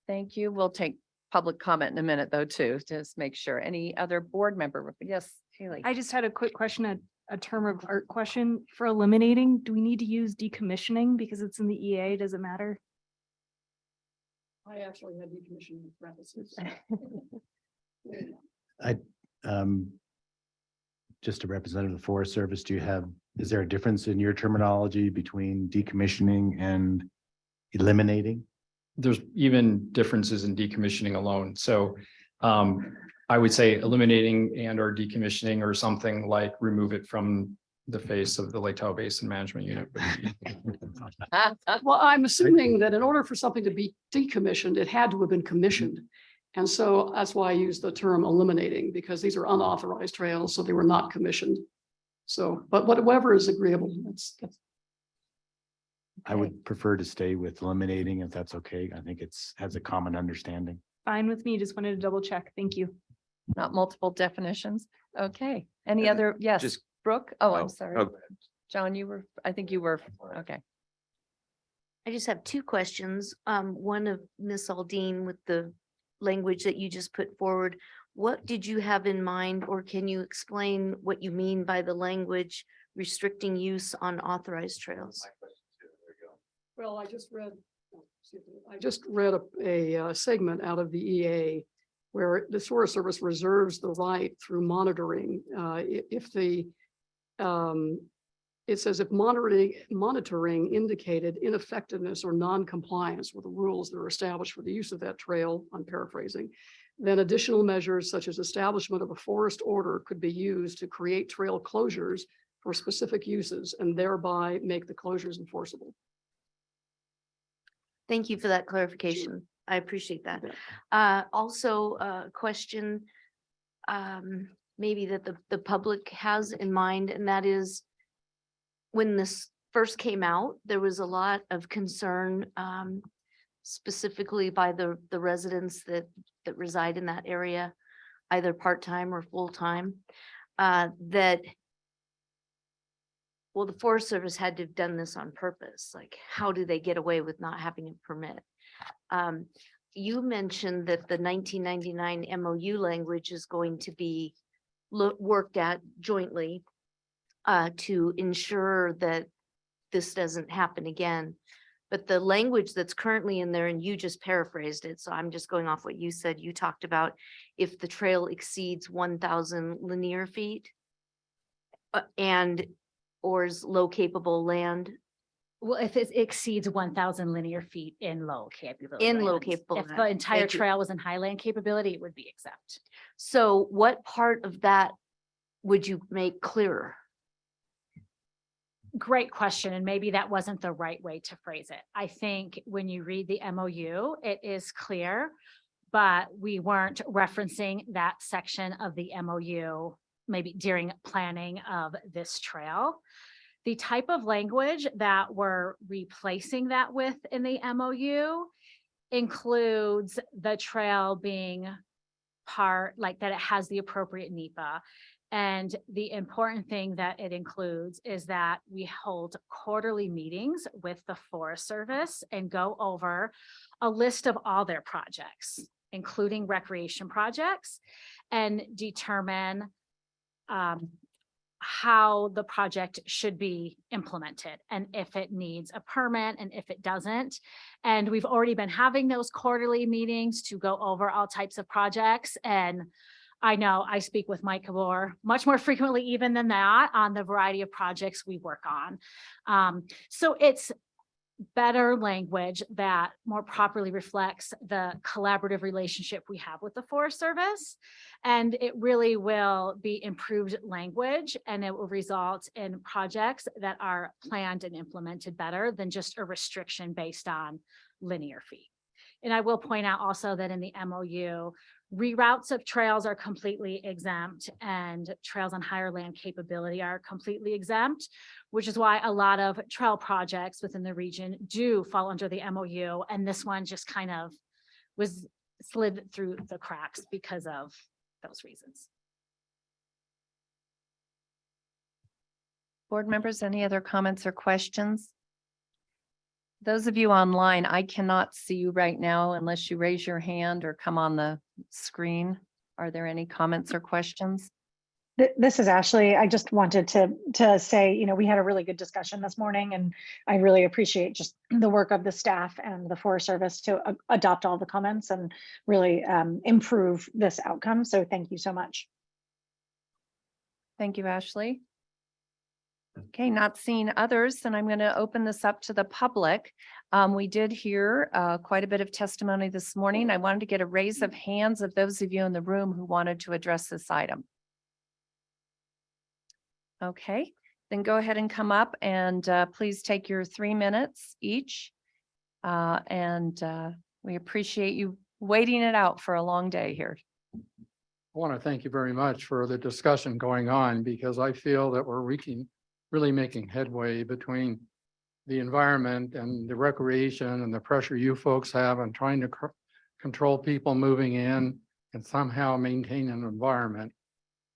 Thank you. We'll take public comment in a minute though, too, just make sure. Any other board member? Yes, Haley. I just had a quick question, a term of art question for eliminating. Do we need to use decommissioning because it's in the EA? Does it matter? I actually had decommissioned parentheses. Just a representative of the Forest Service, is there a difference in your terminology between decommissioning and eliminating? There's even differences in decommissioning alone. So I would say eliminating and or decommissioning, or something like remove it from the face of the Lake Tahoe Basin Management Unit. Well, I'm assuming that in order for something to be decommissioned, it had to have been commissioned. And so that's why I use the term eliminating, because these are unauthorized trails, so they were not commissioned. So, but whatever is agreeable, that's. I would prefer to stay with eliminating, if that's okay. I think has a common understanding. Fine with me. Just wanted to double check. Thank you. Not multiple definitions. Okay. Any other? Yes, just- Brooke? Oh, I'm sorry. oh, John, I think you were, okay. I just have two questions. One of Miss Aldine with the language that you just put forward. What did you have in mind, or can you explain what you mean by the language restricting use on authorized trails? Well, I just read a segment out of the EA where the Forest Service reserves the right through monitoring if the it says if monitoring indicated ineffectiveness or non-compliance with the rules that are established for the use of that trail, I'm paraphrasing, then additional measures such as establishment of a forest order could be used to create trail closures for specific uses and thereby make the closures enforceable. Thank you for that clarification. I appreciate that. Also, a question maybe that the public has in mind, and that is when this first came out, there was a lot of concern specifically by the residents that reside in that area, either part-time or full-time, that well, the Forest Service had to have done this on purpose. Like, how do they get away with not having a permit? You mentioned that the 1999 MOU language is going to be worked at jointly to ensure that this doesn't happen again. But the language that's currently in there, and you just paraphrased it, so I'm just going off what you said. You talked about if the trail exceeds 1,000 linear feet and or is low capable land. Well, if it exceeds 1,000 linear feet in low capability. In low lands. capable If the land. entire Thank you. trail was in highland capability, it would be exempt. So what part of that would you make clearer? Great question, and maybe that wasn't the right way to phrase it. I think when you read the MOU, it is clear, but we weren't referencing that section of the MOU maybe during planning of this trail. The type of language that we're replacing that with in the MOU includes the trail being part, like that it has the appropriate NEPA. And the important thing that it includes is that we hold quarterly meetings with the Forest Service and go over a list of all their projects, including recreation projects, and determine how the project should be implemented and if it needs a permit and if it doesn't. And we've already been having those quarterly meetings to go over all types of projects. And I know I speak with Mike Kabor much more frequently even than that on the variety of projects we work on. So it's better language that more properly reflects the collaborative relationship we have with the Forest Service. And it really will be improved language, and it will result in projects that are planned and implemented better than just a restriction based on linear feet. And I will point out also that in the MOU, reroutes of trails are completely exempt and trails on higher land capability are completely exempt, which is why a lot of trail projects within the region do fall under the MOU. And this one just kind of was slid through the cracks because of those reasons. Board members, any other comments or questions? Those of you online, I cannot see you right now unless you raise your hand or come on the screen. Are there any comments or questions? This is Ashley. I just wanted to say, you know, we had a really good discussion this morning, and I really appreciate just the work of the staff and the Forest Service to adopt all the comments and really improve this outcome. So thank you so much. Thank you, Ashley. Okay, not seeing others, then I'm going to open this up to the public. We did hear quite a bit of testimony this morning. I wanted to get a raise of hands of those of you in the room who wanted to address this item. Okay, then go ahead and come up and please take your 3 minutes each. We appreciate you waiting it out for a long day here. I want to thank you very much for the discussion going on, because I feel that we're really making headway between the environment and the recreation and the pressure you folks have on trying to control people moving in and somehow maintain an environment.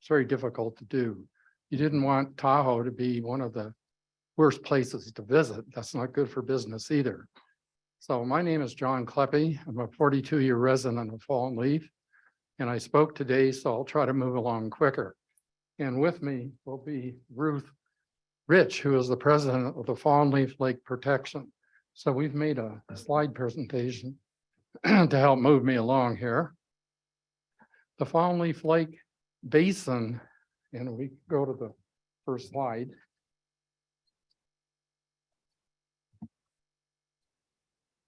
It's very difficult to do. You didn't want Tahoe to be one of the worst places to visit. That's not good for business either. So my name is John Kleppe. I'm a 42-year resident of Fallen Leaf, and I spoke today, so I'll try to move along quicker. And with me will be Ruth Rich, who is the president of the Fallen Leaf Lake Protection. So we've made a slide presentation to help move me along here. The Fallen Leaf Lake Basin, and we go to the first slide,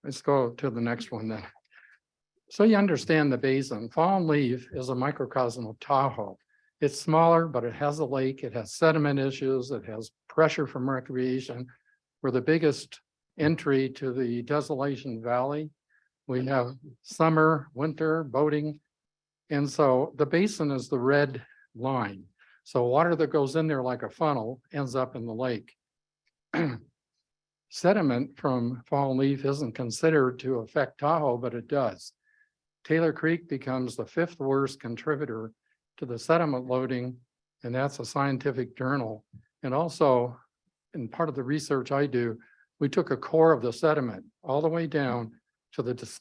let's go to the next one then. So you understand the basin. Fallen Leaf is a microcosm of Tahoe. It's smaller, but it has a lake. It has sediment issues. It has pressure from recreation. We're the biggest entry to the Desolation Valley. We have summer, winter, boating. And so the basin is the red line. So water that goes in there like a funnel ends up in the lake. Sediment from Fallen Leaf isn't considered to affect Tahoe, but it does. Taylor Creek becomes the 5th worst contributor to the sediment loading, and that's a scientific journal. And also, in part of the research I do, we took a core of the sediment all the way down to the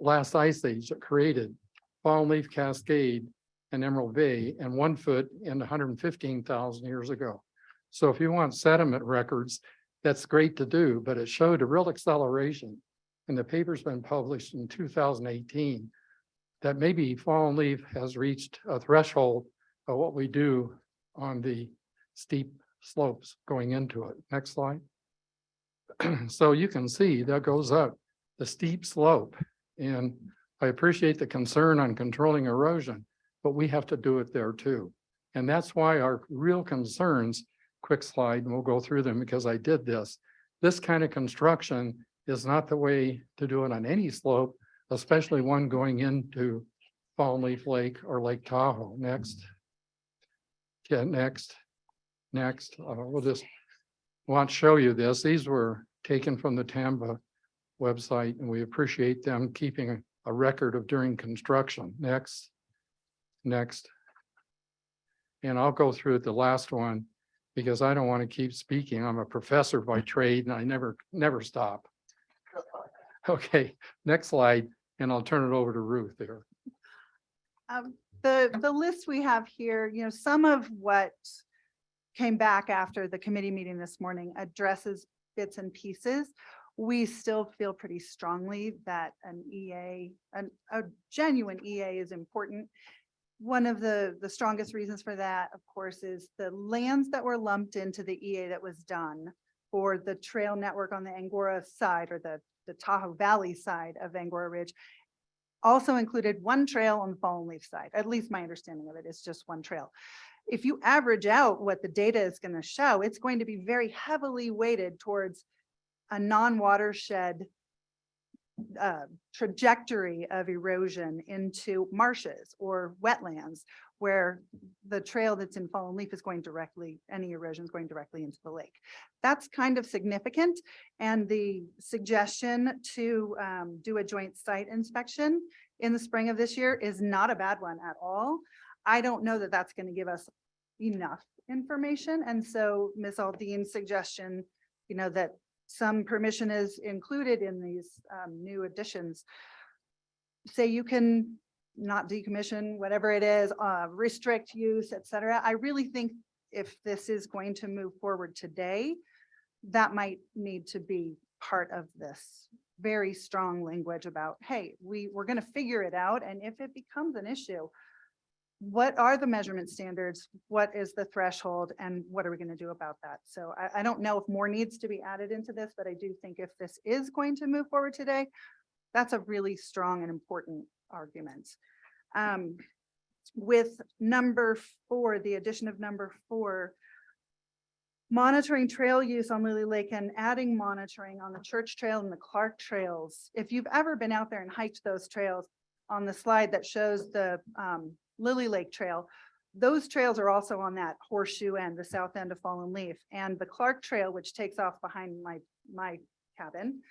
last ice age that created Fallen Leaf Cascade and Emerald Bay, and 1 foot in 115,000 years ago. So if you want sediment records, that's great to do, but it showed a real acceleration. And the paper's been published in 2018 that maybe Fallen Leaf has reached a threshold of what we do on the steep slopes going into it. Next slide. So you can see that goes up the steep slope. And I appreciate the concern on controlling erosion, but we have to do it there too. And that's why our real concerns, quick slide, and we'll go through them because I did this. This kind of construction is not the way to do it on any slope, especially one going into Fallen Leaf Lake or Lake Tahoe. Next. Yeah, next. We'll just want to show you this. These were taken from the TAMBA website, and we appreciate them keeping a record of during construction. Next. And I'll go through the last one because I don't want to keep speaking. I'm a professor by trade and I never stop. Okay, next slide, and I'll turn it over to Ruth there. The list we have here, some of what came back after the committee meeting this morning addresses bits and pieces. We still feel pretty strongly that an EA, a genuine EA is important. One of the strongest reasons for that, of course, is the lands that were lumped into the EA that was done for the trail network on the Angora side, or the Tahoe Valley side of Angora Ridge, also included one trail on the Fallen Leaf side. At least my understanding of it is just one trail. If you average out what the data is going to show, it's going to be very heavily weighted towards a non-watershed trajectory of erosion into marshes or wetlands, where the trail that's in Fallen Leaf is going directly, any erosion is going directly into the lake. That's kind of significant. And the suggestion to do a joint site inspection in the spring of this year is not a bad one at all. I don't know that that's going to give us enough information. And so Ms. Aldean's suggestion, that some permission is included in these new additions, say you can not decommission, whatever it is, restrict use, etc. I really think if this is going to move forward today, that might need to be part of this very strong language about, hey, we're going to figure it out. And if it becomes an issue, what are the measurement standards? What is the threshold? And what are we going to do about that? So I don't know if more needs to be added into this, but I do think if this is going to move forward today, that's a really strong and important argument. With number 4, the addition of number 4, monitoring trail use on Lily Lake and adding monitoring on the Church Trail and the Clark trails. If you've ever been out there and hiked those trails, on the slide that shows the Lily Lake Trail, those trails are also on that horseshoe end, the south end of Fallen Leaf, and the Clark Trail, which takes off behind my cabin,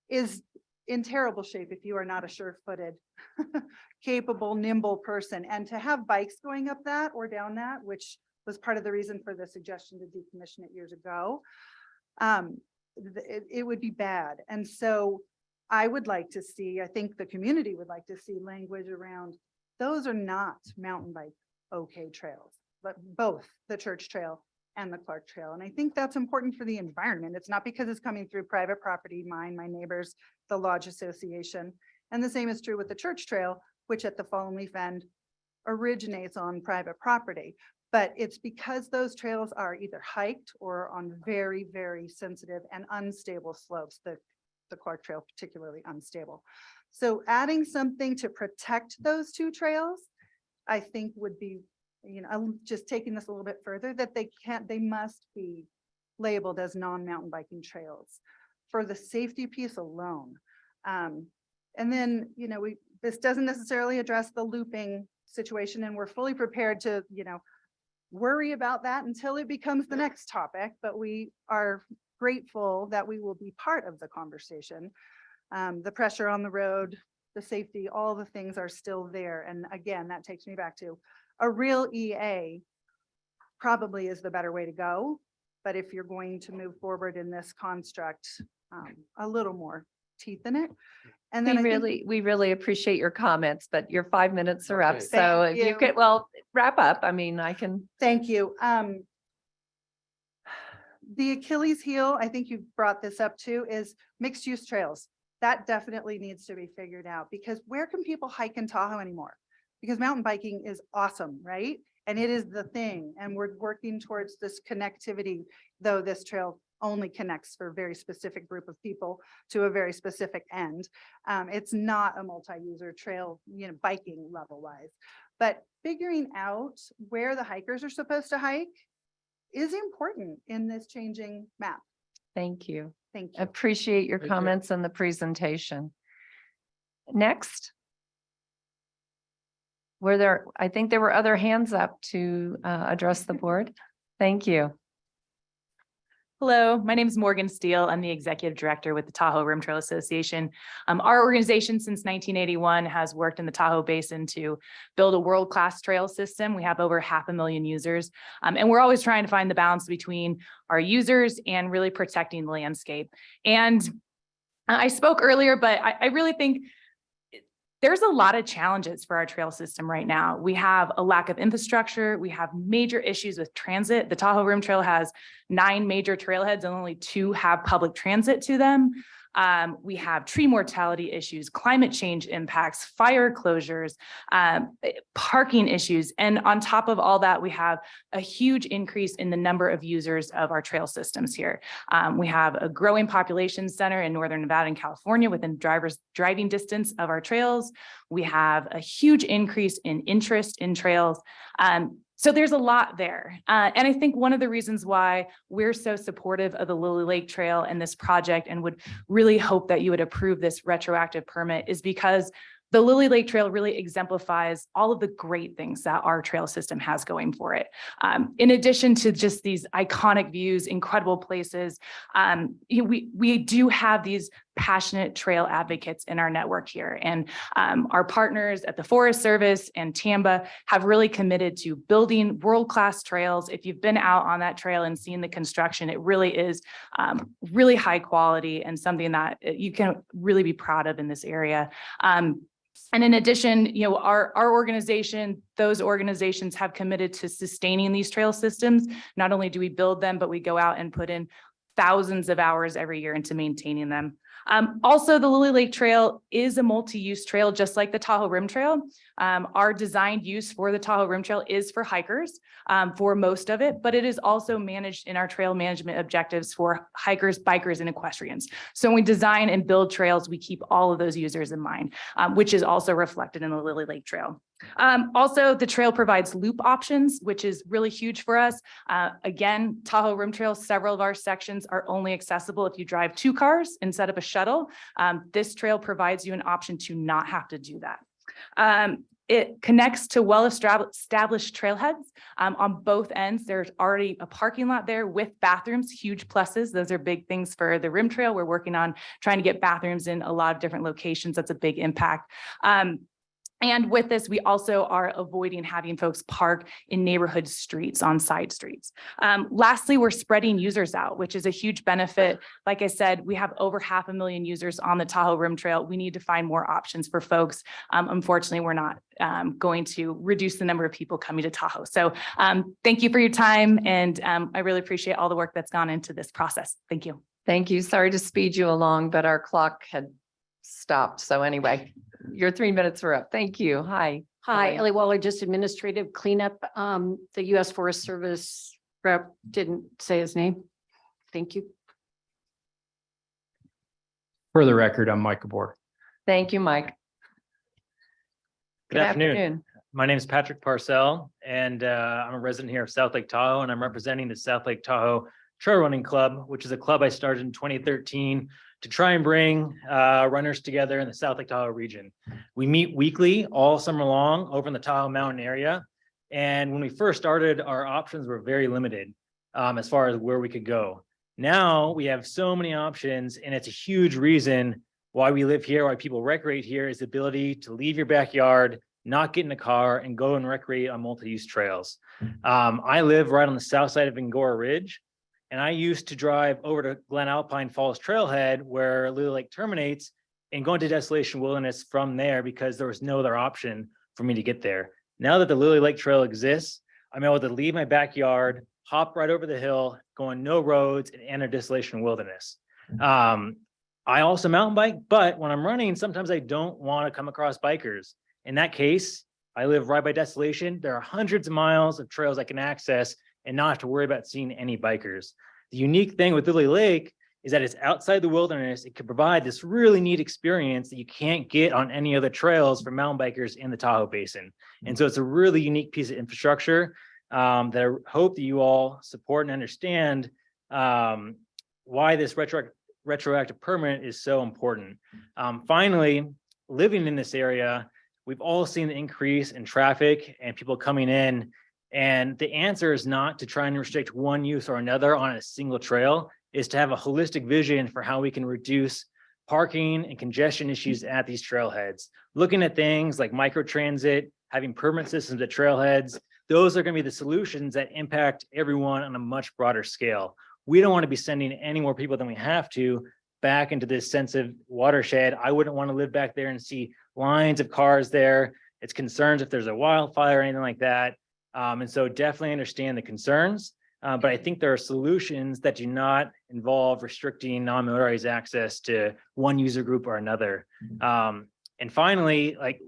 is in terrible shape if you are not a sure-footed, capable, nimble person. And to have bikes going up that or down that, which was part of the reason for the suggestion to decommission it years ago, it would be bad. And so I would like to see, I think the community would like to see language around, those are not mountain bike okay trails, but both the Church Trail and the Clark Trail. And I think that's important for the environment. It's not because it's coming through private property, mine, my neighbors, the Lodge Association. And the same is true with the Church Trail, which at the Fallen Leaf end originates on private property. But it's because those trails are either hiked or on very, very sensitive and unstable slopes. The the Clark Trail particularly unstable. So adding something to protect those two trails, I think would be, I'm just taking this a little bit further, that they must be labeled as non-mountain biking trails for the safety piece alone. And then, this doesn't necessarily address the looping situation, and we're fully prepared to, worry about that until it becomes the next topic, but we are grateful that we will be part of the conversation. The pressure on the road, the safety, all the things are still there. And again, that takes me back to a real EA probably is the better way to go. But if you're going to move forward in this construct, a little more teeth in it. And then We really appreciate your comments, but your 5 minutes are up. Okay. So Thank if you you. could, wrap up. I mean, I can. Thank you. The Achilles heel, I think you brought this up too, is mixed use trails. That definitely needs to be figured out, because where can people hike in Tahoe anymore? Because mountain biking is awesome, right? And it is the thing. And we're working towards this connectivity, though this trail only connects for a very specific group of people to a very specific end. It's not a multi-user trail, biking level wise, but figuring out where the hikers are supposed to hike is important in this changing map. Thank you. Thank you. Appreciate your Thank you. comments and the presentation. Next. I think there were other hands up to address the board. Thank you. Hello, my name is Morgan Steele. I'm the executive director with the Tahoe Rim Trail Association. Our organization since 1981 has worked in the Tahoe Basin to build a world-class trail system. We have over 500,000 users, and we're always trying to find the balance between our users and really protecting the landscape. And I spoke earlier, but I really think there's a lot of challenges for our trail system right now. We have a lack of infrastructure. We have major issues with transit. The Tahoe Rim Trail has 9 major trailheads and only 2 have public transit to them. We have tree mortality issues, climate change impacts, fire closures, parking issues. And on top of all that, we have a huge increase in the number of users of our trail systems here. We have a growing population center in Northern Nevada and California within driving distance of our trails. We have a huge increase in interest in trails. So there's a lot there. And I think one of the reasons why we're so supportive of the Lily Lake Trail and this project and would really hope that you would approve this retroactive permit is because the Lily Lake Trail really exemplifies all of the great things that our trail system has going for it. In addition to just these iconic views, incredible places, we do have these passionate trail advocates in our network here. And our partners at the Forest Service and TAMBA have really committed to building world-class trails. If you've been out on that trail and seen the construction, it really is really high quality and something that you can really be proud of in this area. And in addition, our organization, those organizations have committed to sustaining these trail systems. Not only do we build them, but we go out and put in thousands of hours every year into maintaining them. Also, the Lily Lake Trail is a multi-use trail, just like the Tahoe Rim Trail. Our designed use for the Tahoe Rim Trail is for hikers for most of it, but it is also managed in our trail management objectives for hikers, bikers, and equestrians. So when we design and build trails, we keep all of those users in mind, which is also reflected in the Lily Lake Trail. Also, the trail provides loop options, which is really huge for us. Again, Tahoe Rim Trail, several of our sections are only accessible if you drive 2 cars instead of a shuttle. This trail provides you an option to not have to do that. It connects to well-established trailheads. On both ends, there's already a parking lot there with bathrooms, huge pluses. Those are big things for the Rim Trail. We're working on trying to get bathrooms in a lot of different locations. That's a big impact. And with this, we also are avoiding having folks park in neighborhood streets on side streets. Lastly, we're spreading users out, which is a huge benefit. Like I said, we have over 500,000 users on the Tahoe Rim Trail. We need to find more options for folks. Unfortunately, we're not going to reduce the number of people coming to Tahoe. So thank you for your time. And I really appreciate all the work that's gone into this process. Thank you. Thank you. Sorry to speed you along, but our clock had stopped. So anyway, your 3 minutes were up. Thank you. Hi. Hi, Ellie. Ellie Waller, just administrative cleanup. The U.S. Forest Service rep didn't say his name. Thank you. For the record, I'm Mike Gabor. Thank you, Mike. Good afternoon. My name is Patrick Parcell, and I'm a resident here of South Lake Tahoe, and I'm representing the South Lake Tahoe Trail Running Club, which is a club I started in 2013 to try and bring runners together in the South Lake Tahoe region. We meet weekly all summer long over in the Tahoe Mountain area. And when we first started, our options were very limited as far as where we could go. Now we have so many options, and it's a huge reason why we live here, why people recreate here, is the ability to leave your backyard, not get in a car, and go and recreate on multi-use trails. I live right on the south side of Angora Ridge, and I used to drive over to Glen Alpine Falls Trailhead where Lily Lake terminates and go into Desolation Wilderness from there because there was no other option for me to get there. Now that the Lily Lake Trail exists, I'm able to leave my backyard, hop right over the hill, go on no roads, and enter Desolation Wilderness. I also mountain bike, but when I'm running, sometimes I don't want to come across bikers. In that case, I live right by Desolation. There are hundreds of miles of trails I can access and not have to worry about seeing any bikers. The unique thing with Lily Lake is that it's outside the wilderness. It can provide this really neat experience that you can't get on any other trails for mountain bikers in the Tahoe Basin. And so it's a really unique piece of infrastructure that I hope that you all support and understand why this retroactive permit is so important. Finally, living in this area, we've all seen the increase in traffic and people coming in. And the answer is not to try and restrict one use or another on a single trail, is to have a holistic vision for how we can reduce parking and congestion issues at these trailheads. Looking at things like microtransit, having permit systems at trailheads, those are going to be the solutions that impact everyone on a much broader scale. We don't want to be sending any more people than we have to back into this sensitive watershed. I wouldn't want to live back there and see lines of cars there. It's concerns if there's a wildfire or anything like that. And so definitely understand the concerns, but I think there are solutions that do not involve restricting non-motorized access to one user group or another. And finally, like,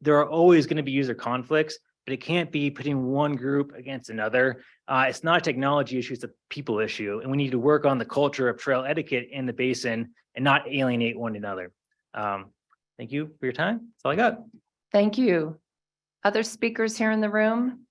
there are always going to be user conflicts, but it can't be putting one group against another. It's not a technology issue, it's a people issue. And we need to work on the culture of trail etiquette in the basin and not alienate one another. Thank you for your time. That's all I got. Thank you. Other speakers here in the room?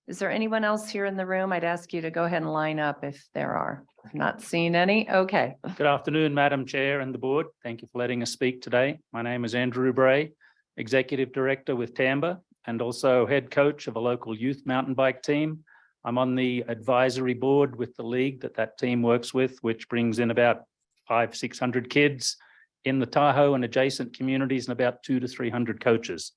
Is there anyone else here in the room? I'd ask you to go ahead and line up if there are. Not seeing any. Okay. Good afternoon, Madam Chair and the board. Thank you for letting us speak today. My name is Andrew Bray, Executive Director with TAMBA and also head coach of a local youth mountain bike team. I'm on the advisory board with the league that team works with, which brings in about 500-600 kids in the Tahoe and adjacent communities and about 200 to 300 coaches.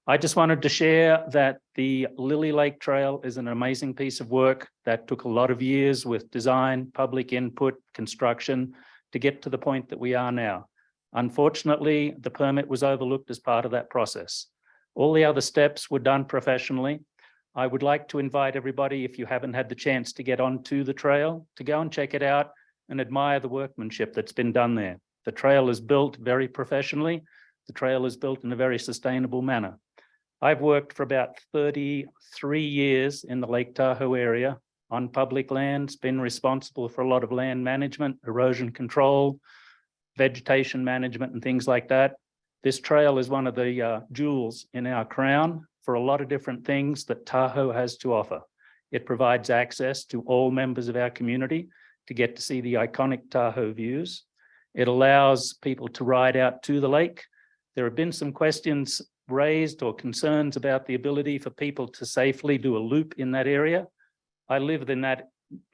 I just wanted to share that the Lily Lake Trail is an amazing piece of work that took a lot of years with design, public input, construction to get to the point that we are now. Unfortunately, the permit was overlooked as part of that process. All the other steps were done professionally. I would like to invite everybody, if you haven't had the chance to get onto the trail, to go and check it out and admire the workmanship that's been done there. The trail is built very professionally. The trail is built in a very sustainable manner. I've worked for about 33 years in the Lake Tahoe area on public lands, been responsible for a lot of land management, erosion control, vegetation management, and things like that. This trail is one of the jewels in our crown for a lot of different things that Tahoe has to offer. It provides access to all members of our community to get to see the iconic Tahoe views. It allows people to ride out to the lake. There have been some questions raised or concerns about the ability for people to safely do a loop in that area. I live in that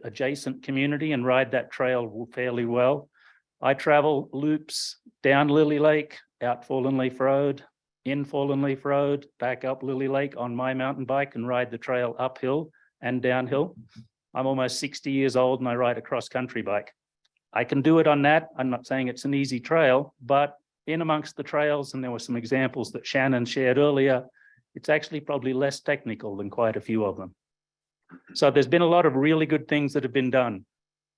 adjacent community and ride that trail fairly well. I travel loops down Lily Lake, out Fallen Leaf Road, in Fallen Leaf Road, back up Lily Lake on my mountain bike and ride the trail uphill and downhill. I'm almost 60 years old and I ride a cross-country bike. I can do it on that. I'm not saying it's an easy trail, but in amongst the trails, and there were some examples that Shannon shared earlier, it's actually probably less technical than quite a few of them. So there's been a lot of really good things that have been done.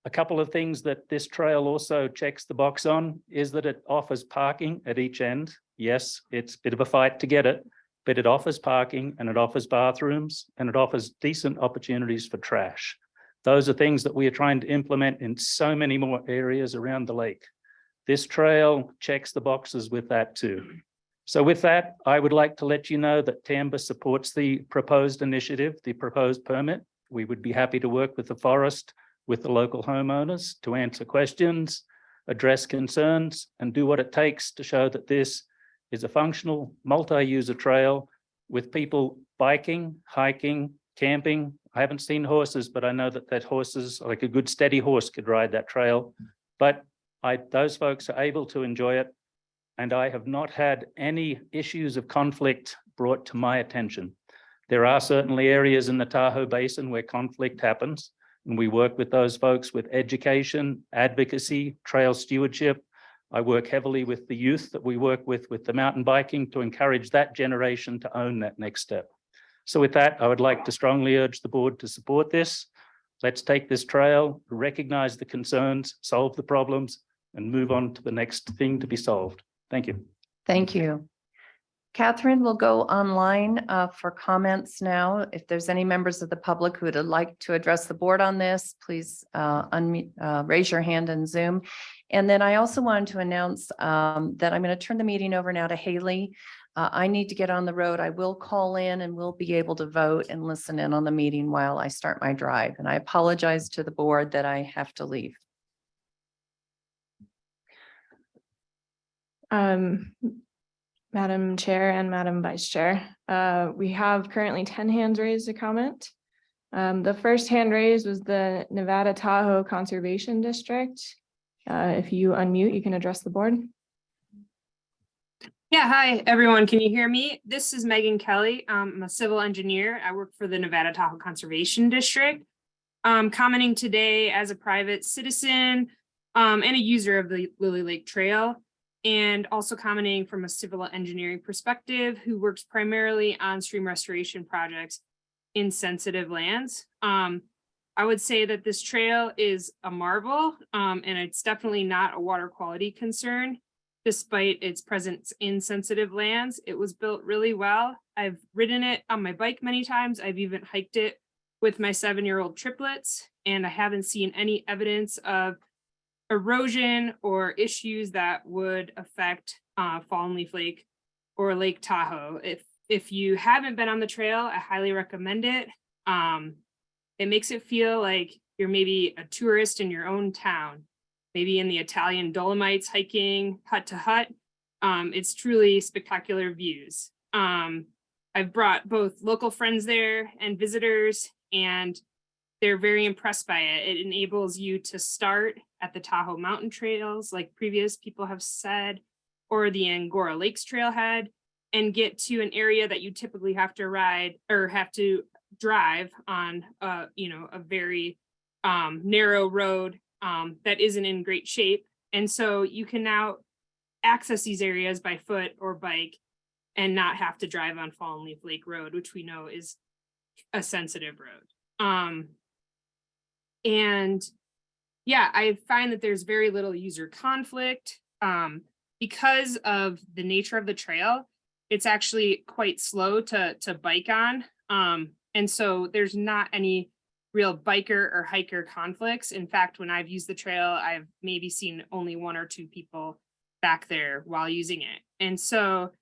A couple of things that this trail also checks the box on is that it offers parking at each end. Yes, it's a bit of a fight to get it, but it offers parking and it offers bathrooms and it offers decent opportunities for trash. Those are things that we are trying to implement in so many more areas around the lake. This trail checks the boxes with that too. So with that, I would like to let you know that TAMBA supports the proposed initiative, the proposed permit. We would be happy to work with the forest, with the local homeowners to answer questions, address concerns, and do what it takes to show that this is a functional multi-user trail with people biking, hiking, camping. I haven't seen horses, but I know that horses, like a good steady horse, could ride that trail. But those folks are able to enjoy it. And I have not had any issues of conflict brought to my attention. There are certainly areas in the Tahoe Basin where conflict happens, and we work with those folks with education, advocacy, trail stewardship. I work heavily with the youth that we work with the mountain biking to encourage that generation to own that next step. So with that, I would like to strongly urge the board to support this. Let's take this trail, recognize the concerns, solve the problems, and move on to the next thing to be solved. Thank you. Thank you. Catherine will go online for comments now. If there's any members of the public who would like to address the board on this, please unmute, raise your hand in Zoom. And then I also wanted to announce that I'm going to turn the meeting over now to Haley. I need to get on the road. I will call in and we'll be able to vote and listen in on the meeting while I start my drive. And I apologize to the board that I have to leave. Madam Chair and Madam Vice Chair, we have currently 10 hands raised to comment. The first hand raised was the Nevada Tahoe Conservation District. If you unmute, you can address the board. Yeah, hi, everyone. Can you hear me? This is Megan Kelly. I'm a civil engineer. I work for the Nevada Tahoe Conservation District. Commenting today as a private citizen and a user of the Lily Lake Trail, and also commenting from a civil engineering perspective who works primarily on stream restoration projects in sensitive lands. I would say that this trail is a marvel, and it's definitely not a water quality concern. Despite its presence in sensitive lands, it was built really well. I've ridden it on my bike many times. I've even hiked it with my 7-year-old triplets, and I haven't seen any evidence of erosion or issues that would affect Fallen Leaf Lake or Lake Tahoe. If you haven't been on the trail, I highly recommend it. It makes it feel like you're maybe a tourist in your own town, maybe in the Italian Dolomites hiking hut to hut. It's truly spectacular views. I've brought both local friends there and visitors, and they're very impressed by it. It enables you to start at the Tahoe Mountain Trails, like previous people have said, or the Angora Lakes Trailhead, and get to an area that you typically have to ride or have to drive on, a very narrow road that isn't in great shape. And so you can now access these areas by foot or bike and not have to drive on Fallen Leaf Lake Road, which we know is a sensitive road. And yeah, I find that there's very little user conflict because of the nature of the trail. It's actually quite slow to bike on. And so there's not any real biker or hiker conflicts. In fact, when I've used the trail, I've maybe seen only 1 or 2 people back there while using it. And so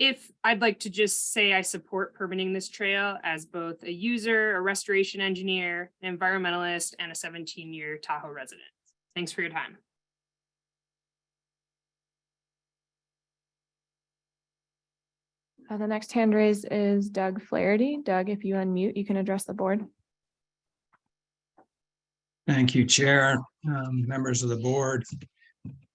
if I'd like to just say I support permitting this trail as both a user, a restoration engineer, an environmentalist, and a 17-year Tahoe resident. Thanks for your time. The next hand raised is Doug Flaherty. Doug, if you unmute, you can address the board. Thank you, Chair, members of the board.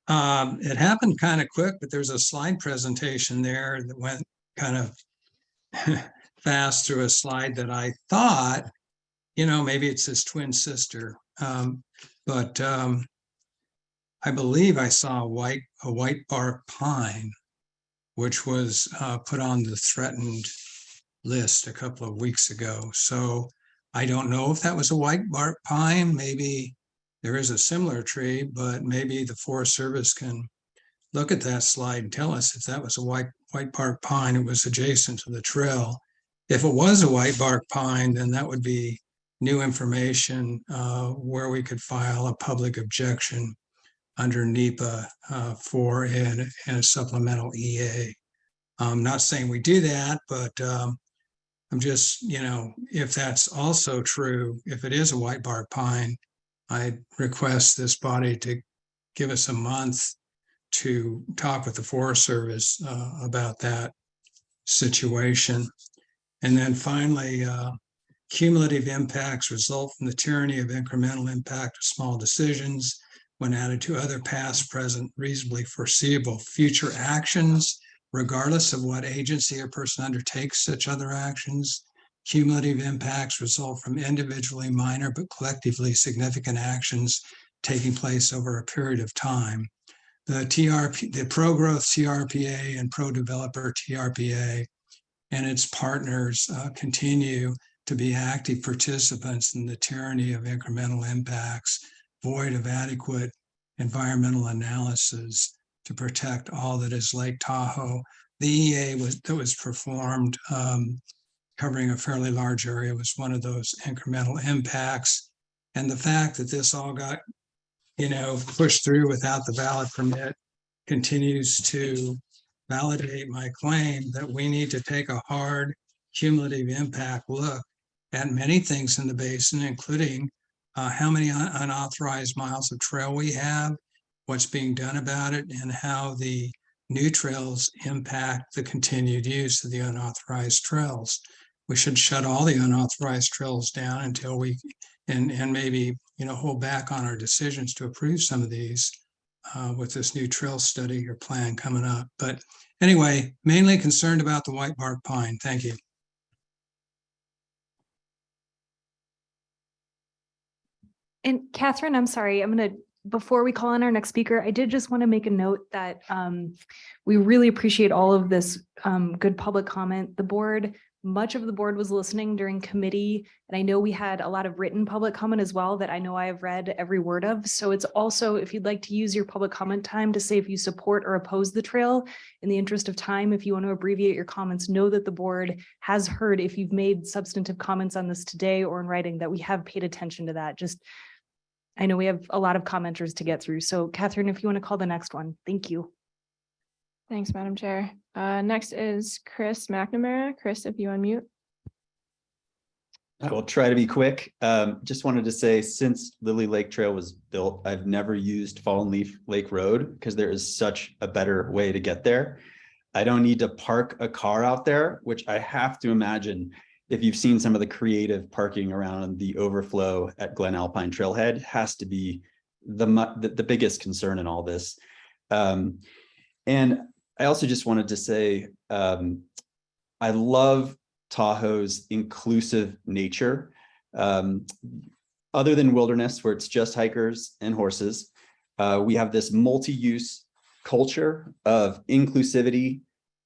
It happened kind of quick, but there's a slide presentation there that went kind of fast through a slide that I thought, maybe it's his twin sister. But I believe I saw a white bark pine, which was put on the threatened list a couple of weeks ago. So I don't know if that was a white bark pine. Maybe there is a similar tree, but maybe the Forest Service can look at that slide and tell us if that was a white bark pine. It was adjacent to the trail. If it was a white bark pine, then that would be new information where we could file a public objection under NEPA for a supplemental EA. I'm not saying we do that, but I'm just, if that's also true, if it is a white bark pine, I request this body to give us a month to talk with the Forest Service about that situation. And then finally, cumulative impacts result from the tyranny of incremental impact of small decisions when added to other past, present, reasonably foreseeable future actions, regardless of what agency or person undertakes such other actions. Cumulative impacts result from individually minor but collectively significant actions taking place over a period of time. The pro-growth TRPA and pro-developer TRPA and its partners continue to be active participants in the tyranny of incremental impacts, void of adequate environmental analysis to protect all that is Lake Tahoe. The EA that was performed covering a fairly large area was one of those incremental impacts. And the fact that this all got, pushed through without the valid permit continues to validate my claim that we need to take a hard cumulative impact look at many things in the basin, including how many unauthorized miles of trail we have, what's being done about it, and how the new trails impact the continued use of the unauthorized trails. We should shut all the unauthorized trails down until we, and maybe, hold back on our decisions to approve some of these with this new trail study or plan coming up. But anyway, mainly concerned about the white bark pine. Thank you. And Catherine, I'm sorry, before we call on our next speaker, I did just want to make a note that we really appreciate all of this good public comment. Much of the board was listening during committee, and I know we had a lot of written public comment as well that I know I have read every word of. So it's also, if you'd like to use your public comment time to say if you support or oppose the trail, in the interest of time, if you want to abbreviate your comments, know that the board has heard if you've made substantive comments on this today or in writing, that we have paid attention to that. I know we have a lot of commenters to get through. So Catherine, if you want to call the next one, thank you. Thanks, Madam Chair. Next is Chris McNamara. Chris, if you unmute. I will try to be quick. Just wanted to say, since Lily Lake Trail was built, I've never used Fallen Leaf Lake Road because there is such a better way to get there. I don't need to park a car out there, which I have to imagine, if you've seen some of the creative parking around the overflow at Glen Alpine Trailhead, has to be the biggest concern in all this. And I also just wanted to say, I love Tahoe's inclusive nature. Other than wilderness, where it's just hikers and horses, we have this multi-use culture of inclusivity.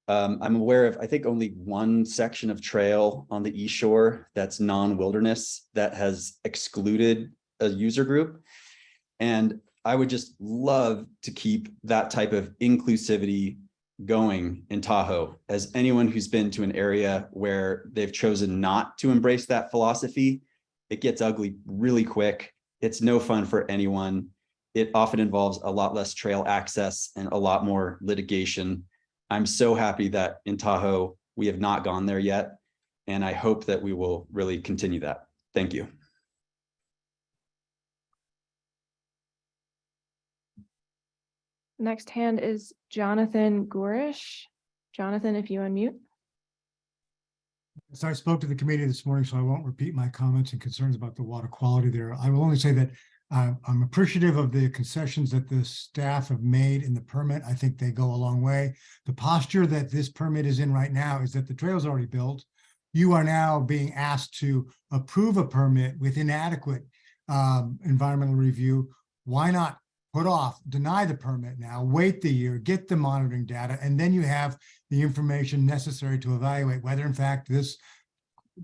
I'm aware of, I think, only one section of trail on the east shore that's non-wilderness that has excluded a user group. And I would just love to keep that type of inclusivity going in Tahoe. As anyone who's been to an area where they've chosen not to embrace that philosophy, it gets ugly really quick. It's no fun for anyone. It often involves a lot less trail access and a lot more litigation. I'm so happy that in Tahoe, we have not gone there yet. And I hope that we will really continue that. Thank you. Next hand is Jonathan Gorish. Jonathan, if you unmute. So I spoke to the committee this morning, so I won't repeat my comments and concerns about the water quality there. I will only say that I'm appreciative of the concessions that the staff have made in the permit. I think they go a long way. The posture that this permit is in right now is that the trail's already built. You are now being asked to approve a permit with inadequate environmental review. Why not deny the permit now, wait the year, get the monitoring data, and then you have the information necessary to evaluate whether in fact this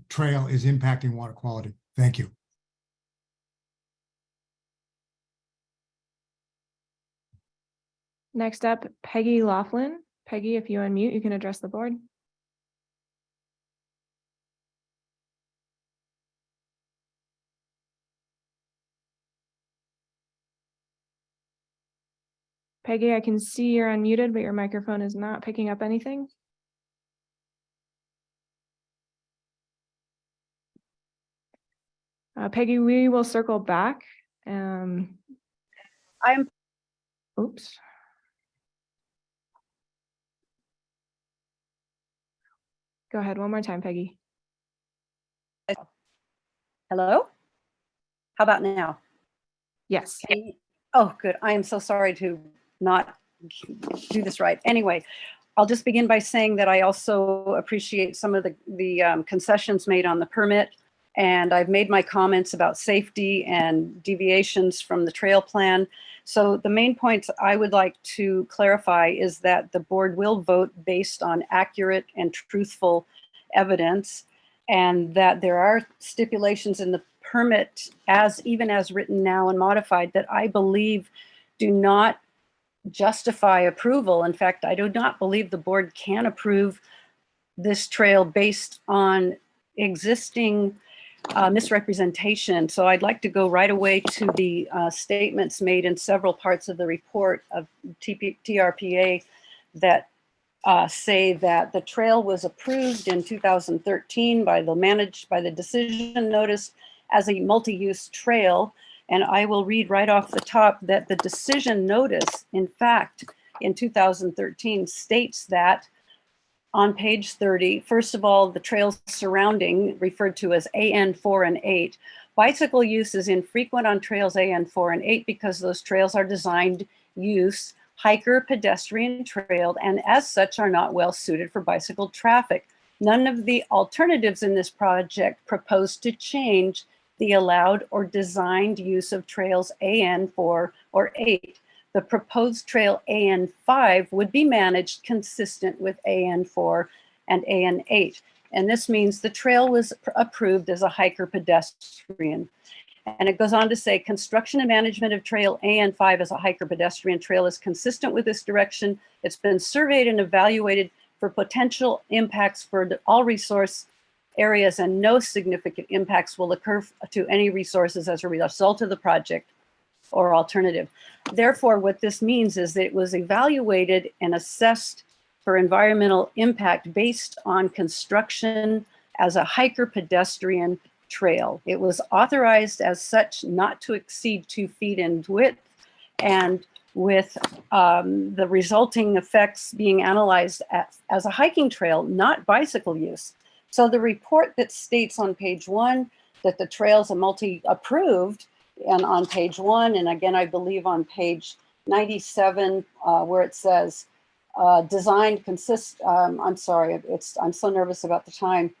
trail is impacting water quality. Thank you. Next up, Peggy Laughlin. Peggy, if you unmute, you can address the board. Peggy, I can see you're unmuted, but your microphone is not picking up anything. Peggy, we will circle back. Oops. Go ahead one more time, Peggy. Hello? How about now? Yes. Oh, good. I am so sorry to not do this right. Anyway, I'll just begin by saying that I also appreciate some of the concessions made on the permit. And I've made my comments about safety and deviations from the trail plan. So the main points I would like to clarify is that the board will vote based on accurate and truthful evidence, and that there are stipulations in the permit even as written now and modified that I believe do not justify approval. In fact, I do not believe the board can approve this trail based on existing misrepresentation. So I'd like to go right away to the statements made in several parts of the report of TRPA that say that the trail was approved in 2013 by the decision notice as a multi-use trail. And I will read right off the top that the decision notice, in fact, in 2013 states that on page 30, first of all, the trails surrounding, referred to as AN 4 and 8, bicycle use is infrequent on trails AN 4 and 8 because those trails are designed use hiker pedestrian trailed and as such are not well suited for bicycle traffic. None of the alternatives in this project propose to change the allowed or designed use of trails AN 4 or 8. The proposed trail AN 5 would be managed consistent with AN 4 and AN 8. And this means the trail was approved as a hiker pedestrian. And it goes on to say, construction and management of trail AN 5 as a hiker pedestrian trail is consistent with this direction. It's been surveyed and evaluated for potential impacts for all resource areas, and no significant impacts will occur to any resources as a result of the project or alternative. Therefore, what this means is that it was evaluated and assessed for environmental impact based on construction as a hiker pedestrian trail. It was authorized as such not to exceed 2 feet in width, and with the resulting effects being analyzed as a hiking trail, not bicycle use. So the report that states on page 1 that the trails are multi-approved, and on page 1, and again, I believe on page 97, where it says designed consist, I'm sorry, I'm so nervous about the time.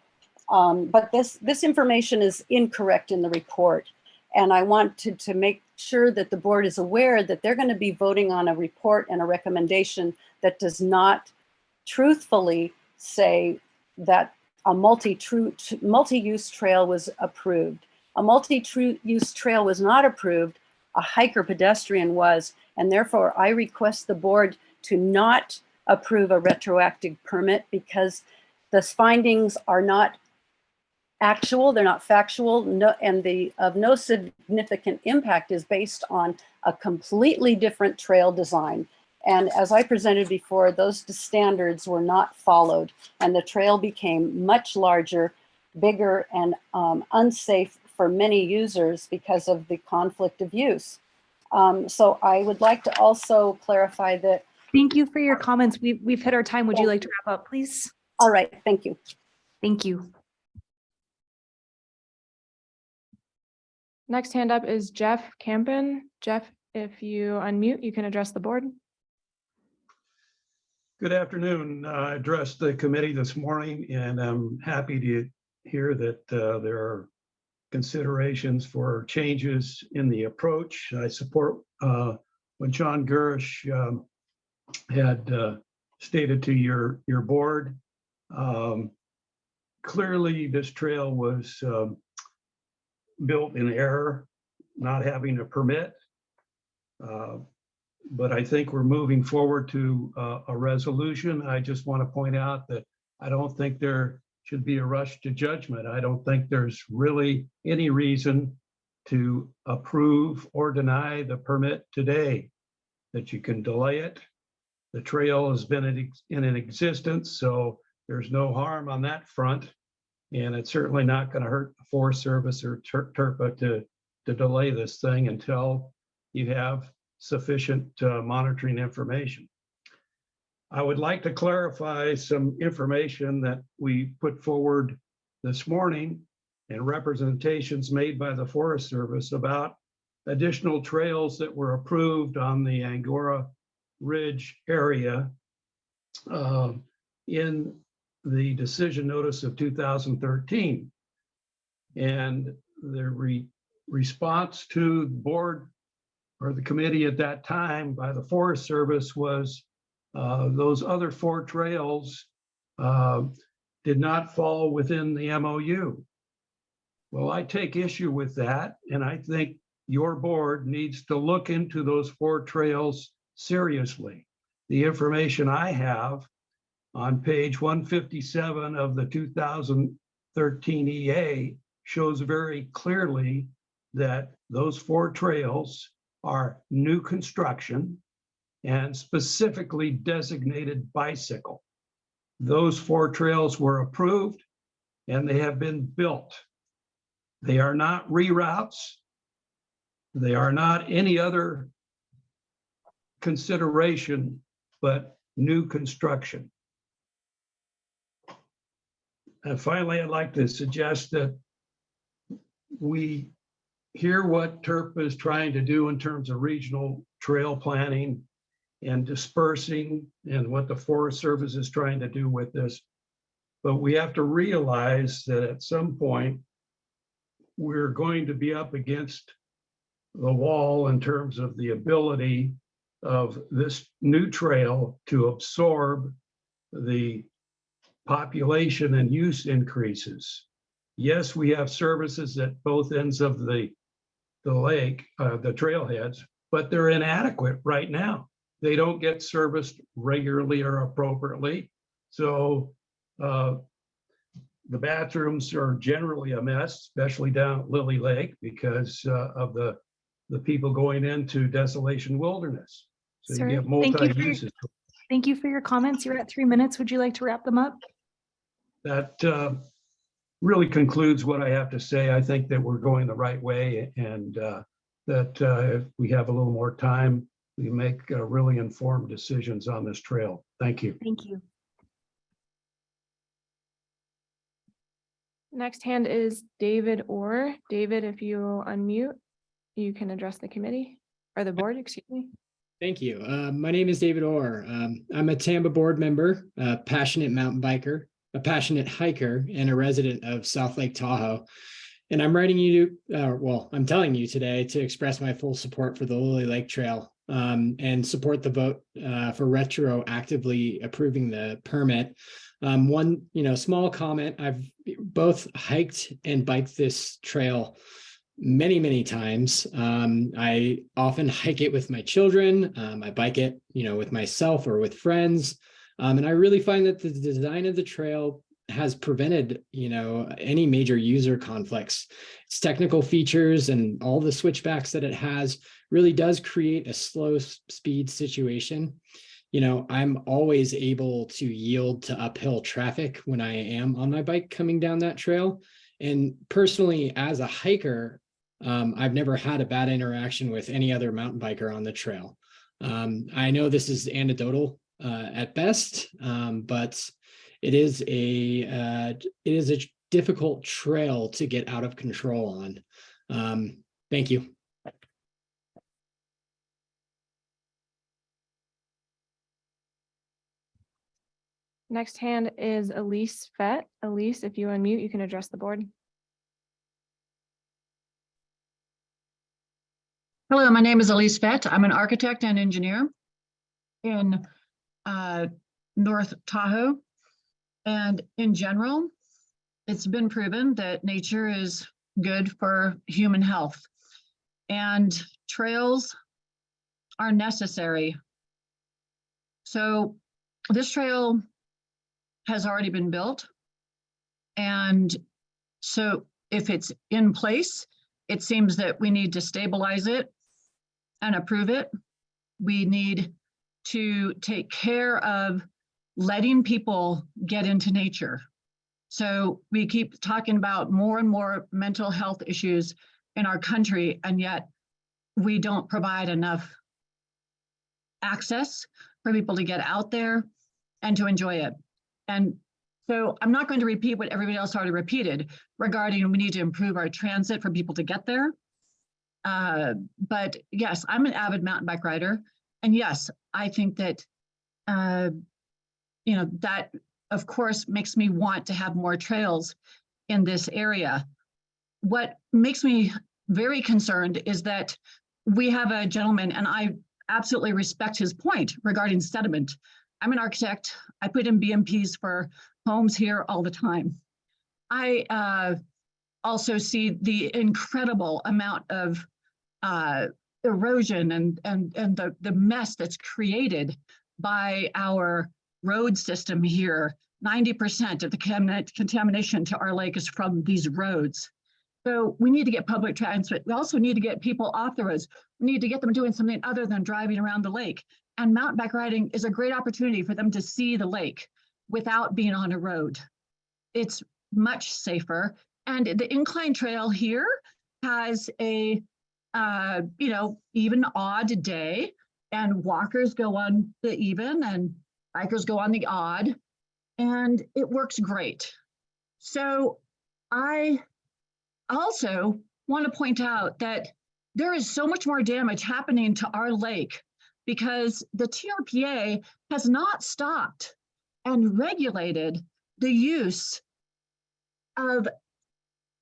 But this information is incorrect in the report. And I want to make sure that the board is aware that they're going to be voting on a report and a recommendation that does not truthfully say that a multi-use trail was approved. A multi-use trail was not approved, a hiker pedestrian was, and therefore I request the board to not approve a retroactive permit because the findings are not actual, they're not factual, and of no significant impact is based on a completely different trail design. And as I presented before, those standards were not followed, and the trail became much larger, bigger, and unsafe for many users because of the conflict of use. So I would like to also clarify that. Thank you for your comments. We've hit our time. Would you like to wrap up, please? All right, thank you. Thank you. Next hand up is Jeff Campen. Jeff, if you unmute, you can address the board. Good afternoon. I addressed the committee this morning, and I'm happy to hear that there are considerations for changes in the approach. I support what John Gurish had stated to your board. Clearly, this trail was built in error, not having a permit. But I think we're moving forward to a resolution. I just want to point out that I don't think there should be a rush to judgment. I don't think there's really any reason to approve or deny the permit today. that you can delay it. The trail has been in existence, so there's no harm on that front. And it's certainly not going to hurt the Forest Service or TRPA to delay this thing until you have sufficient monitoring information. I would like to clarify some information that we put forward this morning and representations made by the Forest Service about additional trails that were approved on the Angora Ridge area in the decision notice of 2013. And the response to the board or the committee at that time by the Forest Service was those other 4 trails did not fall within the MOU. Well, I take issue with that, and I think your board needs to look into those 4 trails seriously. The information I have on page 157 of the 2013 EA shows very clearly that those 4 trails are new construction and specifically designated bicycle. Those 4 trails were approved and they have been built. They are not reroutes. They are not any other consideration, but new construction. And finally, I'd like to suggest that we hear what TRPA is trying to do in terms of regional trail planning and dispersing, and what the Forest Service is trying to do with this. But we have to realize that at some point, we're going to be up against the wall in terms of the ability of this new trail to absorb the population and use increases. Yes, we have services at both ends of the lake, the trailheads, but they're inadequate right now. They don't get serviced regularly or appropriately. So the bathrooms are generally a mess, especially down at Lily Lake, because of the people going into Desolation Wilderness. So Sir, you get thank you for your- multi-uses. Thank you for your comments. You're at 3 minutes. Would you like to wrap them up? That really concludes what I have to say. I think that we're going the right way, and that if we have a little more time, we make really informed decisions on this trail. Thank you. Thank you. Next hand is David Orr. David, if you unmute, you can address the committee or the board, excuse me. Thank you. My name is David Orr. I'm a TAMBA board member, a passionate mountain biker, a passionate hiker, and a resident of South Lake Tahoe. And I'm writing you, I'm telling you today to express my full support for the Lily Lake Trail and support the vote for retroactively approving the permit. One, small comment, I've both hiked and biked this trail many, many times. I often hike it with my children. I bike it, with myself or with friends. And I really find that the design of the trail has prevented, any major user conflicts. Its technical features and all the switchbacks that it has really does create a slow speed situation. I'm always able to yield to uphill traffic when I am on my bike coming down that trail. And personally, as a hiker, I've never had a bad interaction with any other mountain biker on the trail. I know this is anecdotal at best, but it is a difficult trail to get out of control on. Thank you. Next hand is Elise Fett. Elise, if you unmute, you can address the board. Hello, my name is Elise Fett. I'm an architect and engineer in North Tahoe. And in general, it's been proven that nature is good for human health. And trails are necessary. So this trail has already been built. And so if it's in place, it seems that we need to stabilize it and approve it. we need to take care of letting people get into nature. So we keep talking about more and more mental health issues in our country, and yet we don't provide enough access for people to get out there and to enjoy it. And so I'm not going to repeat what everybody else already repeated regarding we need to improve our transit for people to get there. But yes, I'm an avid mountain bike rider. And yes, I think that, that of course makes me want to have more trails in this area. What makes me very concerned is that we have a gentleman, and I absolutely respect his point regarding sediment. I'm an architect. I put in BMPs for homes here all the time. I also see the incredible amount of erosion and the mess that's created by our road system here. 90% of the contamination to our lake is from these roads. So we need to get public transit. We also need to get people off the roads. We need to get them doing something other than driving around the lake. And mountain bike riding is a great opportunity for them to see the lake without being on a road. It's much safer. And the incline trail here has a, even odd day, and walkers go on the even and bikers go on the odd, and it works great. So I also want to point out that there is so much more damage happening to our lake because the TRPA has not stopped and regulated the use of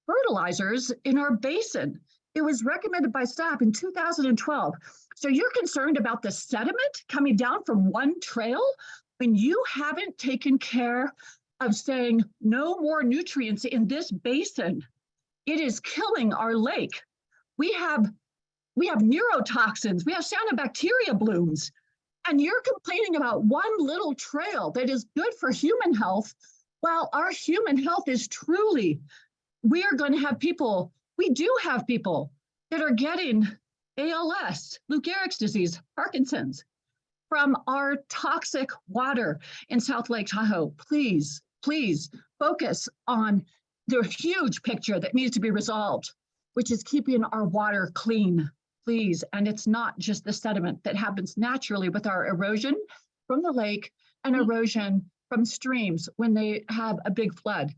fertilizers in our basin. It was recommended by staff in 2012. So you're concerned about the sediment coming down from one trail when you haven't taken care of saying no more nutrients in this basin. It is killing our lake. We have neurotoxins, we have cyanobacteria blooms, and you're complaining about one little trail that is good for human health. While our human health is truly, we are going to have people, we do have people that are getting ALS, Lou Gehrig's disease, Parkinson's, from our toxic water in South Lake Tahoe. Please, please focus on the huge picture that needs to be resolved, which is keeping our water clean, please. And it's not just the sediment that happens naturally with our erosion from the lake and erosion from streams when they have a big flood.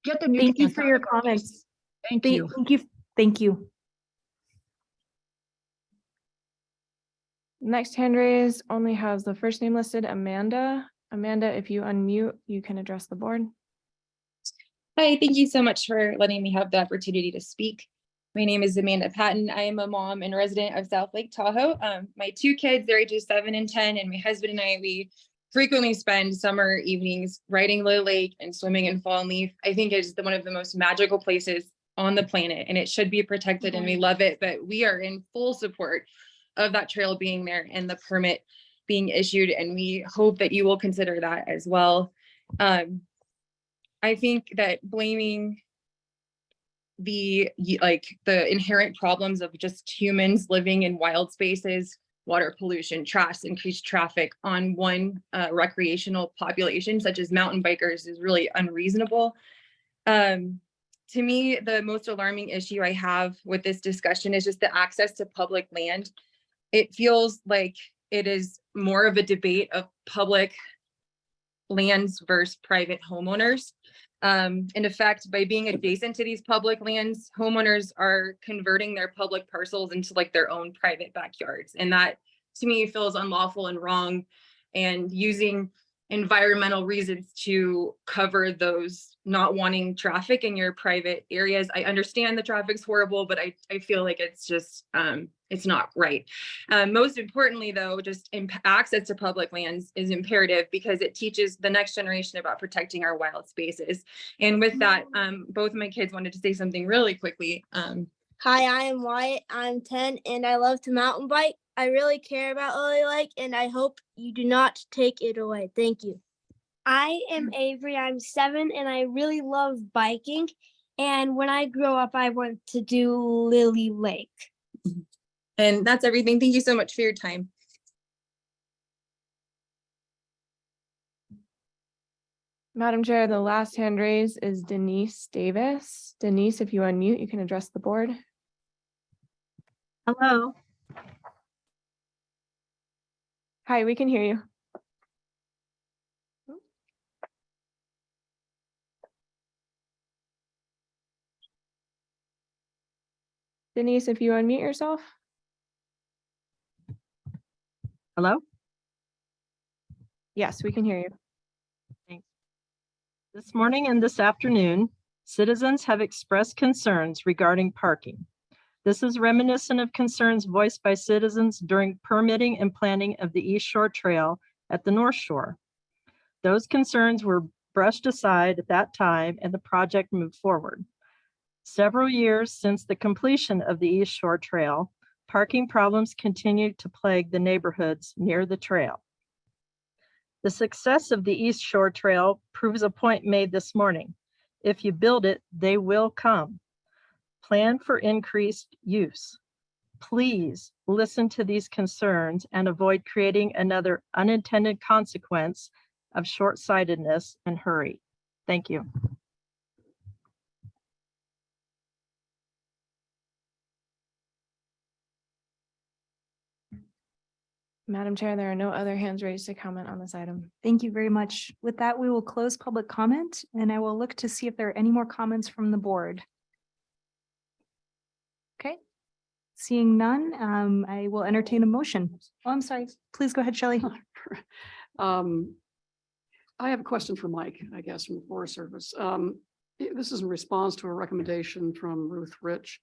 Get the nutrients. Thank you for your comments. Thank you. Thank you. Thank you. Next hand raise only has the first name listed, Amanda. Amanda, if you unmute, you can address the board. Hi, thank you so much for letting me have the opportunity to speak. My name is Amanda Patton. I am a mom and resident of South Lake Tahoe. My two kids, they're ages 7 and 10, and my husband and I, we frequently spend summer evenings riding the lake and swimming in Fallen Leaf. I think it's one of the most magical places on the planet, and it should be protected, and we love it, but we are in full support of that trail being there and the permit being issued, and we hope that you will consider that as well. I think that blaming the inherent problems of just humans living in wild spaces, water pollution, trash, increased traffic on one recreational population such as mountain bikers is really unreasonable. To me, the most alarming issue I have with this discussion is just the access to public land. It feels like it is more of a debate of public lands versus private homeowners. In effect, by being adjacent to these public lands, homeowners are converting their public parcels into like their own private backyards. And that to me feels unlawful and wrong, and using environmental reasons to cover those not wanting traffic in your private areas. I understand the traffic's horrible, but I feel like it's just, it's not right. Most importantly though, just access to public lands is imperative because it teaches the next generation about protecting our wild spaces. And with that, both of my kids wanted to say something really quickly. Hi, I am Wyatt. I'm 10 and I love to mountain bike. I really care about Lily Lake and I hope you do not take it away. Thank you. I am Avery. I'm 7 and I really love biking. And when I grow up, I want to do Lily Lake. And that's everything. Thank you so much for your time. Madam Chair, the last hand raise is Denise Davis. Denise, if you unmute, you can address the board. Hello. Hi, we can hear you. Denise, if you unmute yourself. Hello. Yes, we can hear you. Thanks. This morning and this afternoon, citizens have expressed concerns regarding parking. This is reminiscent of concerns voiced by citizens during permitting and planning of the East Shore Trail at the North Shore. Those concerns were brushed aside at that time and the project moved forward. Several years since the completion of the East Shore Trail, parking problems continued to plague the neighborhoods near the trail. The success of the East Shore Trail proves a point made this morning. If you build it, they will come. Plan for increased use. Please listen to these concerns and avoid creating another unintended consequence of short-sightedness and hurry. Thank you. Madam Chair, there are no other hands raised to comment on this item. Thank you very much. With that, we will close public comment and I will look to see if there are any more comments from the board. Okay. Seeing none, I will entertain a motion. Oh, I'm sorry. Please go ahead, Shelley. I have a question for Mike, I guess, from the Forest Service. This is in response to a recommendation from Ruth Rich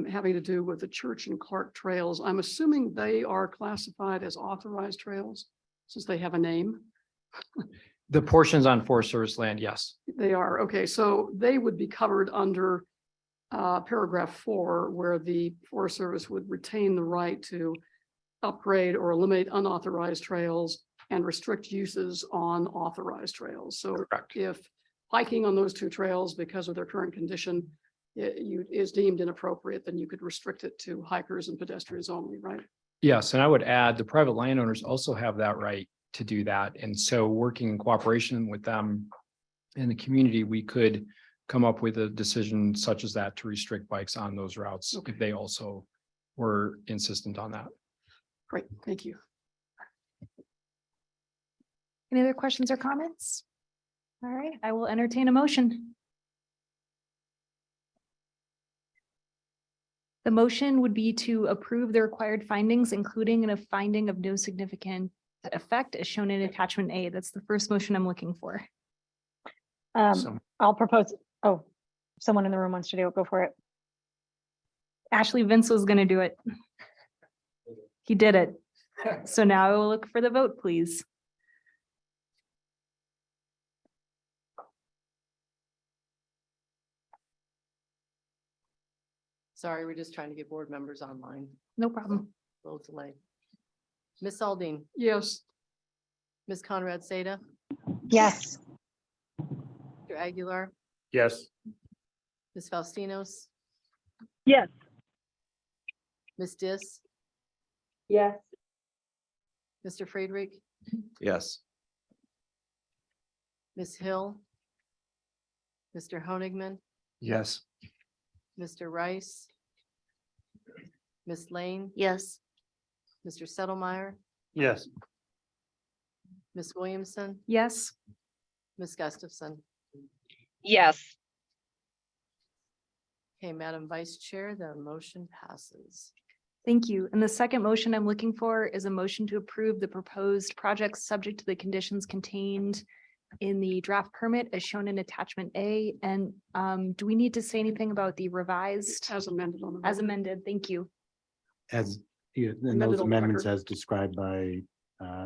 having to do with the Church and Clark trails. I'm assuming they are classified as authorized trails since they have a name. The portions on Forest Service land, yes. They are, okay, so they would be covered under paragraph 4, where the Forest Service would retain the right to upgrade or eliminate unauthorized trails and restrict uses on authorized trails. So if hiking on those two trails because of their current condition is deemed inappropriate, then you could restrict it to hikers and pedestrians only, right? Yes, and I would add the private landowners also have that right to do that. And so working in cooperation with them in the community, we could come up with a decision such as that to restrict bikes on those routes if they also were insistent on that. Great, thank you. Any other questions or comments? All right, I will entertain a motion. The motion would be to approve the required findings, including a finding of no significant effect as shown in attachment A. That's the first motion I'm looking for. I'll propose. Oh, someone in the room wants to do it. Go for it. Ashley Vince was going to do it. He did it. So now I will look for the vote, please. Sorry, we're just trying to get board members online. No problem. A little delay. Ms. Aldine. Yes. Ms. Conrad Seda. Yes. Mr. Aguilar. Yes. Ms. Faustinos. Yes. Ms. Dis. Yes. Mr. Friedrich. Yes. Ms. Hill. Mr. Honigman. Yes. Mr. Rice. Ms. Lane. Yes. Mr. Settlemeyer. Yes. Ms. Williamson. Yes. Ms. Gustafson. Yes. Okay, Madam Vice Chair, the motion passes. Thank you. And the second motion I'm looking for is a motion to approve the proposed projects subject to the conditions contained in the draft permit as shown in attachment A. And do we need to say anything about the revised? As amended on the. As amended, thank you. As, yeah, and Amended those on the amendments record. as described by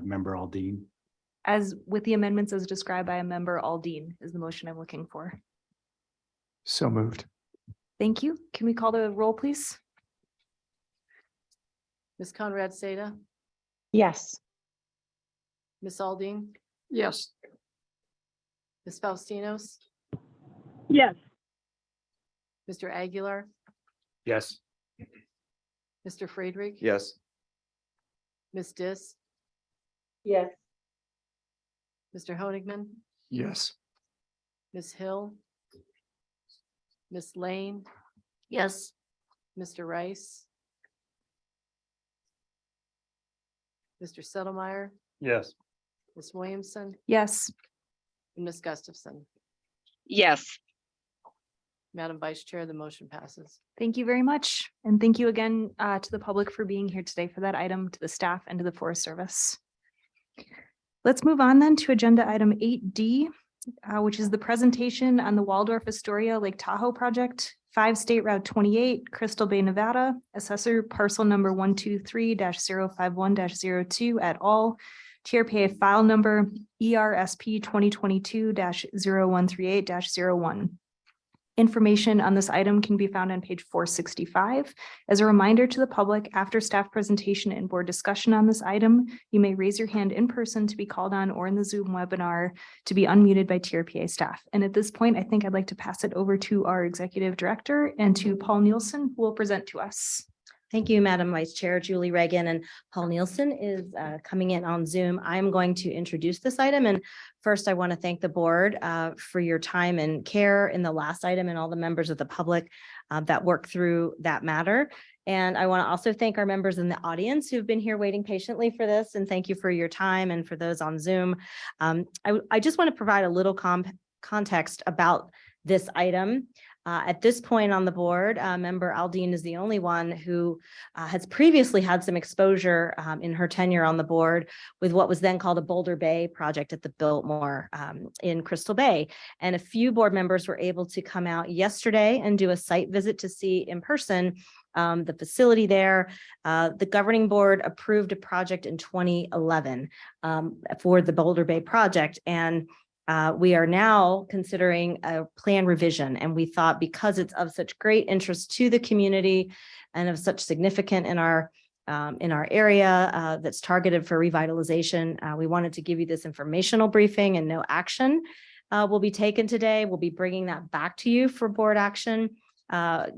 member Aldine. As with the amendments as described by a member Aldine is the motion I'm looking for. So moved. Thank you. Can we call the roll, please? Ms. Conrad Seda. Yes. Ms. Aldine. Yes. Ms. Faustinos. Yes. Mr. Aguilar. Yes. Mr. Friedrich. Yes. Ms. Dis. Yes. Mr. Honigman. Yes. Ms. Hill, Ms. Lane. Yes. Mr. Rice. Mr. Settlemyre, Yes. Ms. Williamson, Yes. and Ms. Gustafson. Yes. Madam Vice Chair, the motion passes. Thank you very much. And thank you again to the public for being here today for that item, to the staff and to the Forest Service. Let's move on then to agenda item 8D, which is the presentation on the Waldorf Astoria Lake Tahoe project, 5 State Route 28, Crystal Bay, Nevada, assessor parcel number 123-051-02 et al. TRPA file number ERSP 2022-0138-01. Information on this item can be found on page 465. As a reminder to the public, after staff presentation and board discussion on this item, you may raise your hand in person to be called on or in the Zoom webinar to be unmuted by TRPA staff. And at this point, I think I'd like to pass it over to our executive director and to Paul Nielsen, who will present to us. Thank you, Madam Vice Chair. Julie Reagan and Paul Nielsen is coming in on Zoom. I'm going to introduce this item. And first, I want to thank the board for your time and care in the last item and all the members of the public that worked through that matter. And I want to also thank our members in the audience who've been here waiting patiently for this. And thank you for your time, and for those on Zoom. I just want to provide a little context about this item. At this point on the board, member Aldine is the only one who has previously had some exposure in her tenure on the board with what was then called a Boulder Bay project at the Biltmore in Crystal Bay. And a few board members were able to come out yesterday and do a site visit to see in person the facility there. The governing board approved a project in 2011 for the Boulder Bay project. And we are now considering a plan revision, and we thought because it's of such great interest to the community and of such significant in our area that's targeted for revitalization, we wanted to give you this informational briefing, and no action will be taken today. We'll be bringing that back to you for board action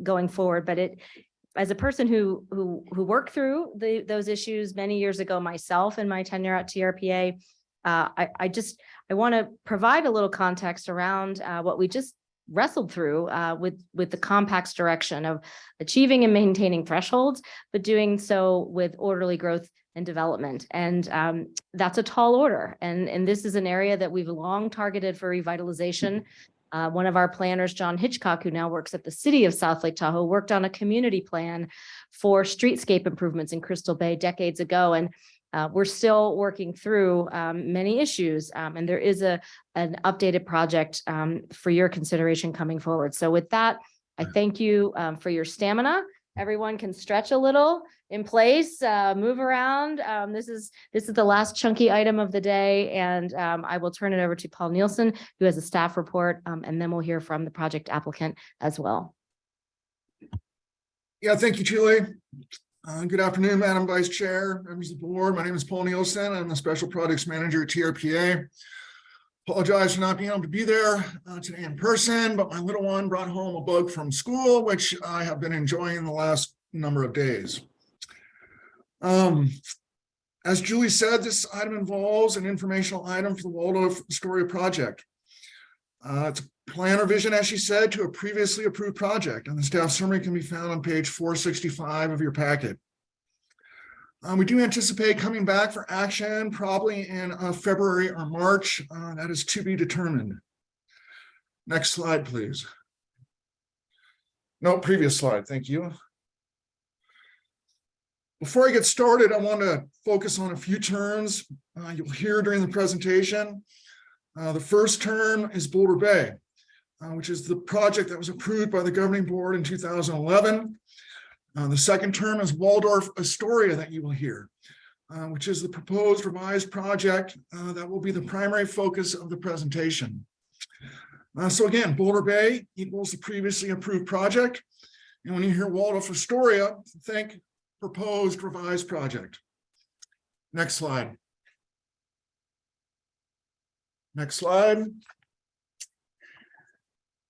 going forward. But as a person who worked through those issues many years ago myself in my tenure at TRPA, I want to provide a little context around what we just wrestled through with the compact's direction of achieving and maintaining thresholds, but doing so with orderly growth and development. And that's a tall order. And this is an area that we've long targeted for revitalization. One of our planners, John Hitchcock, who now works at the city of South Lake Tahoe, worked on a community plan for streetscape improvements in Crystal Bay decades ago. And we're still working through many issues, and there is an updated project for your consideration coming forward. So with that, I thank you for your stamina. Everyone can stretch a little in place, move around. This is the last chunky item of the day, and I will turn it over to Paul Nielsen, who has a staff report, and then we'll hear from the project applicant as well. Yeah, thank you, Julie. Good afternoon, Madam Vice Chair, members of the board. My name is Paul Nielsen. I'm the Special Projects Manager at TRPA. Apologize for not being able to be there today in person, but my little one brought home a bug from school, which I have been enjoying the last number of days. As Julie said, this item involves an informational item for the Waldorf Astoria project. It's a plan revision, as she said, to a previously approved project, and the staff summary can be found on page 465 of your packet. We do anticipate coming back for action probably in February or March. That is to be determined. Next slide, please. No, previous slide. Thank you. Before I get started, I want to focus on a few terms you'll hear during the presentation. The first term is Boulder Bay, which is the project that was approved by the governing board in 2011. The second term is Waldorf Astoria that you will hear, which is the proposed revised project that will be the primary focus of the presentation. So again, Boulder Bay equals the previously approved project. And when you hear Waldorf Astoria, think proposed revised project. Next slide. Next slide.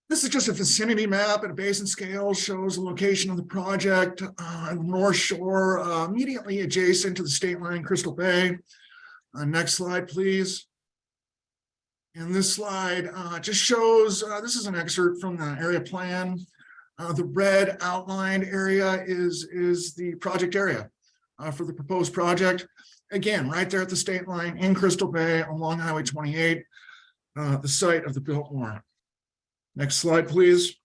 This is just a vicinity map at a basin scale, shows the location of the project on the North Shore, immediately adjacent to the state line, Crystal Bay. Next slide, please. And this slide just shows, this is an excerpt from the area plan. The red outlined area is the project area for the proposed project. Again, right there at the state line in Crystal Bay along Highway 28, the site of the Biltmore. Next slide, please.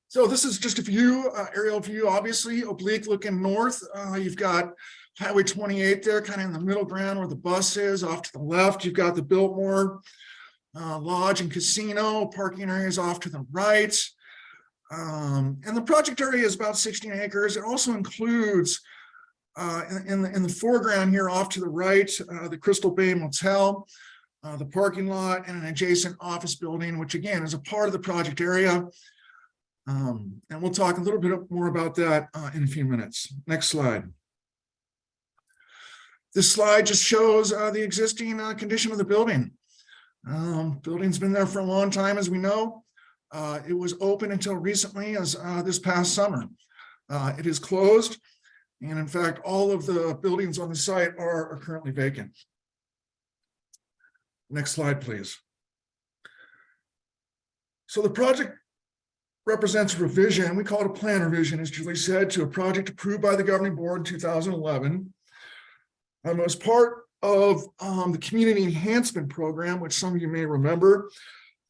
So this is just a view, aerial view, obviously oblique looking north. You've got Highway 28 there, kind of in the middle ground where the bus is. Off to the left, you've got the Biltmore Lodge and Casino. Parking areas off to the right. And the project area is about 16 acres. It also includes in the foreground here off to the right, the Crystal Bay Motel, the parking lot, and an adjacent office building, which again is a part of the project area. And we'll talk a little bit more about that in a few minutes. Next slide. This slide just shows the existing condition of the building. Building's been there for a long time, as we know. It was open until recently, as this past summer. It is closed, and in fact, all of the buildings on the site are currently vacant. Next slide, please. So the project represents a revision, we call it a plan revision, as Julie said, to a project approved by the governing board in 2011. As part of the community enhancement program, which some of you may remember.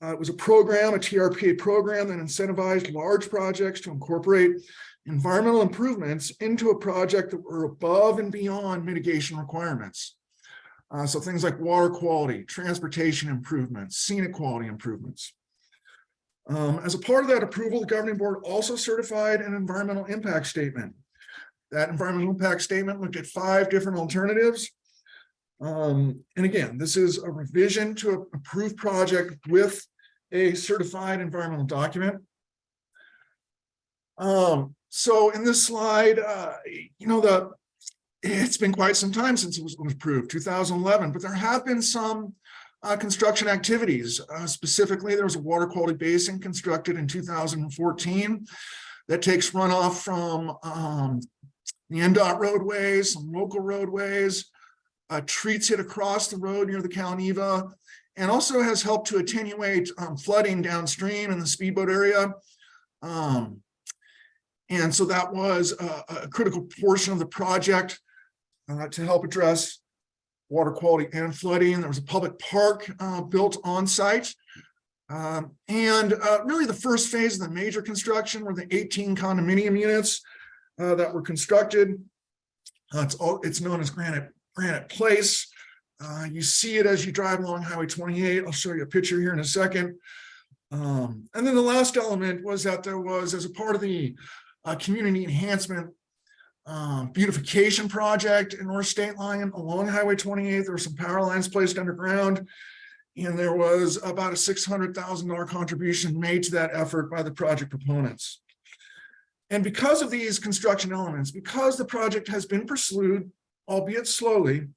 It was a program, a TRPA program that incentivized large projects to incorporate environmental improvements into a project that were above and beyond mitigation requirements. So things like water quality, transportation improvements, scenic quality improvements. As a part of that approval, the governing board also certified an environmental impact statement. That environmental impact statement looked at 5 different alternatives. And again, this is a revision to an approved project with a certified environmental document. So in this slide, it's been quite some time since it was approved, 2011, but there have been some construction activities. Specifically, there was a water quality basin constructed in 2014 that takes runoff from the NDOT roadways, some local roadways, treats it across the road near the Calneva, and also has helped to attenuate flooding downstream in the speedboat area. And so that was a critical portion of the project to help address water quality and flooding. There was a public park built on site. And really the first phase of the major construction were the 18 condominium units that were constructed. It's known as Granite Place. You see it as you drive along Highway 28. I'll show you a picture here in a second. And then the last element was that there was, as a part of the community enhancement beautification project in North State Line along Highway 28, there were some power lines placed underground, and there was about a $600,000 contribution made to that effort by the project proponents. And because of these construction elements, because the project has been pursued, albeit slowly,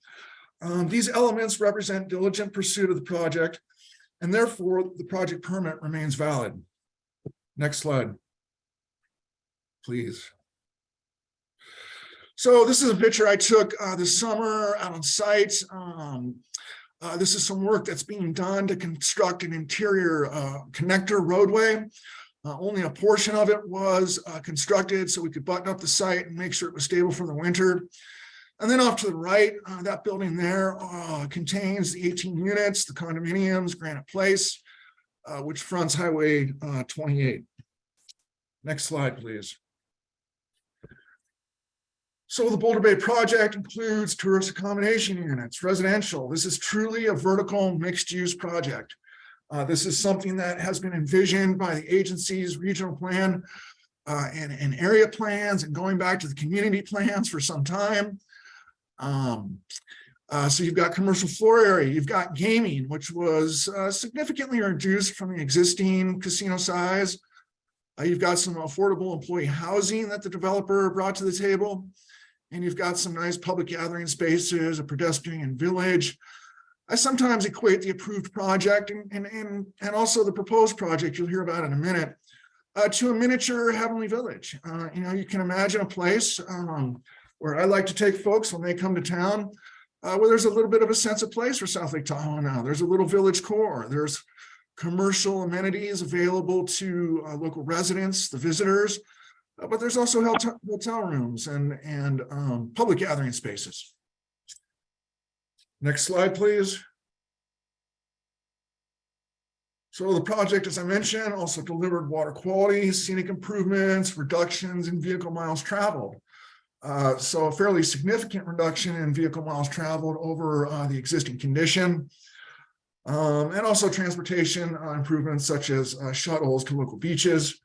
these elements represent diligent pursuit of the project, and therefore the project permit remains valid. Next slide, please. So this is a picture I took this summer out on site. This is some work that's being done to construct an interior connector roadway. Only a portion of it was constructed so we could button up the site and make sure it was stable for the winter. And then off to the right, that building there contains the 18 units, the condominiums, Granite Place, which fronts Highway 28. Next slide, please. So the Boulder Bay project includes tourist accommodation units, residential. This is truly a vertical mixed-use project. This is something that has been envisioned by the agency's regional plan and area plans and going back to the community plans for some time. So you've got commercial floor area, you've got gaming, which was significantly reduced from the existing casino size. You've got some affordable employee housing that the developer brought to the table. And you've got some nice public gathering spaces, a pedestrian village. I sometimes equate the approved project and also the proposed project you'll hear about in a minute to a miniature heavenly village. You can imagine a place where I like to take folks when they come to town where there's a little bit of a sense of place for South Lake Tahoe now. There's a little village core. There's commercial amenities available to local residents, the visitors, but there's also hotel rooms and public gathering spaces. Next slide, please. So the project, as I mentioned, also delivered water quality, scenic improvements, reductions in vehicle miles traveled. So a fairly significant reduction in vehicle miles traveled over the existing condition. And also transportation improvements such as shuttles to local beaches.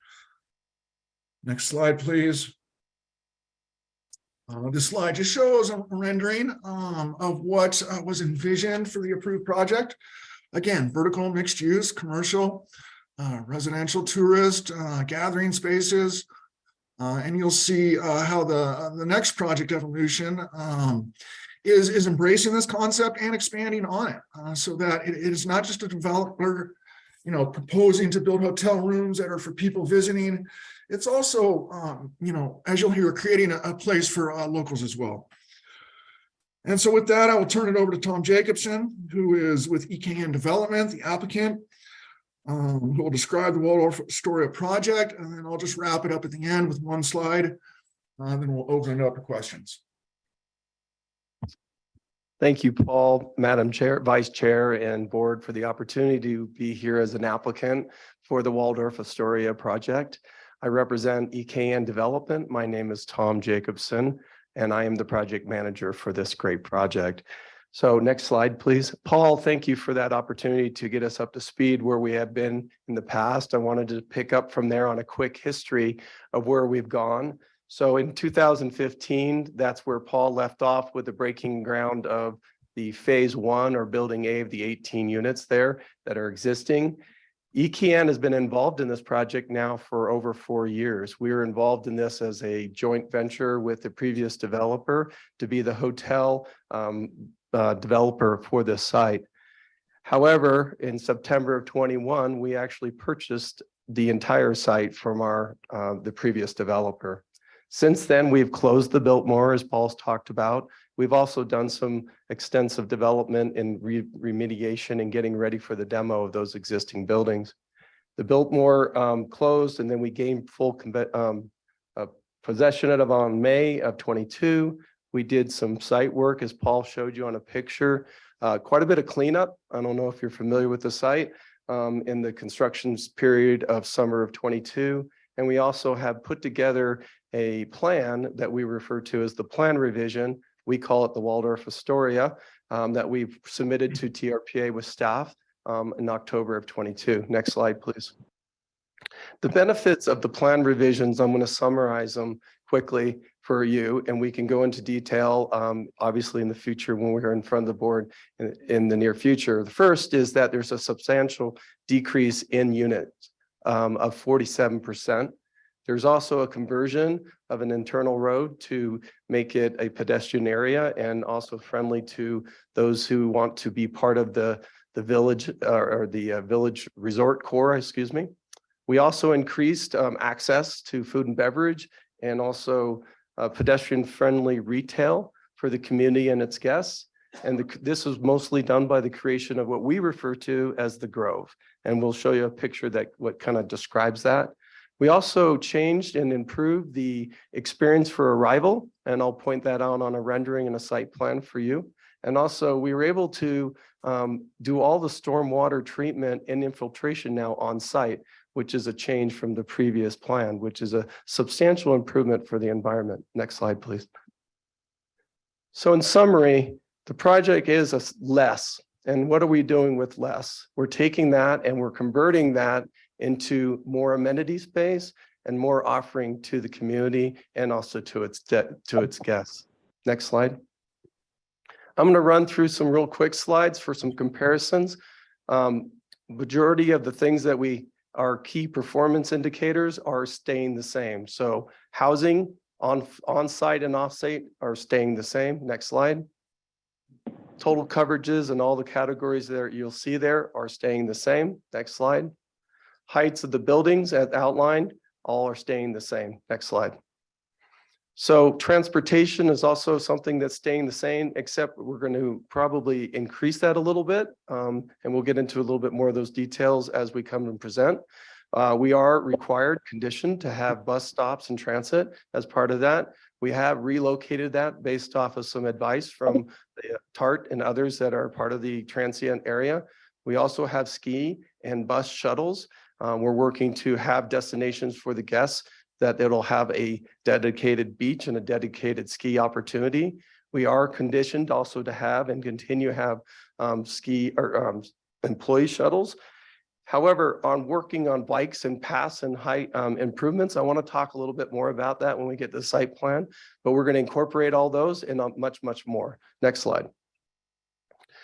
Next slide, please. This slide just shows a rendering of what was envisioned for the approved project. Again, vertical mixed use, commercial, residential, tourist, gathering spaces. And you'll see how the next project evolution is embracing this concept and expanding on it, so that it is not just a developer, proposing to build hotel rooms that are for people visiting. It's also, as you'll hear, creating a place for locals as well. And so with that, I will turn it over to Tom Jacobson, who is with EKN Development, the applicant, who will describe the Waldorf Astoria project, and then I'll just wrap it up at the end with one slide, then we'll open it up to questions. Thank you, Paul, Madam Chair, Vice Chair, and Board for the opportunity to be here as an applicant for the Waldorf Astoria project. I represent EKN Development. My name is Tom Jacobson, and I am the project manager for this great project. So next slide, please. Paul, thank you for that opportunity to get us up to speed where we have been in the past. I wanted to pick up from there on a quick history of where we've gone. So in 2015, that's where Paul left off with the breaking ground of the phase 1 or building A of the 18 units there that are existing. EKN has been involved in this project now for over 4 years. We were involved in this as a joint venture with the previous developer to be the hotel developer for this site. However, in September of 21, we actually purchased the entire site from the previous developer. Since then, we've closed the Biltmore, as Paul's talked about. We've also done some extensive development and remediation and getting ready for the demo of those existing buildings. The Biltmore closed, and then we gained full possession of it on May of 22. We did some site work, as Paul showed you on a picture, quite a bit of cleanup. I don't know if you're familiar with the site in the construction period of summer of 22. And we also have put together a plan that we refer to as the plan revision. We call it the Waldorf Astoria, that we've submitted to TRPA with staff in October of 22. Next slide, please. The benefits of the plan revisions, I'm going to summarize them quickly for you, and we can go into detail, obviously, in the future when we're in front of the board in the near future. The first is that there's a substantial decrease in units of 47%. There's also a conversion of an internal road to make it a pedestrian area and also friendly to those who want to be part of the village or the village resort core, excuse me. We also increased access to food and beverage and also pedestrian-friendly retail for the community and its guests. And this was mostly done by the creation of what we refer to as the Grove. And we'll show you a picture that what kind of describes that. We also changed and improved the experience for arrival, and I'll point that out on a rendering and a site plan for you. And also we were able to do all the stormwater treatment and infiltration now on site, which is a change from the previous plan, which is a substantial improvement for the environment. Next slide, please. So in summary, the project is less. And what are we doing with less? We're taking that and we're converting that into more amenity space and more offering to the community and also to its guests. Next slide. I'm going to run through some real quick slides for some comparisons. Majority of the things that our key performance indicators are staying the same. So housing on-site and off-site are staying the same. Next slide. Total coverages and all the categories that you'll see there are staying the same. Next slide. Heights of the buildings as outlined, all are staying the same. Next slide. So transportation is also something that's staying the same, except we're going to probably increase that a little bit. And we'll get into a little bit more of those details as we come and present. We are required, conditioned to have bus stops and transit as part of that. We have relocated that based off of some advice from the TART and others that are part of the transient area. We also have ski and bus shuttles. We're working to have destinations for the guests that it'll have a dedicated beach and a dedicated ski opportunity. We are conditioned also to have and continue to have ski or employee shuttles. However, on working on bikes and paths and height improvements, I want to talk a little bit more about that when we get to the site plan, but we're going to incorporate all those and much, much more. Next slide.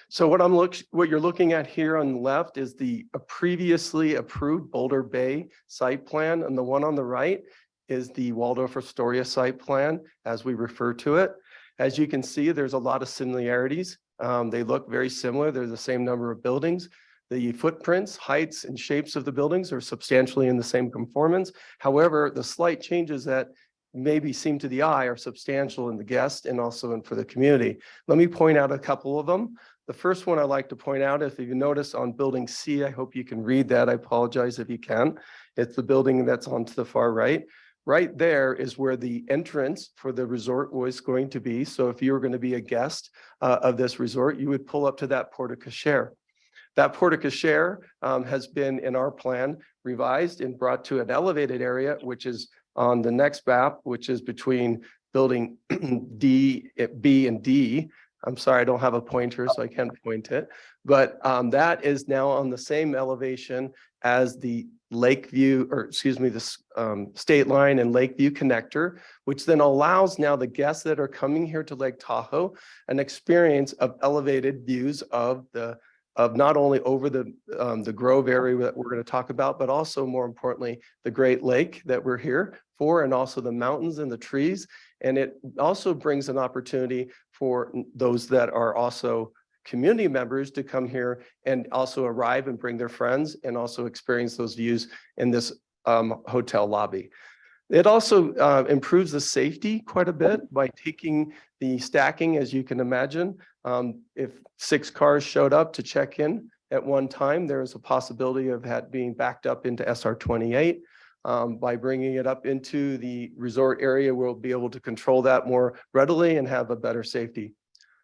So what you're looking at here on the left is the previously approved Boulder Bay site plan, and the one on the right is the Waldorf Astoria site plan, as we refer to it. As you can see, there's a lot of similarities. They look very similar. They're the same number of buildings. The footprints, heights, and shapes of the buildings are substantially in the same conformance. However, the slight changes that maybe seem to the eye are substantial in the guest and also for the community. Let me point out a couple of them. The first one I'd like to point out, if you notice on building C, I hope you can read that. I apologize if you can. It's the building that's on to the far right. Right there is where the entrance for the resort was going to be. So if you were going to be a guest of this resort, you would pull up to that porte cochere. That porte cochere has been in our plan revised and brought to an elevated area, which is on the next map, which is between building D, B, and D. I'm sorry, I don't have a pointer, so I can't point it. But that is now on the same elevation as the Lakeview, or excuse me, the State Line and Lakeview connector, which then allows now the guests that are coming here to Lake Tahoe an experience of elevated views of not only over the Grove area that we're going to talk about, but also more importantly, the Great Lake that we're here for, and also the mountains and the trees. And it also brings an opportunity for those that are also community members to come here and also arrive and bring their friends and also experience those views in this hotel lobby. It also improves the safety quite a bit by taking the stacking, as you can imagine. If 6 cars showed up to check in at one time, there is a possibility of that being backed up into SR 28. By bringing it up into the resort area, we'll be able to control that more readily and have a better safety.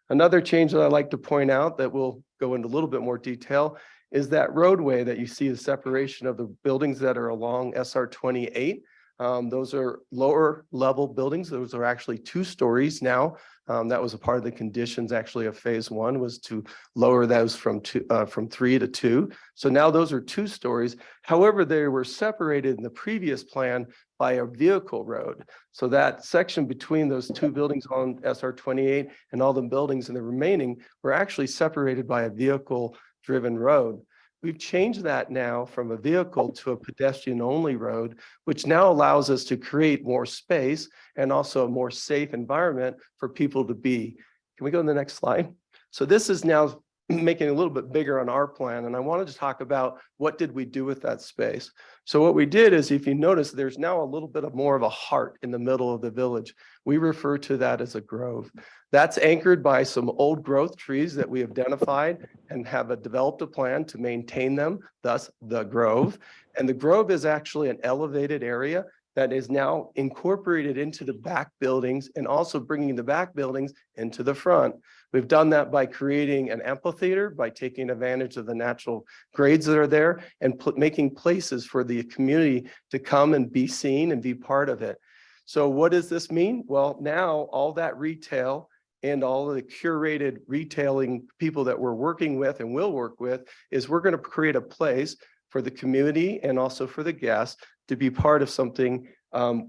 Another change that I'd like to point out that we'll go into a little bit more detail is that roadway that you see, the separation of the buildings that are along SR 28. Those are lower level buildings. Those are actually 2 stories now. That was a part of the conditions actually of phase 1, was to lower those from 3 to 2. So now those are 2 stories. However, they were separated in the previous plan by a vehicle road. So that section between those 2 buildings on SR 28 and all the buildings in the remaining were actually separated by a vehicle driven road. We've changed that now from a vehicle to a pedestrian-only road, which now allows us to create more space and also a more safe environment for people to be. Can we go to the next slide? So this is now making it a little bit bigger on our plan, and I wanted to talk about what did we do with that space. So what we did is, if you notice, there's now a little bit of more of a heart in the middle of the village. We refer to that as a grove. That's anchored by some old growth trees that we have identified and have developed a plan to maintain them, thus the grove. And the grove is actually an elevated area that is now incorporated into the back buildings and also bringing the back buildings into the front. We've done that by creating an amphitheater, by taking advantage of the natural grades that are there and making places for the community to come and be seen and be part of it. So what does this mean? Well, now all that retail and all of the curated retailing people that we're working with and will work with is we're going to create a place for the community and also for the guests to be part of something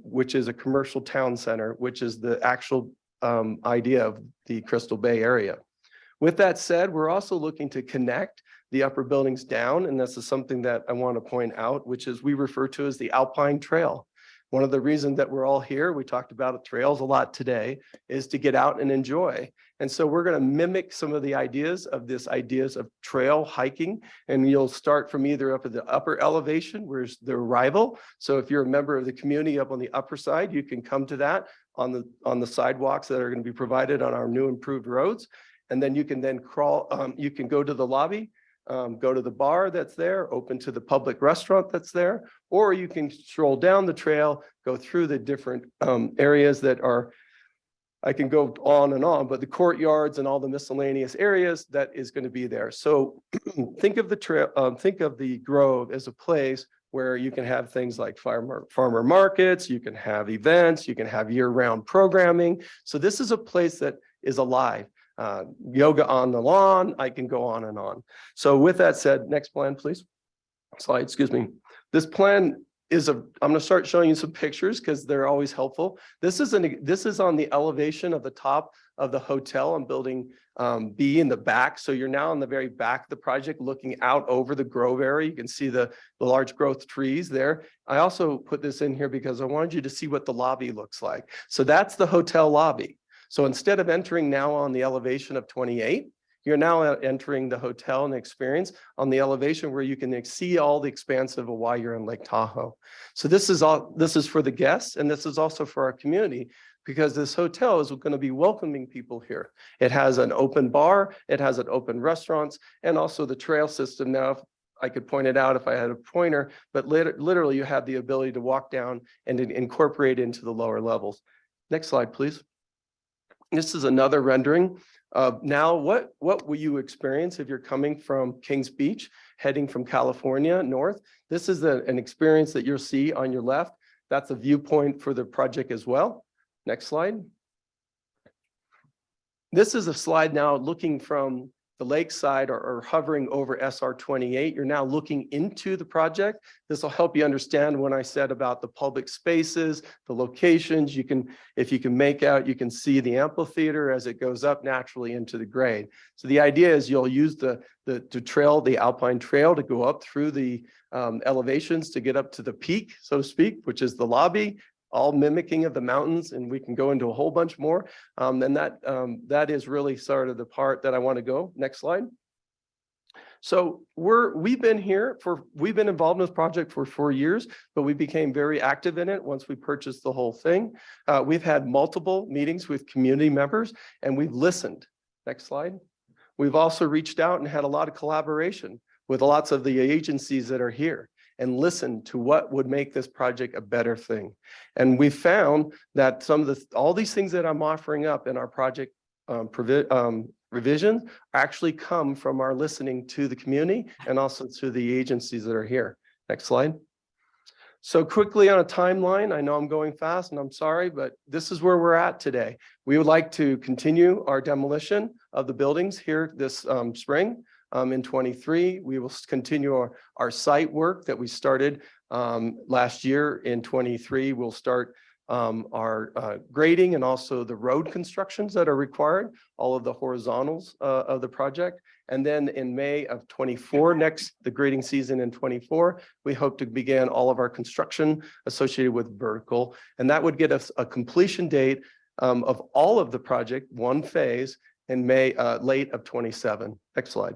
which is a commercial town center, which is the actual idea of the Crystal Bay area. With that said, we're also looking to connect the upper buildings down, and this is something that I want to point out, which is we refer to as the Alpine Trail. One of the reasons that we're all here, we talked about trails a lot today, is to get out and enjoy. And so we're going to mimic some of the ideas of trail hiking, and you'll start from either up at the upper elevation, where's the arrival. So if you're a member of the community up on the upper side, you can come to that on the sidewalks that are going to be provided on our new improved roads. And then you can crawl, you can go to the lobby, go to the bar that's there, open to the public restaurant that's there, or you can stroll down the trail, go through the different areas that are, I can go on, but the courtyards and all the miscellaneous areas that is going to be there. So think of the trail, think of the Grove as a place where you can have things like farmer markets, you can have events, you can have year-round programming. So this is a place that is alive. Yoga on the lawn, I can go on and on. So with that said, next plan, please. Slide, excuse me. This plan is I'm going to start showing you some pictures because they're always helpful. This is on the elevation of the top of the hotel on building B in the back. So you're now on the very back of the project looking out over the Grove area. You can see the large growth trees there. I also put this in here because I wanted you to see what the lobby looks like. So that's the hotel lobby. So instead of entering now on the elevation of 28, you're now entering the hotel and experience on the elevation where you can see all the expanse of why you're in Lake Tahoe. So this is for the guests, and this is also for our community, because this hotel is going to be welcoming people here. It has an open bar, it has an open restaurants, and also the trail system. Now, if I could point it out if I had a pointer, but literally you have the ability to walk down and incorporate into the lower levels. Next slide, please. This is another rendering of now what will you experience if you're coming from Kings Beach, heading from California north. This is an experience that you'll see on your left. That's a viewpoint for the project as well. Next slide. This is a slide now looking from the lakeside or hovering over SR 28. You're now looking into the project. This will help you understand when I said about the public spaces, the locations. If you can make out, you can see the amphitheater as it goes up naturally into the grade. So the idea is you'll use the Alpine Trail to go up through the elevations to get up to the peak, so to speak, which is the lobby, all mimicking of the mountains, and we can go into a whole bunch more. And that is really sort of the part that I want to go. Next slide. So we've been involved in this project for 4 years, but we became very active in it once we purchased the whole thing. We've had multiple meetings with community members, and we've listened. Next slide. We've also reached out and had a lot of collaboration with lots of the agencies that are here, and listen to what would make this project a better thing. And we found that all these things that I'm offering up in our project revision actually come from our listening to the community and also to the agencies that are here. Next slide. So quickly on a timeline, I know I'm going fast and I'm sorry, but this is where we're at today. We would like to continue our demolition of the buildings here this spring. In 23, we will continue our site work that we started last year. In 23, we'll start our grading and also the road constructions that are required, all of the horizontals of the project. And then in May of 24, the grading season in 24, we hope to begin all of our construction associated with vertical. And that would get us a completion date of all of the project, one phase, in May, late of 27. Next slide.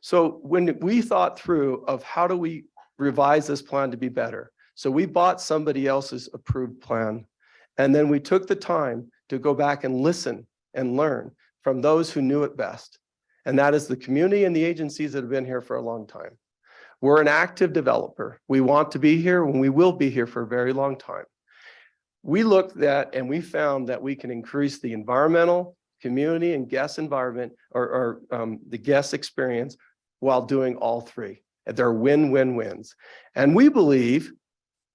So when we thought through of how do we revise this plan to be better, so we bought somebody else's approved plan, and then we took the time to go back and listen and learn from those who knew it best. And that is the community and the agencies that have been here for a long time. We're an active developer. We want to be here and we will be here for a very long time. We looked at and we found that we can increase the environmental, community, and guest environment or the guest experience while doing all three. They're win-win-wins. And we believe,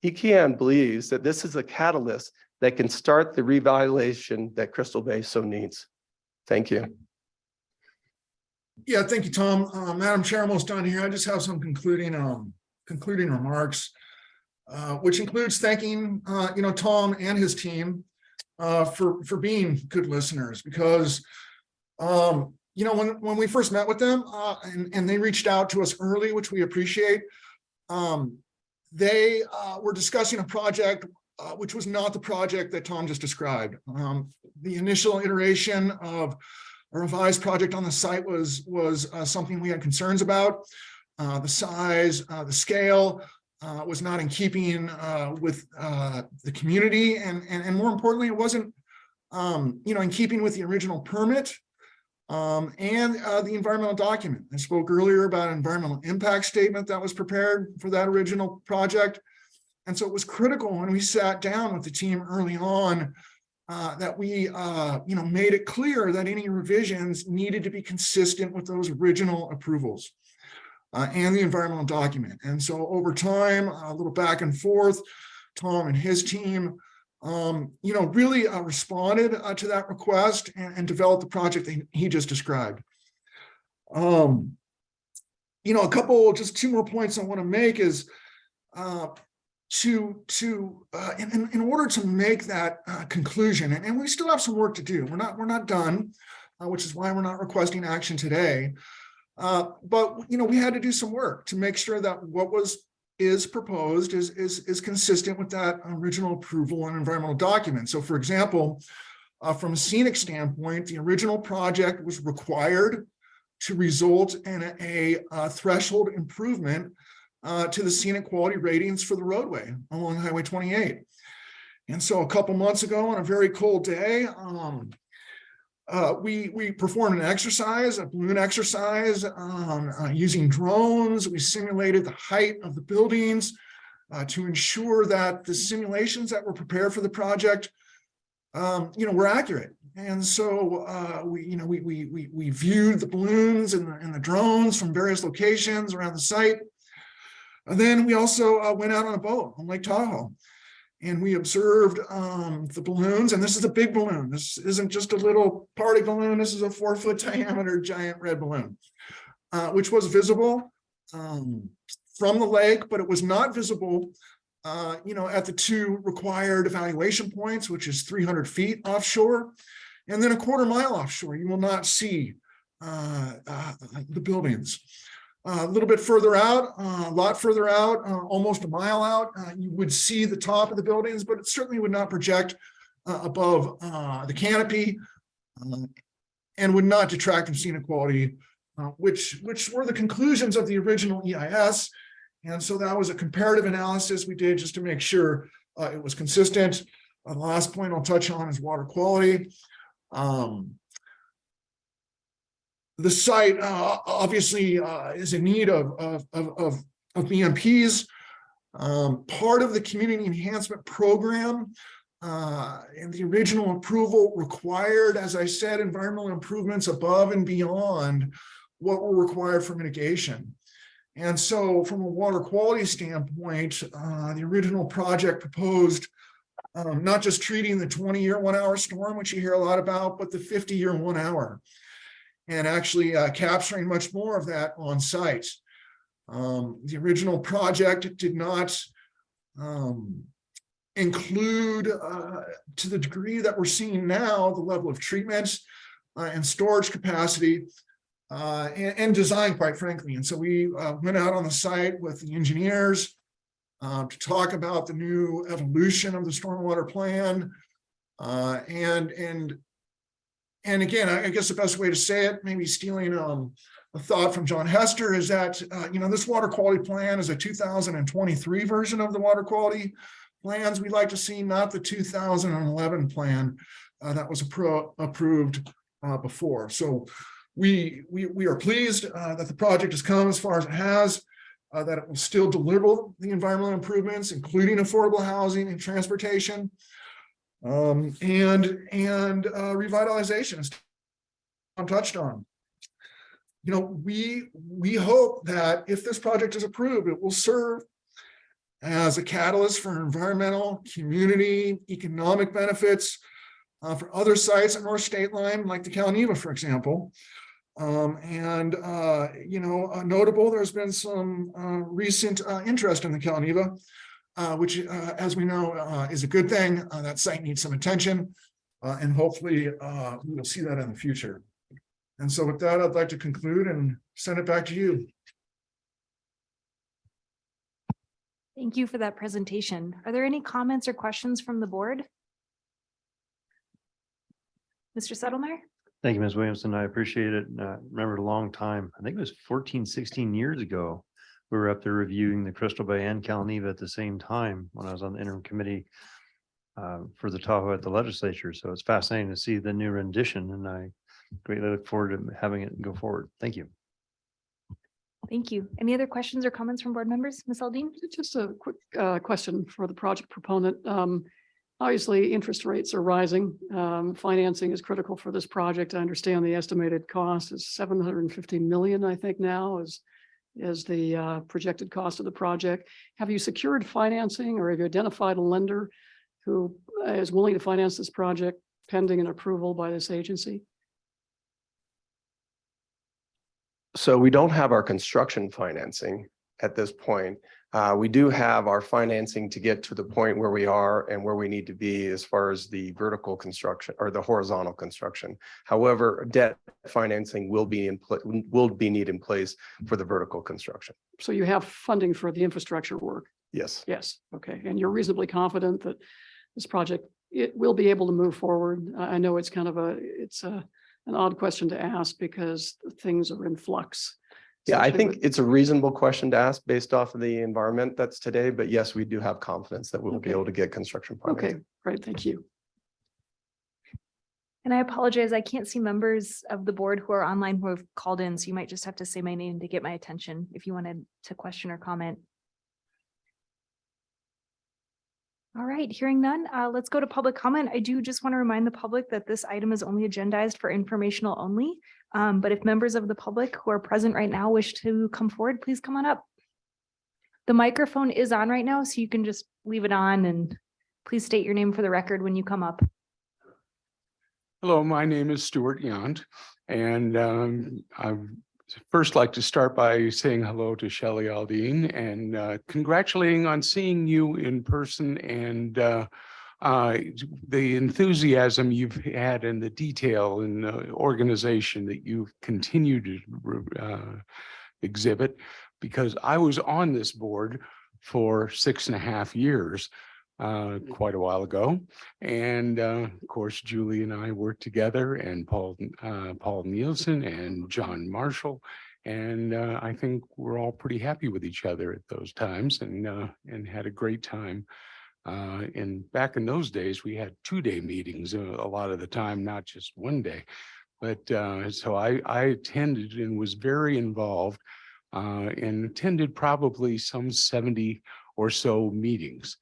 believes that this is a catalyst that can start the revitalization that Crystal Bay so needs. Thank you. Yeah, thank you, Tom. Madam Chair, almost done here. I just have some concluding remarks, which includes thanking Tom and his team for being good listeners, because when we first met with them and they reached out to us early, which we appreciate, they were discussing a project which was not the project that Tom just described. The initial iteration of a revised project on the site was something we had concerns about. The size, the scale was not in keeping with the community, and more importantly, it wasn't in keeping with the original permit and the environmental document. I spoke earlier about an environmental impact statement that was prepared for that original project. And so it was critical when we sat down with the team early on that we made it clear that any revisions needed to be consistent with those original approvals and the environmental document. And so over time, a little back and forth, Tom and his team really responded to that request and developed the project that he just described. A couple, just two more points I want to make is in order to make that conclusion, and we still have some work to do. We're not done, which is why we're not requesting action today. But we had to do some work to make sure that what is proposed is consistent with that original approval and environmental document. So, for example, from a scenic standpoint, the original project was required to result in a threshold improvement to the scenic quality ratings for the roadway along Highway 28. And so a couple months ago on a very cold day, we performed an exercise, a balloon exercise using drones. We simulated the height of the buildings to ensure that the simulations that were prepared for the project were accurate. And so we viewed the balloons and the drones from various locations around the site. And then we also went out on a boat on Lake Tahoe, and we observed the balloons. And this is a big balloon. This isn't just a little party balloon. This is a 4-foot diameter giant red balloon, which was visible from the lake, but it was not visible at the two required evaluation points, which is 300 feet offshore, and then a 1/4 mile offshore. You will not see the buildings. A little bit further out, a lot further out, almost a mile out, you would see the top of the buildings, but it certainly would not project above the canopy and would not detract from scenic quality, which were the conclusions of the original EIS. And so that was a comparative analysis we did just to make sure it was consistent. The last point I'll touch on is water quality. The site obviously is in need of BMPs. Part of the community enhancement program and the original approval required, as I said, environmental improvements above and beyond what were required for mitigation. And so from a water quality standpoint, the original project proposed not just treating the 20-year 1-hour storm, which you hear a lot about, but the 50-year 1 hour. And actually capturing much more of that on site. The original project did not include, to the degree that we're seeing now, the level of treatment and storage capacity and design, quite frankly. And so we went out on the site with the engineers to talk about the new evolution of the stormwater plan and again, I guess the best way to say it, maybe stealing a thought from John Hester, is that this water quality plan is a 2023 version of the water quality plans we'd like to see, not the 2011 plan that was approved before. So we are pleased that the project has come as far as it has, that it will still deliver the environmental improvements, including affordable housing and transportation. And revitalization, as Tom touched on. We hope that if this project is approved, it will serve as a catalyst for environmental, community, economic benefits for other sites at North State Line, like the Calneva, for example. Notable, there's been some recent interest in the Calneva, which, as we know, is a good thing. That site needs some attention, and hopefully we will see that in the future. And so with that, I'd like to conclude and send it back to you. Thank you for that presentation. Are there any comments or questions from the board? Mr. Settlemeyer? Thank you, Ms. Williamson. I appreciate it. Remember a long time. I think it was 14, 16 years ago. We were up there reviewing the Crystal Bay and Calneva at the same time when I was on the interim committee for the Tahoe at the legislature. So it's fascinating to see the new rendition, and I greatly look forward to having it go forward. Thank you. Thank you. Any other questions or comments from board members? Ms. Aldine? Just a quick question for the project proponent. Obviously, interest rates are rising. Financing is critical for this project. I understand the estimated cost is 750 million, I think now is the projected cost of the project. Have you secured financing, or have you identified a lender who is willing to finance this project pending an approval by this agency? So we don't have our construction financing at this point. We do have our financing to get to the point where we are and where we need to be as far as the vertical construction or the horizontal construction. However, debt financing will be needed in place for the vertical construction. So you have funding for the infrastructure work? Yes. Yes. Okay. And you're reasonably confident that this project, it will be able to move forward? I know it's kind of an odd question to ask because things are in flux. Yeah, I think it's a reasonable question to ask based off of the environment that's today, but yes, we do have confidence that we'll be able to get construction financing. Okay, great, thank you. And I apologize, I can't see members of the board who are online who have called in, so you might just have to say my name to get my attention if you wanted to question or comment. All right, hearing none, let's go to public comment. I do just want to remind the public that this item is only agendized for informational only. But if members of the public who are present right now wish to come forward, please come on up. The microphone is on right now, so you can just leave it on, and please state your name for the record when you come up. Hello, my name is Stuart Yont, and I first like to start by saying hello to Shelley Aldine and congratulating on seeing you in person and the enthusiasm you've had and the detail and the organization that you've continued to exhibit, because I was on this board for 6.5 years. Quite a while ago. And of course, Julie and I worked together, and Paul Nielsen and John Marshall. And I think we're all pretty happy with each other at those times and had a great time. And back in those days, we had 2-day meetings a lot of the time, not just 1 day. But so I attended and was very involved and attended probably some 70 or so meetings.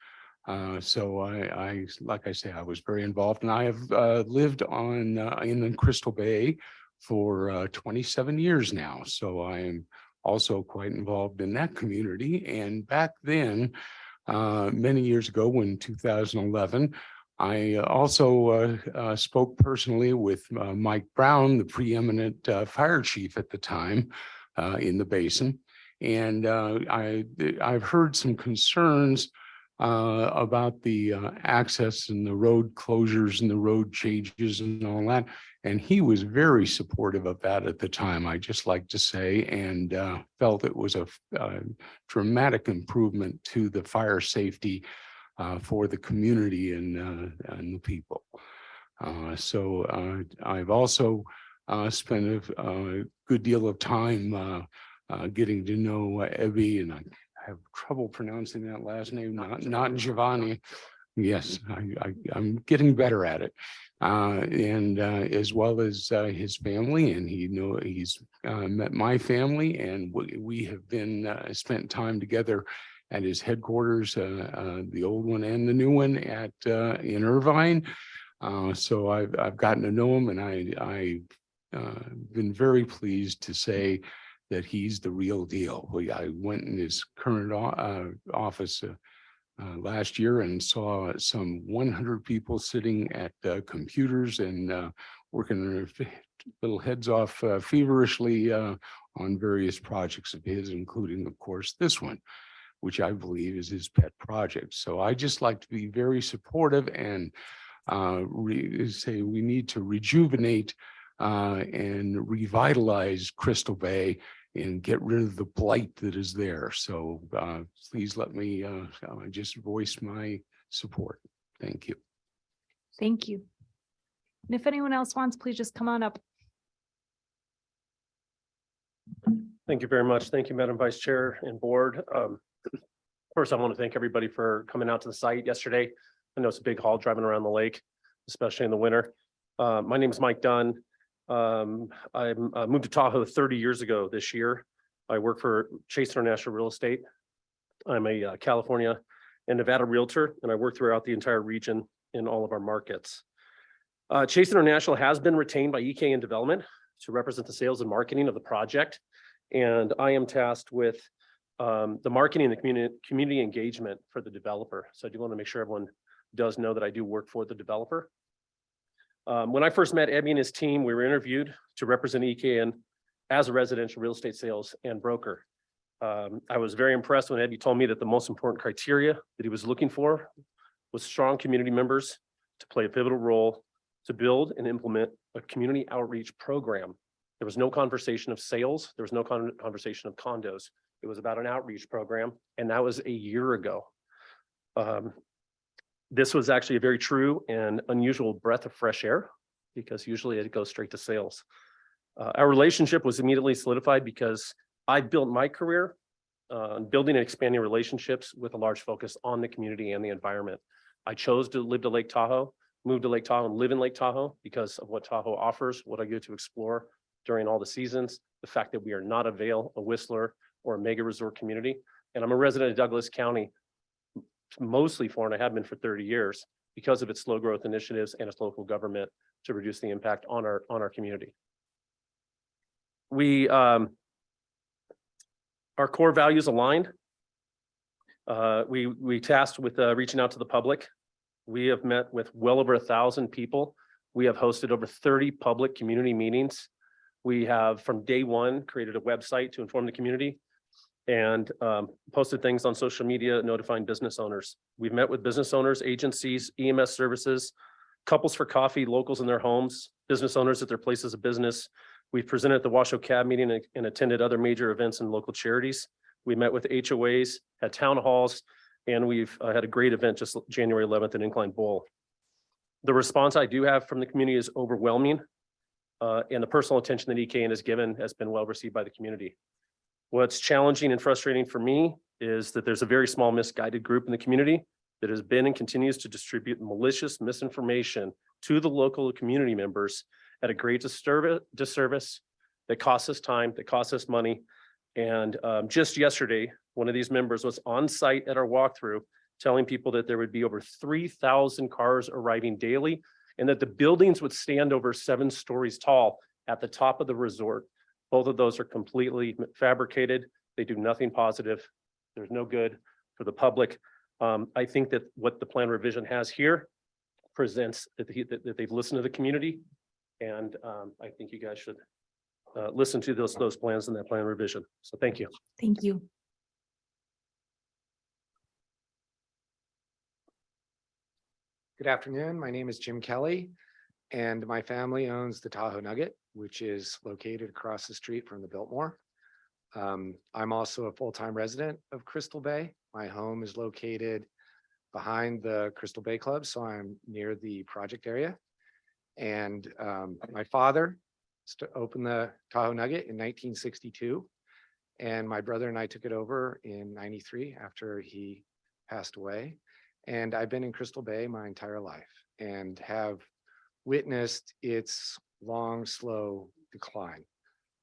So I, like I say, I was very involved, and I have lived in the Crystal Bay for 27 years now. So I am also quite involved in that community. And back then, many years ago, in 2011, I also spoke personally with Mike Brown, the preeminent fire chief at the time in the basin. And I've heard some concerns about the access and the road closures and the road changes and all that. And he was very supportive of that at the time, I just like to say, and felt it was a dramatic improvement to the fire safety for the community and the people. So I've also spent a good deal of time getting to know Evie, and I have trouble pronouncing that last name, not Giovanni. Yes, I'm getting better at it. And as well as his family, and he's met my family, and we have been spent time together at his headquarters, the old one and the new one in Irvine. So I've gotten to know him, and I've been very pleased to say that he's the real deal. I went in his current office last year and saw some 100 people sitting at computers and working their little heads off feverishly on various projects of his, including, of course, this one, which I believe is his pet project. So I just like to be very supportive and say we need to rejuvenate and revitalize Crystal Bay and get rid of the blight that is there. So please let me just voice my support. Thank you. Thank you. And if anyone else wants, please just come on up. Thank you very much. Thank you, Madam Vice Chair and Board. First, I want to thank everybody for coming out to the site yesterday. I know it's a big haul driving around the lake, especially in the winter. My name is Mike Dunn. I moved to Tahoe 30 years ago this year. I work for Chase International Real Estate. I'm a California and Nevada realtor, and I work throughout the entire region in all of our markets. Chase International has been retained by EKN Development to represent the sales and marketing of the project. And I am tasked with the marketing and the community engagement for the developer. So I do want to make sure everyone does know that I do work for the developer. When I first met Ebby and his team, we were interviewed to represent EKN as a residential real estate sales and broker. I was very impressed when Ebby told me that the most important criteria that he was looking for was strong community members to play a pivotal role to build and implement a community outreach program. There was no conversation of sales. There was no conversation of condos. It was about an outreach program, and that was a year ago. This was actually a very true and unusual breath of fresh air, because usually it goes straight to sales. Our relationship was immediately solidified because I built my career building and expanding relationships with a large focus on the community and the environment. I chose to live to Lake Tahoe, move to Lake Tahoe, and live in Lake Tahoe because of what Tahoe offers, what I get to explore during all the seasons, the fact that we are not a Vail, a Whistler, or a mega resort community. And I'm a resident of Douglas County, mostly for, and I have been for 30 years, because of its slow growth initiatives and its local government to reduce the impact on our community. We, our core values aligned. We tasked with reaching out to the public. We have met with well over 1,000 people. We have hosted over 30 public community meetings. We have, from day one, created a website to inform the community and posted things on social media notifying business owners. We've met with business owners, agencies, EMS services, couples for coffee, locals in their homes, business owners at their places of business. We've presented at the Washoe Cab meeting and attended other major events and local charities. We met with HOAs, had town halls, and we've had a great event just January 11th in Incline Bowl. The response I do have from the community is overwhelming, and the personal attention that EKN has given has been well received by the community. What's challenging and frustrating for me is that there's a very small misguided group in the community that has been and continues to distribute malicious misinformation to the local community members at a great disservice that costs us time, that costs us money. And just yesterday, one of these members was on site at our walkthrough telling people that there would be over 3,000 cars arriving daily and that the buildings would stand over 7 stories tall at the top of the resort. Both of those are completely fabricated. They do nothing positive. There's no good for the public. I think that what the plan revision has here presents that they've listened to the community. And I think you guys should listen to those plans in that plan revision. So thank you. Thank you. Good afternoon. My name is Jim Kelly, and my family owns the Tahoe Nugget, which is located across the street from the Biltmore. I'm also a full-time resident of Crystal Bay. My home is located behind the Crystal Bay Club, so I'm near the project area. And my father opened the Tahoe Nugget in 1962, and my brother and I took it over in 93 after he passed away. And I've been in Crystal Bay my entire life and have witnessed its long, slow decline.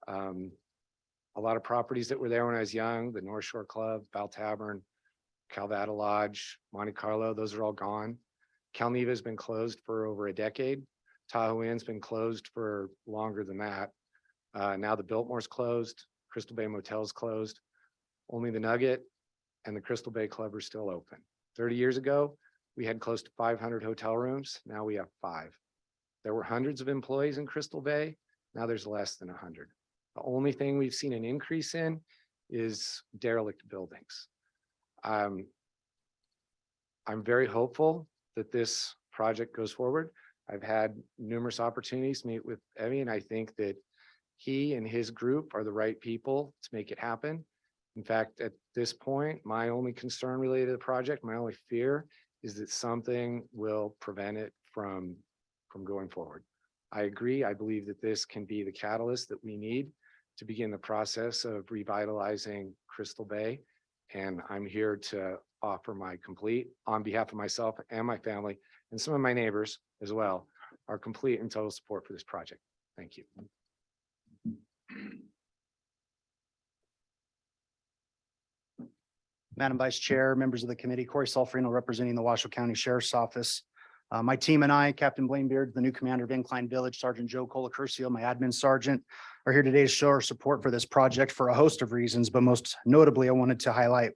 A lot of properties that were there when I was young, the North Shore Club, Val Tavern, Calvada Lodge, Monte Carlo, those are all gone. Calneva has been closed for over a decade. Tahoe Inn's been closed for longer than that. Now the Biltmore's closed, Crystal Bay Motel's closed. Only the Nugget and the Crystal Bay Club are still open. 30 years ago, we had close to 500 hotel rooms. Now we have 5. There were hundreds of employees in Crystal Bay. Now there's less than 100. The only thing we've seen an increase in is derelict buildings. I'm very hopeful that this project goes forward. I've had numerous opportunities to meet with Evie, and I think that He and his group are the right people to make it happen. In fact, at this point, my only concern related to the project, my only fear is that something will prevent it from going forward. I agree. I believe that this can be the catalyst that we need to begin the process of revitalizing Crystal Bay. And I'm here to offer my complete, on behalf of myself and my family, and some of my neighbors as well, our complete and total support for this project. Thank you. Madam Vice Chair, members of the committee, Corey Sulfrino representing the Washoe County Sheriff's Office. My team and I, Captain Blaine Beard, the new commander of Incline Village, Sergeant Joe Colacurcio, my admin sergeant, are here today to show our support for this project for a host of reasons, but most notably, I wanted to highlight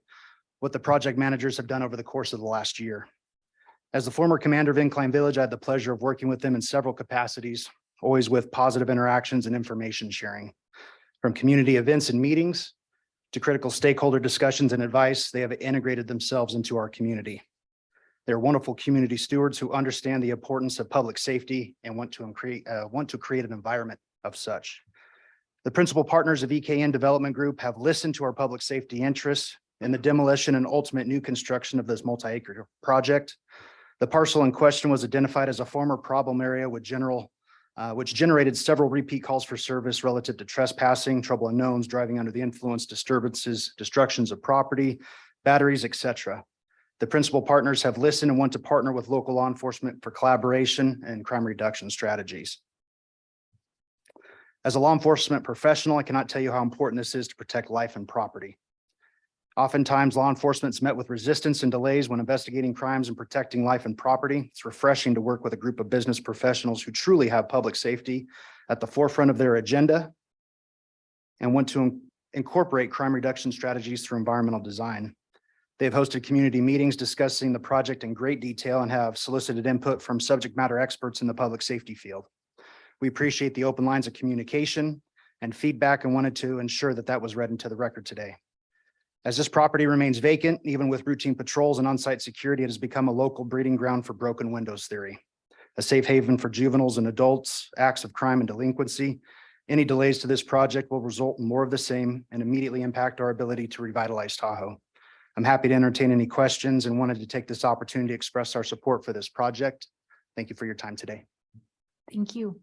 what the project managers have done over the course of the last year. As the former commander of Incline Village, I had the pleasure of working with them in several capacities, always with positive interactions and information sharing. From community events and meetings to critical stakeholder discussions and advice, they have integrated themselves into our community. They're wonderful community stewards who understand the importance of public safety and want to create an environment of such. The principal partners of EKN Development Group have listened to our public safety interests in the demolition and ultimate new construction of this multi-acre project. The parcel in question was identified as a former problem area which generated several repeat calls for service relative to trespassing, trouble unknowns, driving under the influence, disturbances, destructions of property, batteries, etc. The principal partners have listened and want to partner with local law enforcement for collaboration and crime reduction strategies. As a law enforcement professional, I cannot tell you how important this is to protect life and property. Oftentimes, law enforcement is met with resistance and delays when investigating crimes and protecting life and property. It's refreshing to work with a group of business professionals who truly have public safety at the forefront of their agenda and want to incorporate crime reduction strategies through environmental design. They've hosted community meetings discussing the project in great detail and have solicited input from subject matter experts in the public safety field. We appreciate the open lines of communication and feedback and wanted to ensure that that was read into the record today. As this property remains vacant, even with routine patrols and on-site security, it has become a local breeding ground for broken windows theory, a safe haven for juveniles and adults, acts of crime and delinquency. Any delays to this project will result in more of the same and immediately impact our ability to revitalize Tahoe. I'm happy to entertain any questions and wanted to take this opportunity to express our support for this project. Thank you for your time today. Thank you.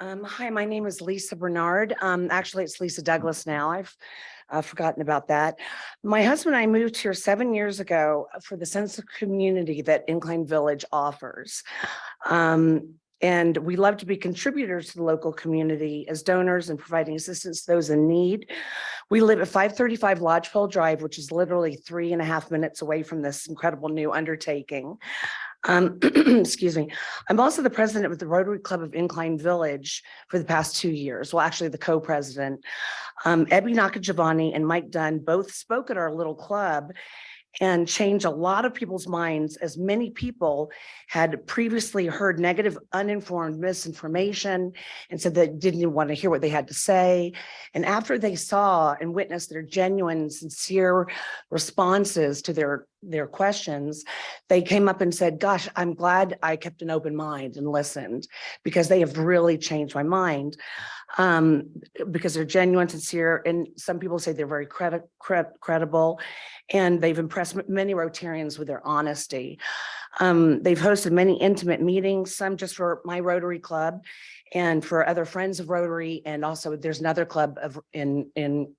Hi, my name is Lisa Bernard. Actually, it's Lisa Douglas now. I've forgotten about that. My husband and I moved here 7 years ago for the sense of community that Incline Village offers. And we love to be contributors to the local community as donors and providing assistance to those in need. We live at 535 Lodgepole Drive, which is literally 3.5 minutes away from this incredible new undertaking. Excuse me. I'm also the president of the Rotary Club of Incline Village for the past 2 years. Well, actually the co-president. Ebby Nakagiovanni and Mike Dunn both spoke at our little club and changed a lot of people's minds, as many people had previously heard negative, uninformed misinformation and said they didn't want to hear what they had to say. And after they saw and witnessed their genuine, sincere responses to their questions, they came up and said, gosh, I'm glad I kept an open mind and listened, because they have really changed my mind. Because they're genuine, sincere, and some people say they're very credible, and they've impressed many Rotarians with their honesty. They've hosted many intimate meetings, some just for my Rotary Club and for other friends of Rotary, and also there's another club in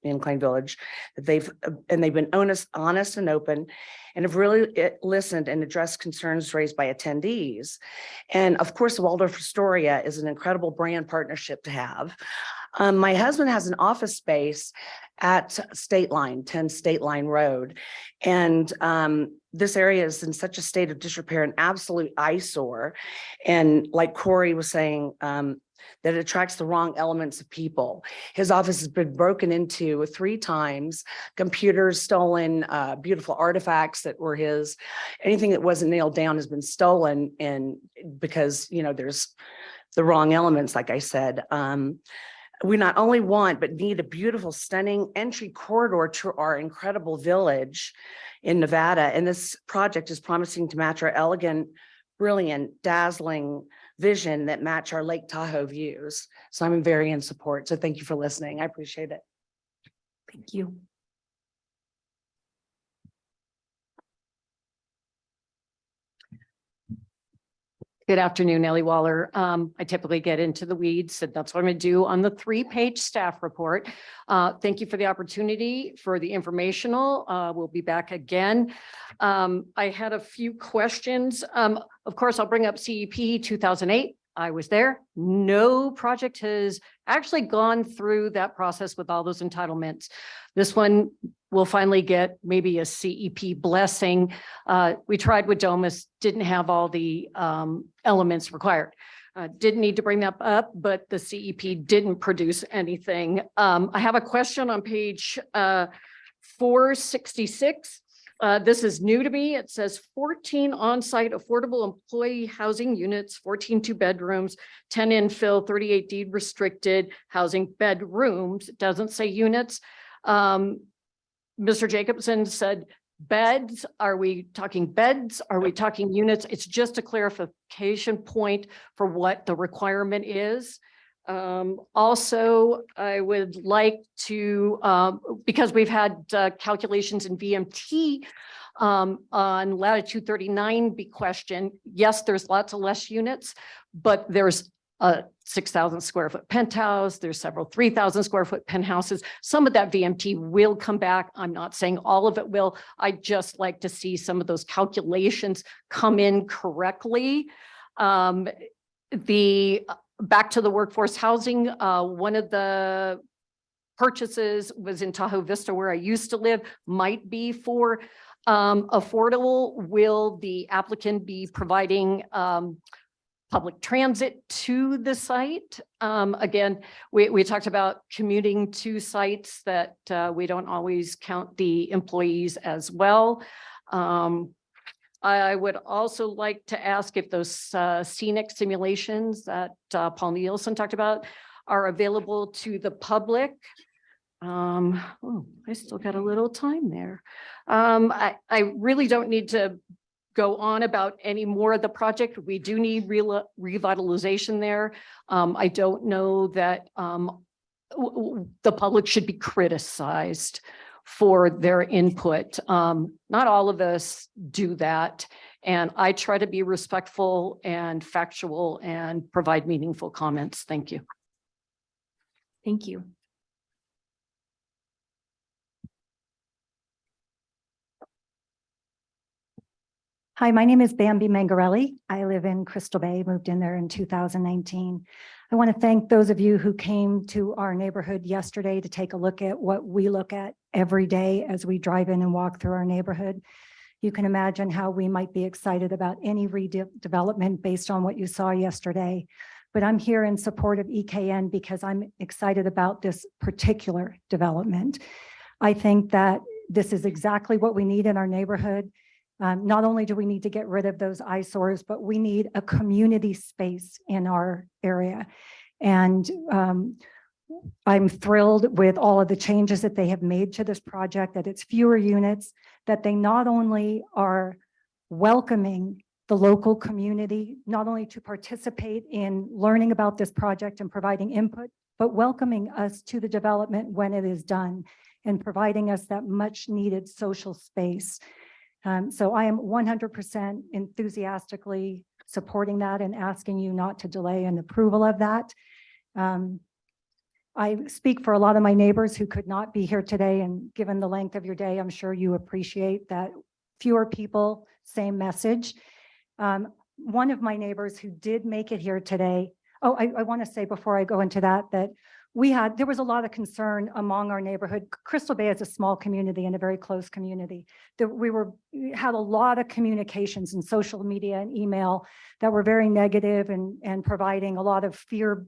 Incline Village that they've been honest and open, and have really listened and addressed concerns raised by attendees. And of course, the Waldorf Astoria is an incredible brand partnership to have. My husband has an office space at State Line, 10 State Line Road. And this area is in such a state of disrepair, an absolute eyesore. And like Corey was saying, that it attracts the wrong elements of people. His office has been broken into 3 times, computers stolen, beautiful artifacts that were his. Anything that wasn't nailed down has been stolen, and because, you know, there's the wrong elements, like I said. We not only want, but need a beautiful, stunning entry corridor to our incredible village in Nevada. And this project is promising to match our elegant, brilliant, dazzling vision that match our Lake Tahoe views. So I'm very in support. So thank you for listening. I appreciate it. Thank you. Good afternoon, Ellie Waller. I typically get into the weeds, and that's what I'm going to do on the 3-page staff report. Thank you for the opportunity for the informational. We'll be back again. I had a few questions. Of course, I'll bring up CEP 2008. I was there. No project has actually gone through that process with all those entitlements. This one will finally get maybe a CEP blessing. We tried with Domus, didn't have all the elements required. Didn't need to bring that up, but the CEP didn't produce anything. I have a question on page 466. This is new to me. It says 14 on-site affordable employee housing units, 14 2-bedrooms, 10 infill, 38 deed restricted housing bedrooms. It doesn't say units. Mr. Jacobson said beds. Are we talking beds? Are we talking units? It's just a clarification point for what the requirement is. Also, I would like to, because we've had calculations in VMT on latitude 39 be questioned. Yes, there's lots of less units, but there's a 6,000 square foot penthouse. There's several 3,000 square foot penthouses. Some of that VMT will come back. I'm not saying all of it will. I'd just like to see some of those calculations come in correctly. Back to the workforce housing, one of the purchases was in Tahoe Vista where I used to live, might be for affordable. Will the applicant be providing public transit to the site? Again, we talked about commuting to sites that we don't always count the employees as well. I would also like to ask if those scenic simulations that Paul Nielsen talked about are available to the public. Oh, I still got a little time there. I really don't need to go on about any more of the project. We do need revitalization there. I don't know that the public should be criticized for their input. Not all of us do that. And I try to be respectful and factual and provide meaningful comments. Thank you. Thank you. Hi, my name is Bambi Mangarelli. I live in Crystal Bay, moved in there in 2019. I want to thank those of you who came to our neighborhood yesterday to take a look at what we look at every day as we drive in and walk through our neighborhood. You can imagine how we might be excited about any redevelopment based on what you saw yesterday. But I'm here in support of EKN because I'm excited about this particular development. I think that this is exactly what we need in our neighborhood. Not only do we need to get rid of those eyesores, but we need a community space in our area. And I'm thrilled with all of the changes that they have made to this project, that it's fewer units, that they not only are welcoming the local community, not only to participate in learning about this project and providing input, but welcoming us to the development when it is done and providing us that much needed social space. So I am 100% enthusiastically supporting that and asking you not to delay an approval of that. I speak for a lot of my neighbors who could not be here today, and given the length of your day, I'm sure you appreciate that fewer people, same message. One of my neighbors who did make it here today, I want to say before I go into that, that there was a lot of concern among our neighborhood. Crystal Bay is a small community and a very close community. We had a lot of communications in social media and email that were very negative and providing a lot of fear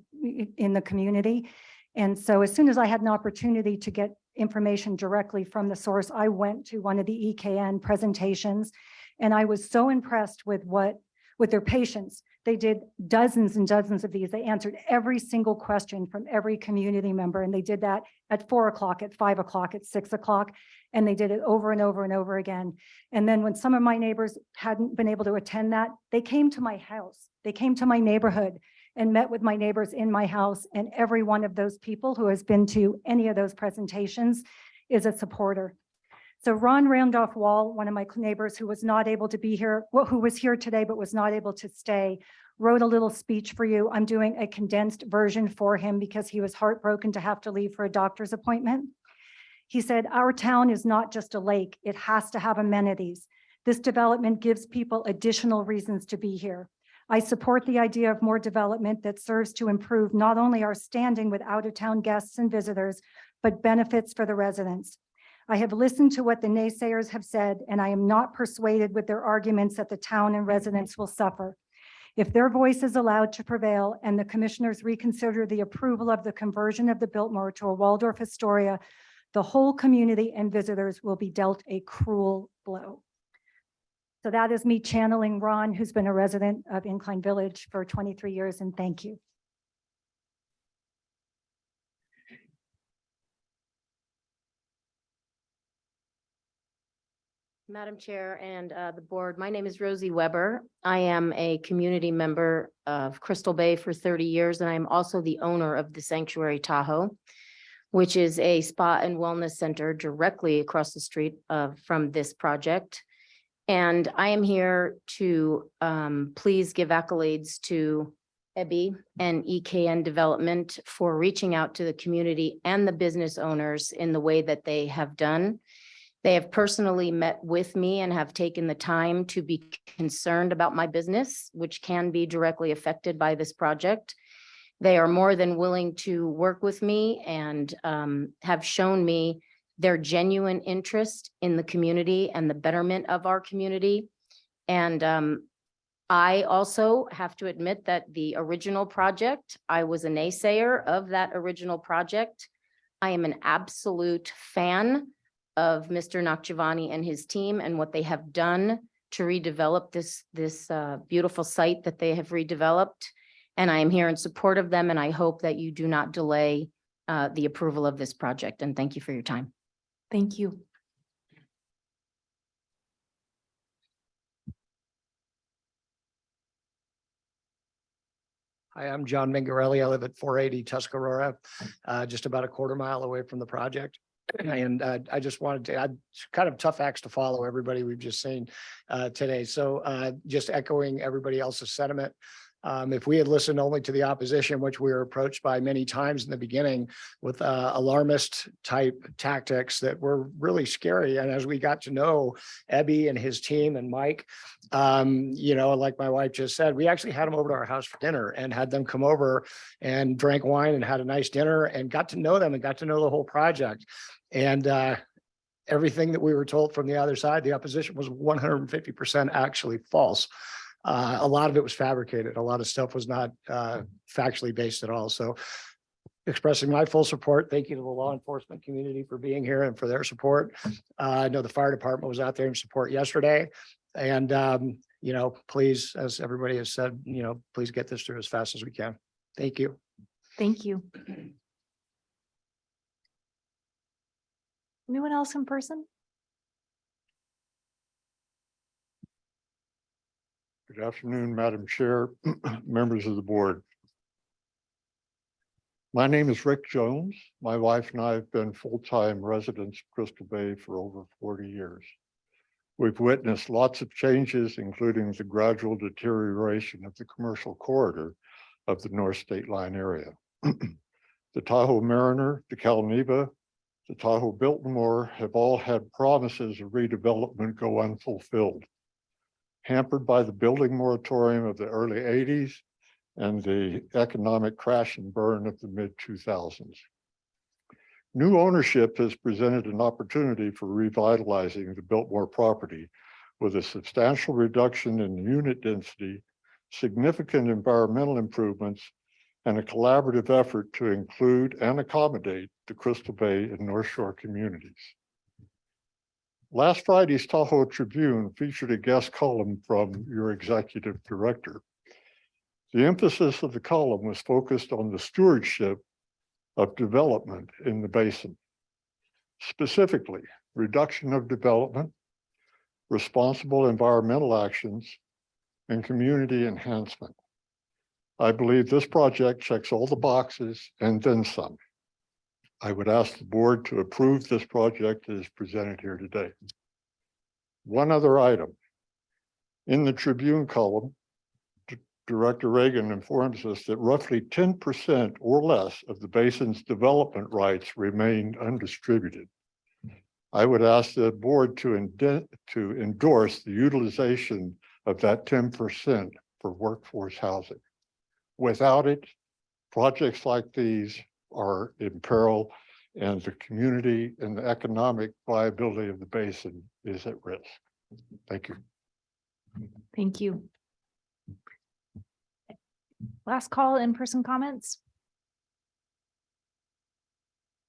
in the community. And so as soon as I had an opportunity to get information directly from the source, I went to one of the EKN presentations, and I was so impressed with what with their patients. They did dozens and dozens of these. They answered every single question from every community member. And they did that at 4 o'clock, at 5 o'clock, at 6 o'clock. And they did it over and over and over again. And then when some of my neighbors hadn't been able to attend that, they came to my house. They came to my neighborhood and met with my neighbors in my house. And every one of those people who has been to any of those presentations is a supporter. So Ron Randolph Wall, one of my neighbors who was not able to be here, well, who was here today but was not able to stay, wrote a little speech for you. I'm doing a condensed version for him because he was heartbroken to have to leave for a doctor's appointment. He said, "Our town is not just a lake. It has to have amenities. This development gives people additional reasons to be here. I support the idea of more development that serves to improve not only our standing with out-of-town guests and visitors, but benefits for the residents. I have listened to what the naysayers have said, and I am not persuaded with their arguments that the town and residents will suffer. If their voice is allowed to prevail and the commissioners reconsider the approval of the conversion of the Biltmore to a Waldorf Astoria, the whole community and visitors will be dealt a cruel blow." So that is me channeling Ron, who's been a resident of Incline Village for 23 years, and thank you. Madam Chair and the board, my name is Rosie Weber. I am a community member of Crystal Bay for 30 years, and I'm also the owner of the Sanctuary Tahoe, which is a spa and wellness center directly across the street from this project. And I am here to please give accolades to EBI and EKN Development for reaching out to the community and the business owners in the way that they have done. They have personally met with me and have taken the time to be concerned about my business, which can be directly affected by this project. They are more than willing to work with me and have shown me their genuine interest in the community and the betterment of our community. And I also have to admit that the original project, I was a naysayer of that original project. I am an absolute fan of Mr. Nakjivani and his team and what they have done to redevelop this beautiful site that they have redeveloped. And I am here in support of them, and I hope that you do not delay the approval of this project. And thank you for your time. Thank you. Hi, I'm John Mingarelli. I live at 480 Tuscarora, just about a quarter mile away from the project. And I just wanted to, it's kind of tough acts to follow, everybody we've just seen today. So just echoing everybody else's sentiment. If we had listened only to the opposition, which we were approached by many times in the beginning with alarmist type tactics that were really scary. And as we got to know Ebby and his team and Mike, you know, like my wife just said, we actually had them over to our house for dinner and had them come over and drank wine and had a nice dinner and got to know them and got to know the whole project. And everything that we were told from the other side, the opposition, was 150% actually false. A lot of it was fabricated. A lot of stuff was not factually based at all. So expressing my full support. Thank you to the law enforcement community for being here and for their support. I know the fire department was out there in support yesterday. And, you know, please, as everybody has said, you know, please get this through as fast as we can. Thank you. Thank you. Anyone else in person? Good afternoon, Madam Chair, members of the board. My name is Rick Jones. My wife and I have been full-time residents of Crystal Bay for over 40 years. We've witnessed lots of changes, including the gradual deterioration of the commercial corridor of the North State Line area. The Tahoe Mariner, the Calneva, the Tahoe Biltmore have all had promises of redevelopment go unfulfilled. Hampered by the building moratorium of the early 80s and the economic crash and burn of the mid-2000s. New ownership has presented an opportunity for revitalizing the Biltmore property with a substantial reduction in unit density, significant environmental improvements, and a collaborative effort to include and accommodate the Crystal Bay and North Shore communities. Last Friday's Tahoe Tribune featured a guest column from your executive director. The emphasis of the column was focused on the stewardship of development in the basin. Specifically, reduction of development, responsible environmental actions, and community enhancement. I believe this project checks all the boxes and then some. I would ask the board to approve this project as presented here today. One other item. In the Tribune column, Director Reagan informs us that roughly 10% or less of the basin's development rights remain undistributed. I would ask the board to endorse the utilization of that 10% for workforce housing. Without it, projects like these are in peril, and the community and the economic viability of the basin is at risk. Thank you. Thank you. Last call, in-person comments.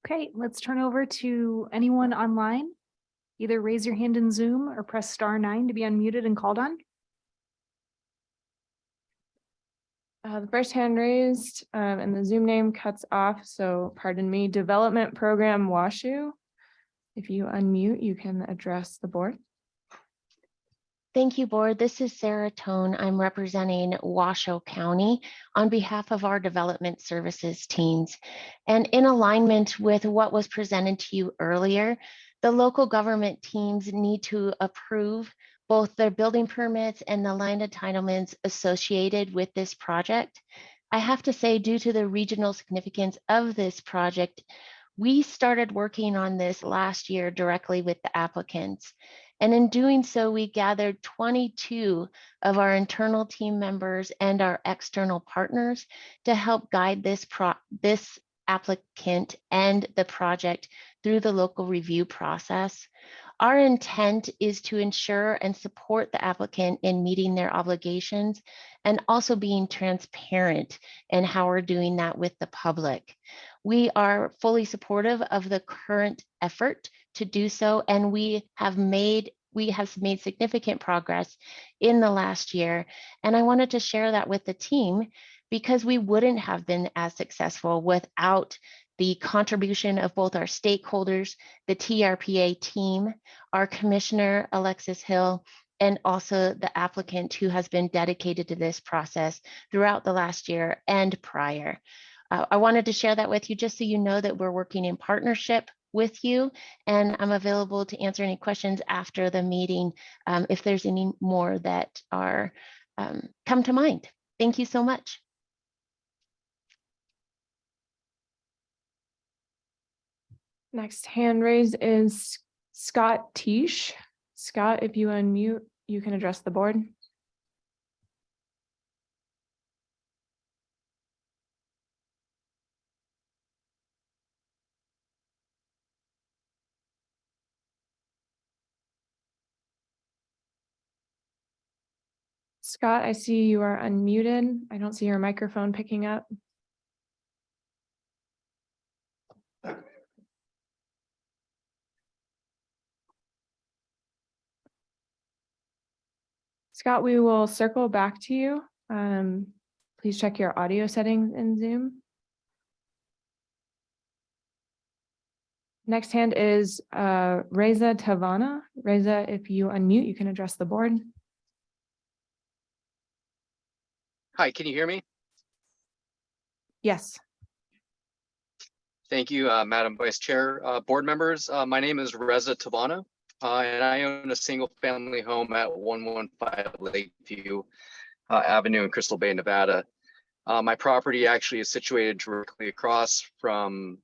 Okay, let's turn over to anyone online. Either raise your hand in Zoom or press *9 to be unmuted and called on. The first hand raised and the Zoom name cuts off, so pardon me, Development Program WashU. If you unmute, you can address the board. Thank you, board. This is Sarah Tone. I'm representing Washoe County on behalf of our development services teams. And in alignment with what was presented to you earlier, the local government teams need to approve both their building permits and the land entitlements associated with this project. I have to say, due to the regional significance of this project, we started working on this last year directly with the applicants. And in doing so, we gathered 22 of our internal team members and our external partners to help guide this applicant and the project through the local review process. Our intent is to ensure and support the applicant in meeting their obligations and also being transparent in how we're doing that with the public. We are fully supportive of the current effort to do so, and we have made significant progress in the last year. And I wanted to share that with the team because we wouldn't have been as successful without the contribution of both our stakeholders, the TRPA team, our commissioner, Alexis Hill, and also the applicant who has been dedicated to this process throughout the last year and prior. I wanted to share that with you just so you know that we're working in partnership with you, and I'm available to answer any questions after the meeting if there's any more that are come to mind. Thank you so much. Next hand raised is Scott Tisch. Scott, if you unmute, you can address the board. Scott, I see you are unmuted. I don't see your microphone picking up. Scott, we will circle back to you. Please check your audio settings in Zoom. Next hand is Reza Tavana. Reza, if you unmute, you can address the board. Hi, can you hear me? Yes. Thank you, Madam Vice Chair. Board members, my name is Reza Tabana, and I own a single family home at 115 Lakeview Avenue in Crystal Bay, Nevada. My property actually is situated directly across from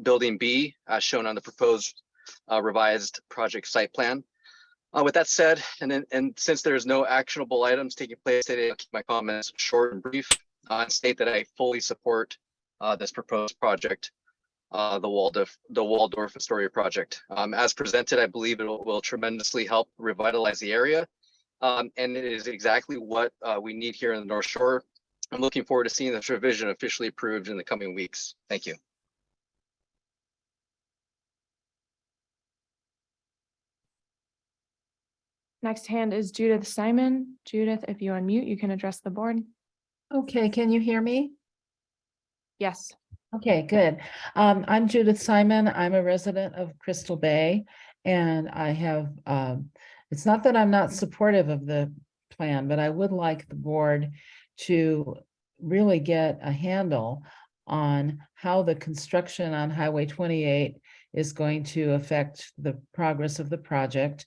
Building B, as shown on the proposed revised project site plan. With that said, and since there's no actionable items taking place today, I'll keep my comments short and brief and state that I fully support this proposed project, the Waldorf Astoria project. As presented, I believe it will tremendously help revitalize the area, and it is exactly what we need here in the North Shore. I'm looking forward to seeing this revision officially approved in the coming weeks. Thank you. Next hand is Judith Simon. Judith, if you unmute, you can address the board. Okay, can you hear me? Yes. Okay, good. I'm Judith Simon. I'm a resident of Crystal Bay, and I have, it's not that I'm not supportive of the plan, but I would like the board to really get a handle on how the construction on Highway 28 is going to affect the progress of the project.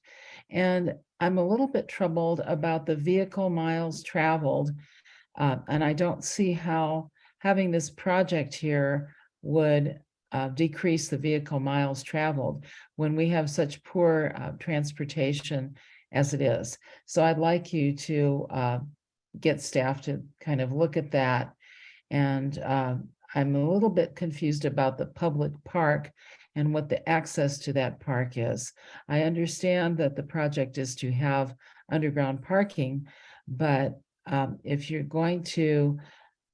And I'm a little bit troubled about the vehicle miles traveled. And I don't see how having this project here would decrease the vehicle miles traveled when we have such poor transportation as it is. So I'd like you to get staff to kind of look at that. And I'm a little bit confused about the public park and what the access to that park is. I understand that the project is to have underground parking, but if you're going to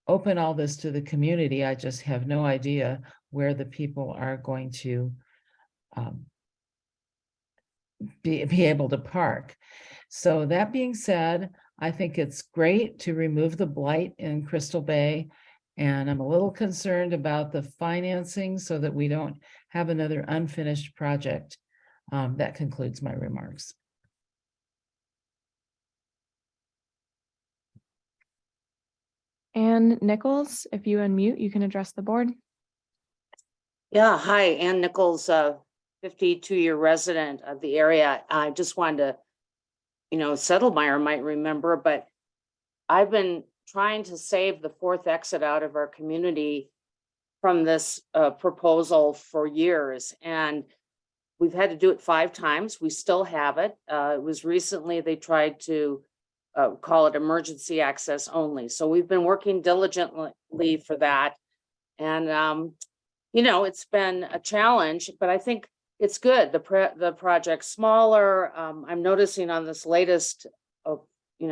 open all this to the community, I just have no idea where the people are going to be able to park. So that being said, I think it's great to remove the blight in Crystal Bay. And I'm a little concerned about the financing so that we don't have another unfinished project. That concludes my remarks. Ann Nichols, if you unmute, you can address the board. Yeah, hi, Ann Nichols, 52-year resident of the area. I just wanted to, Settlemyer might remember, but I've been trying to save the fourth exit out of our community from this proposal for years. And we've had to do it 5 times. We still have it. It was recently they tried to call it emergency access only. So we've been working diligently for that. And, it's been a challenge, but I think it's good. The project's smaller. I'm noticing on this latest,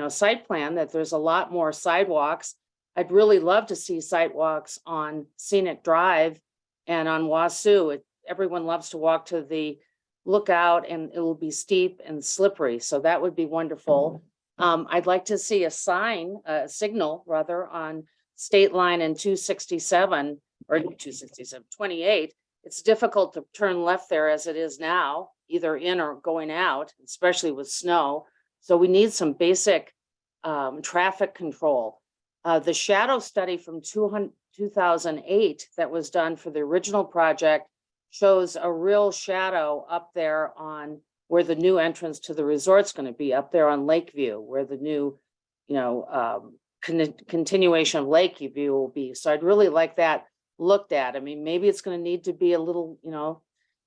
site plan that there's a lot more sidewalks. I'd really love to see sidewalks on Scenic Drive and on Wasu. Everyone loves to walk to the lookout and it will be steep and slippery. So that would be wonderful. I'd like to see a signal rather on State Line and 267 or 28. It's difficult to turn left there as it is now, either in or going out, especially with snow. So we need some basic traffic control. The shadow study from 2008 that was done for the original project shows a real shadow up there on where the new entrance to the resort's going to be, up there on Lakeview, where the new, continuation of Lakeview will be. So I'd really like that looked at. I mean, maybe it's going to need to be a little,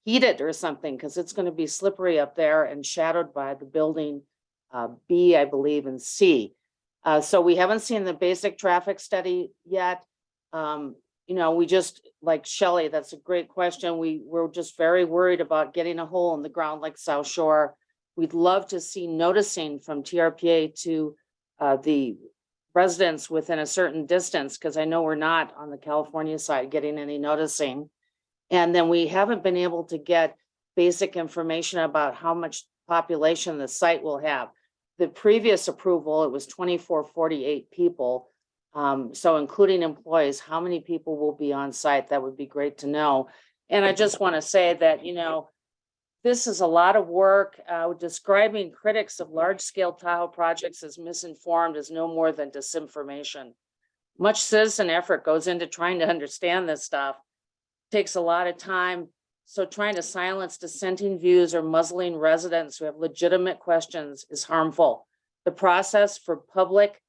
heated or something, because it's going to be slippery up there and shadowed by the building B, I believe, and C. So we haven't seen the basic traffic study yet. We just, like Shelley, that's a great question. We're just very worried about getting a hole in the ground like South Shore. We'd love to see noticing from TRPA to the residents within a certain distance, because I know we're not on the California side getting any noticing. And then we haven't been able to get basic information about how much population the site will have. The previous approval, it was 2448 people. So including employees, how many people will be on site? That would be great to know. And I just want to say that, this is a lot of work. Describing critics of large-scale Tahoe projects as misinformed is no more than disinformation. Much citizen effort goes into trying to understand this stuff. It takes a lot of time. So trying to silence dissenting views or muzzling residents who have legitimate questions is harmful. The process for public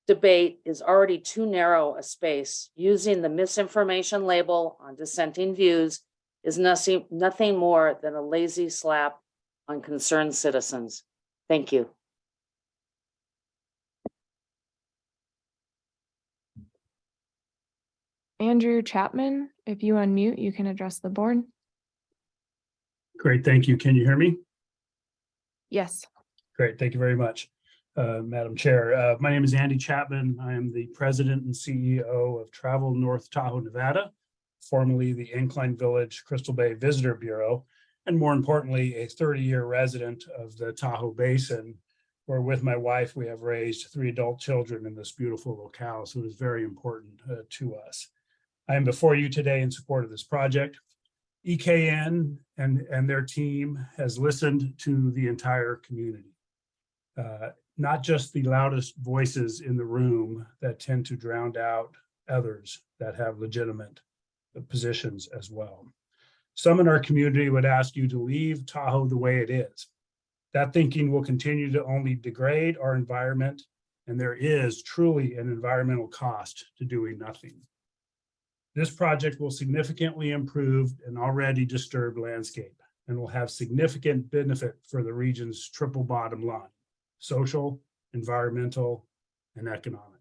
debate is already too narrow a space. Using the misinformation label on dissenting views is nothing more than a lazy slap on concerned citizens. Thank you. Andrew Chapman, if you unmute, you can address the board. Great, thank you. Can you hear me? Yes. Great, thank you very much, Madam Chair. My name is Andy Chapman. I am the president and CEO of Travel North Tahoe, Nevada, formerly the Incline Village Crystal Bay Visitor Bureau. and more importantly, a 30-year resident of the Tahoe Basin, where with my wife, we have raised 3 adult children in this beautiful locale. So it is very important to us. I am before you today in support of this project. EKN and their team has listened to the entire community. Not just the loudest voices in the room that tend to drown out others that have legitimate positions as well. Some in our community would ask you to leave Tahoe the way it is. That thinking will continue to only degrade our environment, and there is truly an environmental cost to doing nothing. This project will significantly improve an already disturbed landscape and will have significant benefit for the region's triple bottom line: social, environmental, and economic.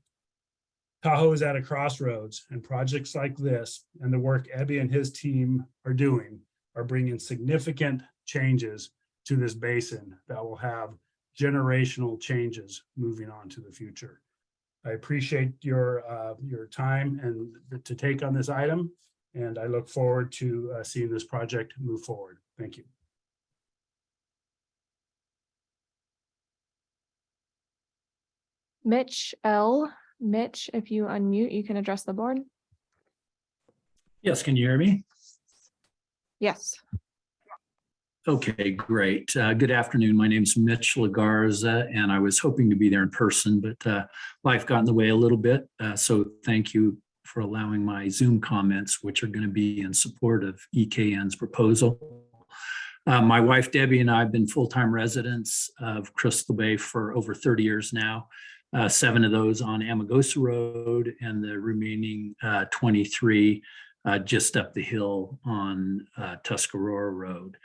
Tahoe is at a crossroads, and projects like this and the work Ebby and his team are doing are bringing significant changes to this basin that will have generational changes moving on to the future. I appreciate your time and to take on this item, and I look forward to seeing this project move forward. Thank you. Mitch L. Mitch, if you unmute, you can address the board. Yes, can you hear me? Yes. Okay, great. Good afternoon. My name is Mitch Lagarza, and I was hoping to be there in person, but life got in the way a little bit. So thank you for allowing my Zoom comments, which are going to be in support of EKN's proposal. My wife, Debbie, and I have been full-time residents of Crystal Bay for over 30 years now. 7 of those on Amargosa Road, and the remaining 23 just up the hill on Tuscarora Road.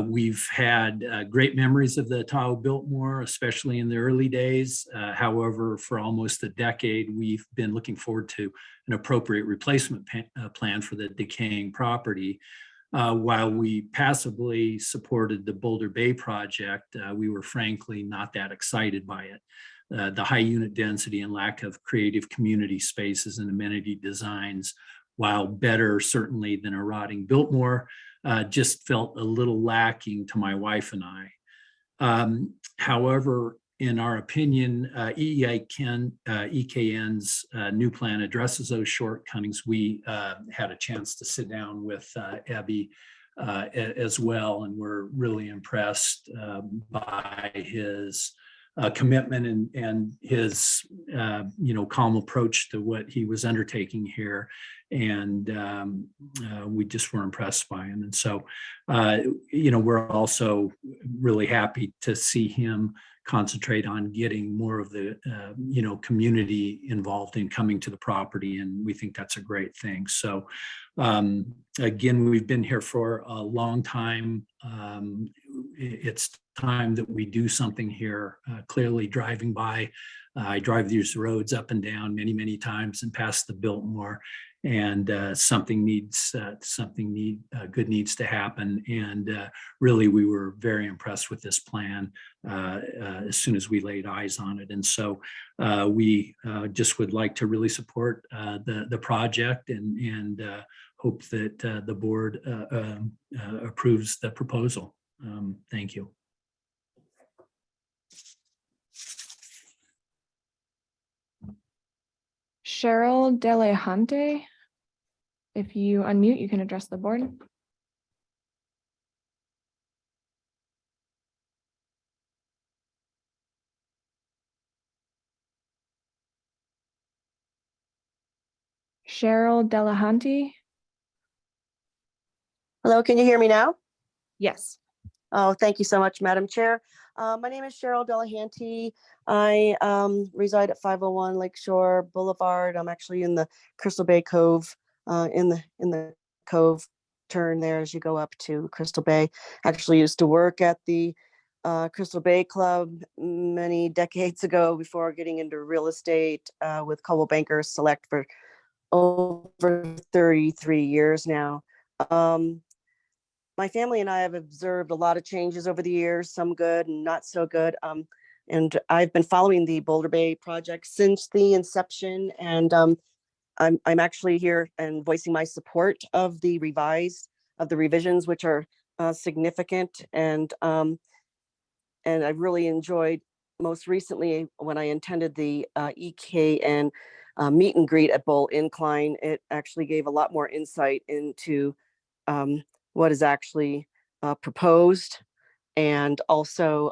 We've had great memories of the Tahoe Biltmore, especially in the early days. However, for almost a decade, we've been looking forward to an appropriate replacement plan for the decaying property. While we passively supported the Boulder Bay project, we were frankly not that excited by it. The high unit density and lack of creative community spaces and amenity designs, while better certainly than a rotting Biltmore, just felt a little lacking to my wife and I. However, in our opinion, EKN's new plan addresses those shortcomings. We had a chance to sit down with Ebby as well, and we're really impressed by his commitment and his calm approach to what he was undertaking here. And we just were impressed by him. And so, we're also really happy to see him concentrate on getting more of the, community involved in coming to the property. And we think that's a great thing. So again, we've been here for a long time. It's time that we do something here. Clearly driving by, I drive these roads up and down many, many times and past the Biltmore, and good needs to happen. And really, we were very impressed with this plan as soon as we laid eyes on it. And so we just would like to really support the project and hope that the board approves the proposal. Thank you. Cheryl Delahunty, if you unmute, you can address the board. Cheryl Delahunty. Hello, can you hear me now? Yes. Oh, thank you so much, Madam Chair. My name is Cheryl Delahanty. I reside at 501 Lakeshore Boulevard. I'm actually in the Crystal Bay Cove, in the Cove turn there as you go up to Crystal Bay. Actually used to work at the Crystal Bay Club many decades ago before getting into real estate with Coldwell Banker Select for over 33 years now. My family and I have observed a lot of changes over the years, some good and not so good. And I've been following the Boulder Bay project since the inception. And I'm actually here and voicing my support of the revisions, which are significant, and I really enjoyed most recently when I attended the EKN meet and greet at Bull Incline. It actually gave a lot more insight into what is actually proposed. And also,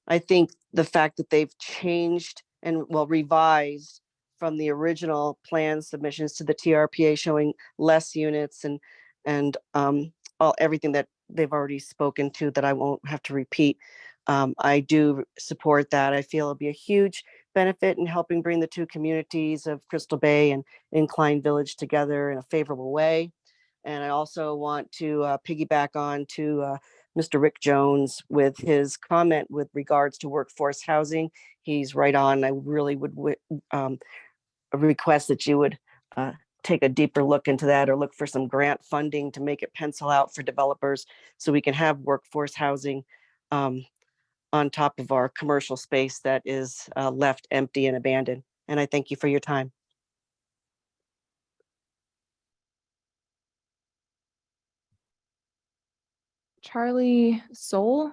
I think the fact that they've changed and revised from the original plan submissions to the TRPA, showing less units and everything that they've already spoken to that I won't have to repeat. I do support that. I feel it'll be a huge benefit in helping bring the two communities of Crystal Bay and Incline Village together in a favorable way. And I also want to piggyback on to Mr. Rick Jones with his comment with regards to workforce housing. He's right on. I really would request that you would take a deeper look into that, or look for some grant funding to make it pencil out for developers so we can have workforce housing on top of our commercial space that is left empty and abandoned. And I thank you for your time. Charlie Soul,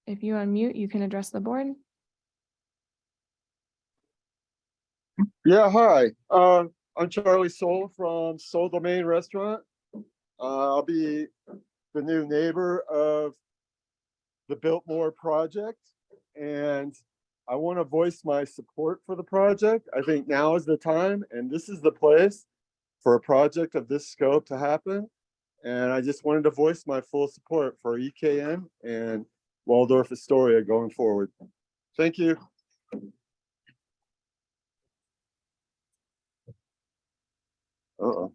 if you unmute, you can address the board. Yeah, hi. I'm Charlie Soul from Soul Domain Restaurant. I'll be the new neighbor of the Biltmore project, and I want to voice my support for the project. I think now is the time, and this is the place for a project of this scope to happen. And I just wanted to voice my full support for EKN and Waldorf Astoria going forward. Thank you. Uh-oh.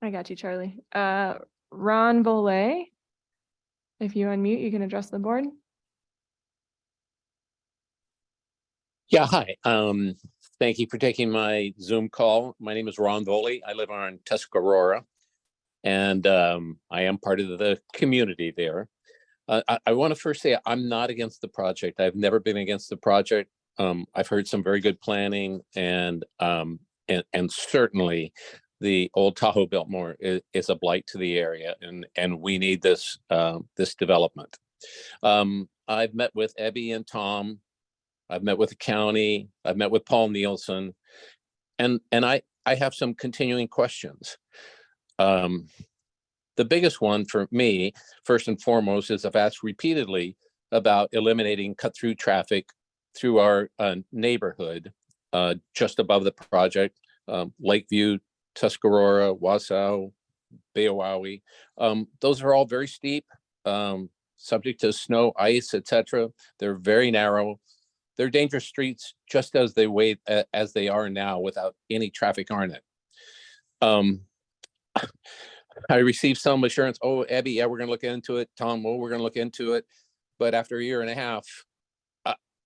I got you, Charlie. Ron Bolay, if you unmute, you can address the board. Yeah, hi. Thank you for taking my Zoom call. My name is Ron Voley. I live on Tuscarora, and I am part of the community there. I want to first say I'm not against the project. I've never been against the project. I've heard some very good planning, and certainly the old Tahoe Biltmore is a blight to the area, and we need this this development. I've met with Ebby and Tom. I've met with the county. I've met with Paul Nielsen, and I have some continuing questions. The biggest one for me, first and foremost, is I've asked repeatedly about eliminating cut-through traffic through our neighborhood just above the project, Lakeview, Tuscarora, Wasau, Beowawe. Those are all very steep, subject to snow, ice, etc. They're very narrow. They're dangerous streets, just as they are now, without any traffic on it. I received some assurance, oh, Abby, yeah, we're going to look into it. Tom, oh, we're going to look into it. But after a year and a half,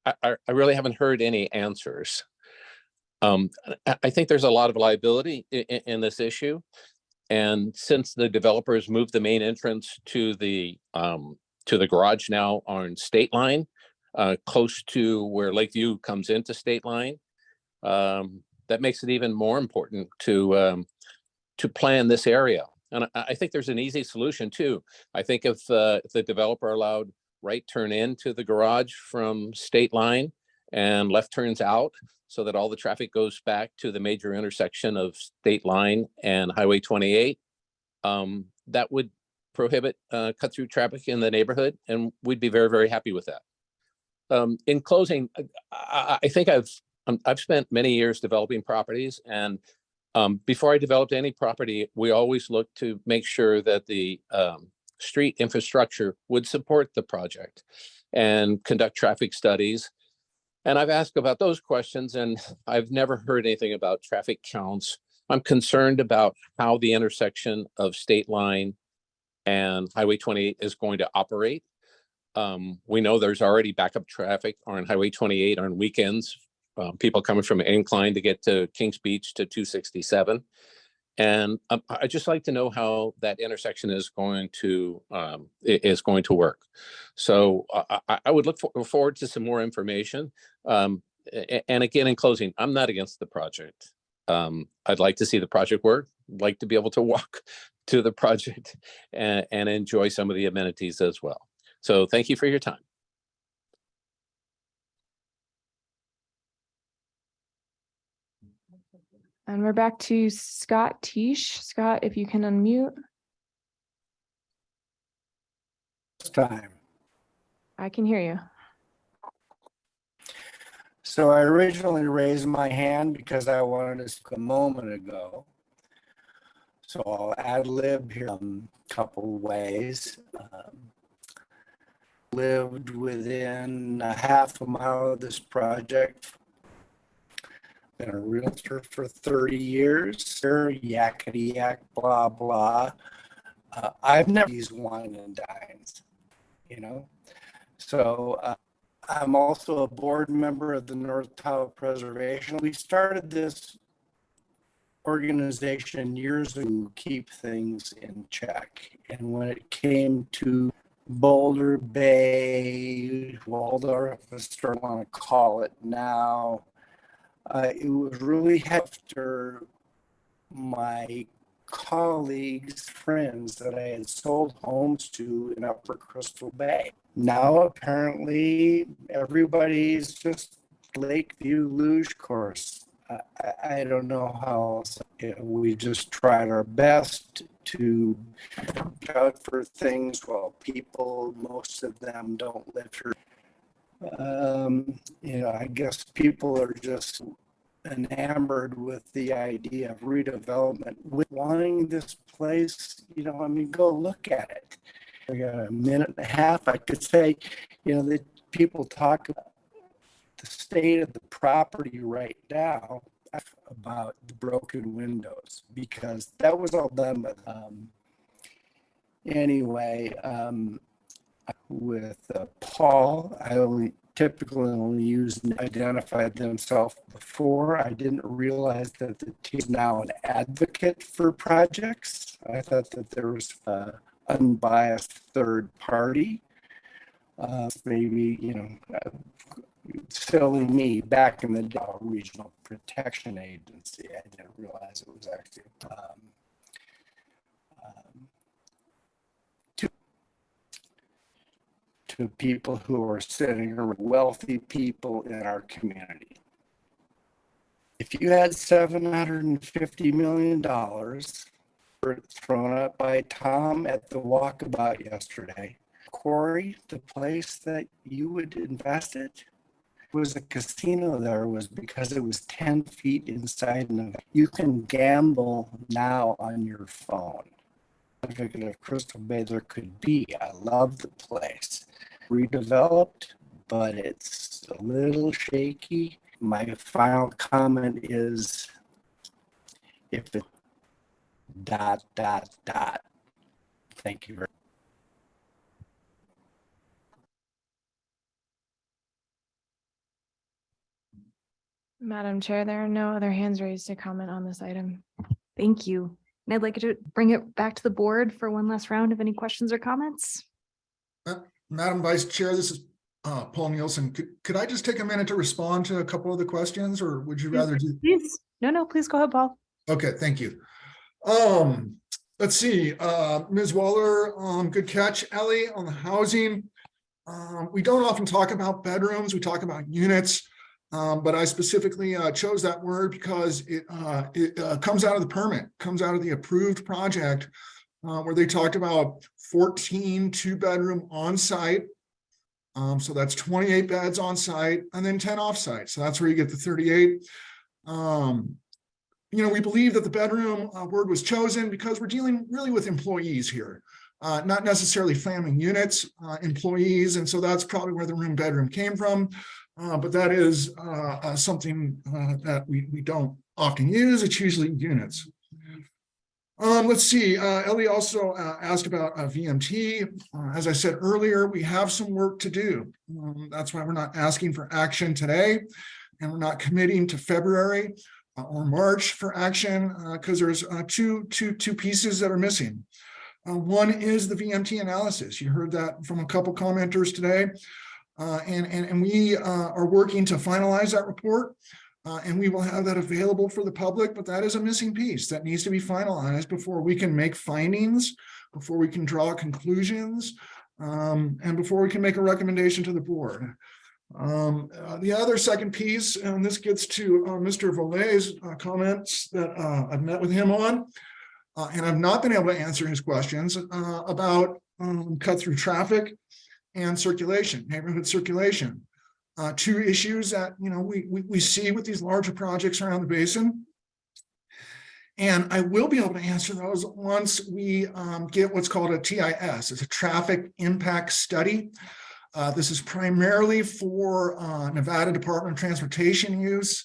I really haven't heard any answers. I think there's a lot of liability in this issue. And since the developers moved the main entrance to the garage now on State Line, close to where Lakeview comes into State Line, that makes it even more important to plan this area. And I think there's an easy solution too. I think if the developer allowed right turn into the garage from State Line and left turns out, so that all the traffic goes back to the major intersection of State Line and Highway 28, that would prohibit cut through traffic in the neighborhood, and we'd be very, very happy with that. In closing, I think I've spent many years developing properties, and before I developed any property, we always looked to make sure that the street infrastructure would support the project and conduct traffic studies. And I've asked about those questions, and I've never heard anything about traffic counts. I'm concerned about how the intersection of State Line and Highway 28 is going to operate. We know there's already backup traffic on Highway 28 on weekends, people coming from Incline to get to Kings Beach to 267. And I'd just like to know how that intersection is going to work. So I would look forward to some more information. And again, in closing, I'm not against the project. I'd like to see the project work. like to be able to walk to the project and enjoy some of the amenities as well. So thank you for your time. And we're back to Scott Tisch. Scott, if you can unmute. Time. I can hear you. So I originally raised my hand because I wanted to speak a moment ago. So I'll ad lib here a couple ways. Lived within a half a mile of this project. Been a realtor for 30 years. Yakety yak, blah, blah. I've never used wine and dines, you know? So I'm also a board member of the North Tahoe Preservation. We started this organization years ago to keep things in check. And when it came to Boulder Bay, Waldorf, I want to call it now, it was really after my colleagues, friends that I had sold homes to in Upper Crystal Bay. Now, apparently, everybody's just Lakeview luge course. I don't know how else. We just tried our best to look out for things. Well, people, most of them don't live here. You know, I guess people are just enamored with the idea of redevelopment, with wanting this place. You know, I mean, go look at it. I got a minute and a half. I could say, you know, that people talk about the state of the property right now, about the broken windows, because that was all done with anyway. With Paul, I typically only use identified themselves before. I didn't realize that the team is now an advocate for projects. I thought that there was an unbiased third party. Maybe, you know, silly me, back in the day, Regional Protection Agency. I didn't realize it was actually to people who are sitting around, wealthy people in our community. If you had $750 million thrown up by Tom at the walkabout yesterday, Corey, the place that you would invest it was a casino there, was because it was 10 feet inside. You can gamble now on your phone. Of Crystal Bay there could be. I love the place. Redeveloped, but it's a little shaky. My final comment is, if it ... Thank you very much. Madam Chair, there are no other hands raised to comment on this item. Thank you. And I'd like to bring it back to the board for one last round of any questions or comments. Madam Vice Chair, this is Paul Nielsen. Could I just take a minute to respond to a couple of the questions, or would you rather do? Please. No, please go ahead, Paul. Okay, thank you. Let's see, Ms. Waller, good catch, Ellie, on the housing. We don't often talk about bedrooms, we talk about units, but I specifically chose that word because it comes out of the permit, comes out of the approved project, where they talked about 14 two-bedroom on-site. So that's 28 beds on-site and then 10 off-site. So that's where you get the 38. You know, we believe that the bedroom word was chosen because we're dealing really with employees here, not necessarily family units, employees. And so that's probably where the room bedroom came from. But that is something that we don't often use. It's usually units. Let's see, Ellie also asked about VMT. As I said earlier, we have some work to do. That's why we're not asking for action today, and we're not committing to February or March for action, because there's two pieces that are missing. One is the VMT analysis. You heard that from a couple commenters today, and we are working to finalize that report. And we will have that available for the public, but that is a missing piece that needs to be finalized before we can make findings, before we can draw conclusions, and before we can make a recommendation to the board. The other second piece, and this gets to Mr. Volet's comments that I've met with him on, and I've not been able to answer his questions about cut through traffic and circulation, neighborhood circulation. Two issues that we see with these larger projects around the basin. And I will be able to answer those once we get what's called a TIS. It's a traffic impact study. This is primarily for Nevada Department of Transportation use,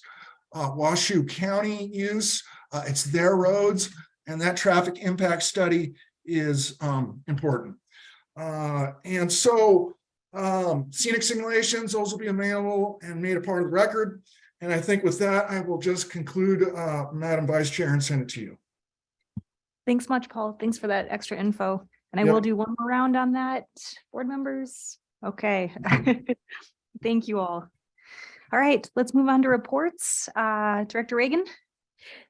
Washoe County use. It's their roads, and that traffic impact study is important. And so scenic simulations, those will be available and made a part of the record. And I think with that, I will just conclude, Madam Vice Chair, and send it to you. Thanks much, Paul. Thanks for that extra info. And I Yep. will do one more round on that, board members. Okay. Thank you all. All right, let's move on to reports. Director Reagan.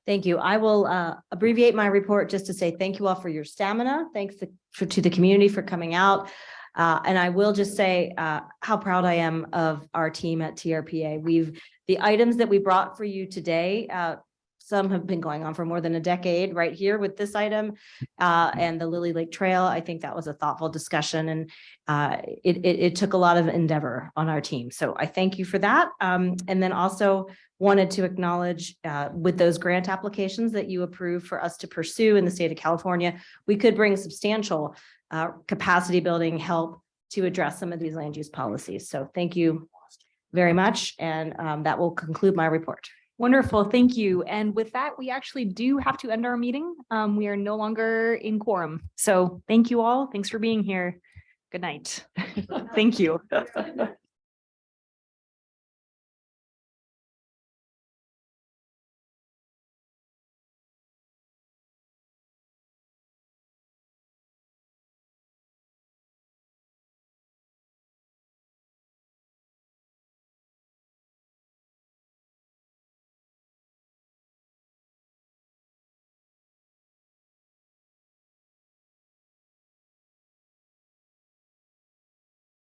Thank you. I will abbreviate my report just to say thank you all for your stamina. Thanks to the community for coming out. And I will just say how proud I am of our team at TRPA. The items that we brought for you today, some have been going on for more than a decade right here with this item and the Lily Lake Trail. I think that was a thoughtful discussion, and it took a lot of endeavor on our team. So I thank you for that. And then also wanted to acknowledge with those grant applications that you approved for us to pursue in the state of California, we could bring substantial capacity building help to address some of these land use policies. So thank you very much. And that will conclude my report. Wonderful, thank you. And with that, we actually do have to end our meeting. We are no longer in quorum. So thank you all. Thanks for being here. Good night. Thank you.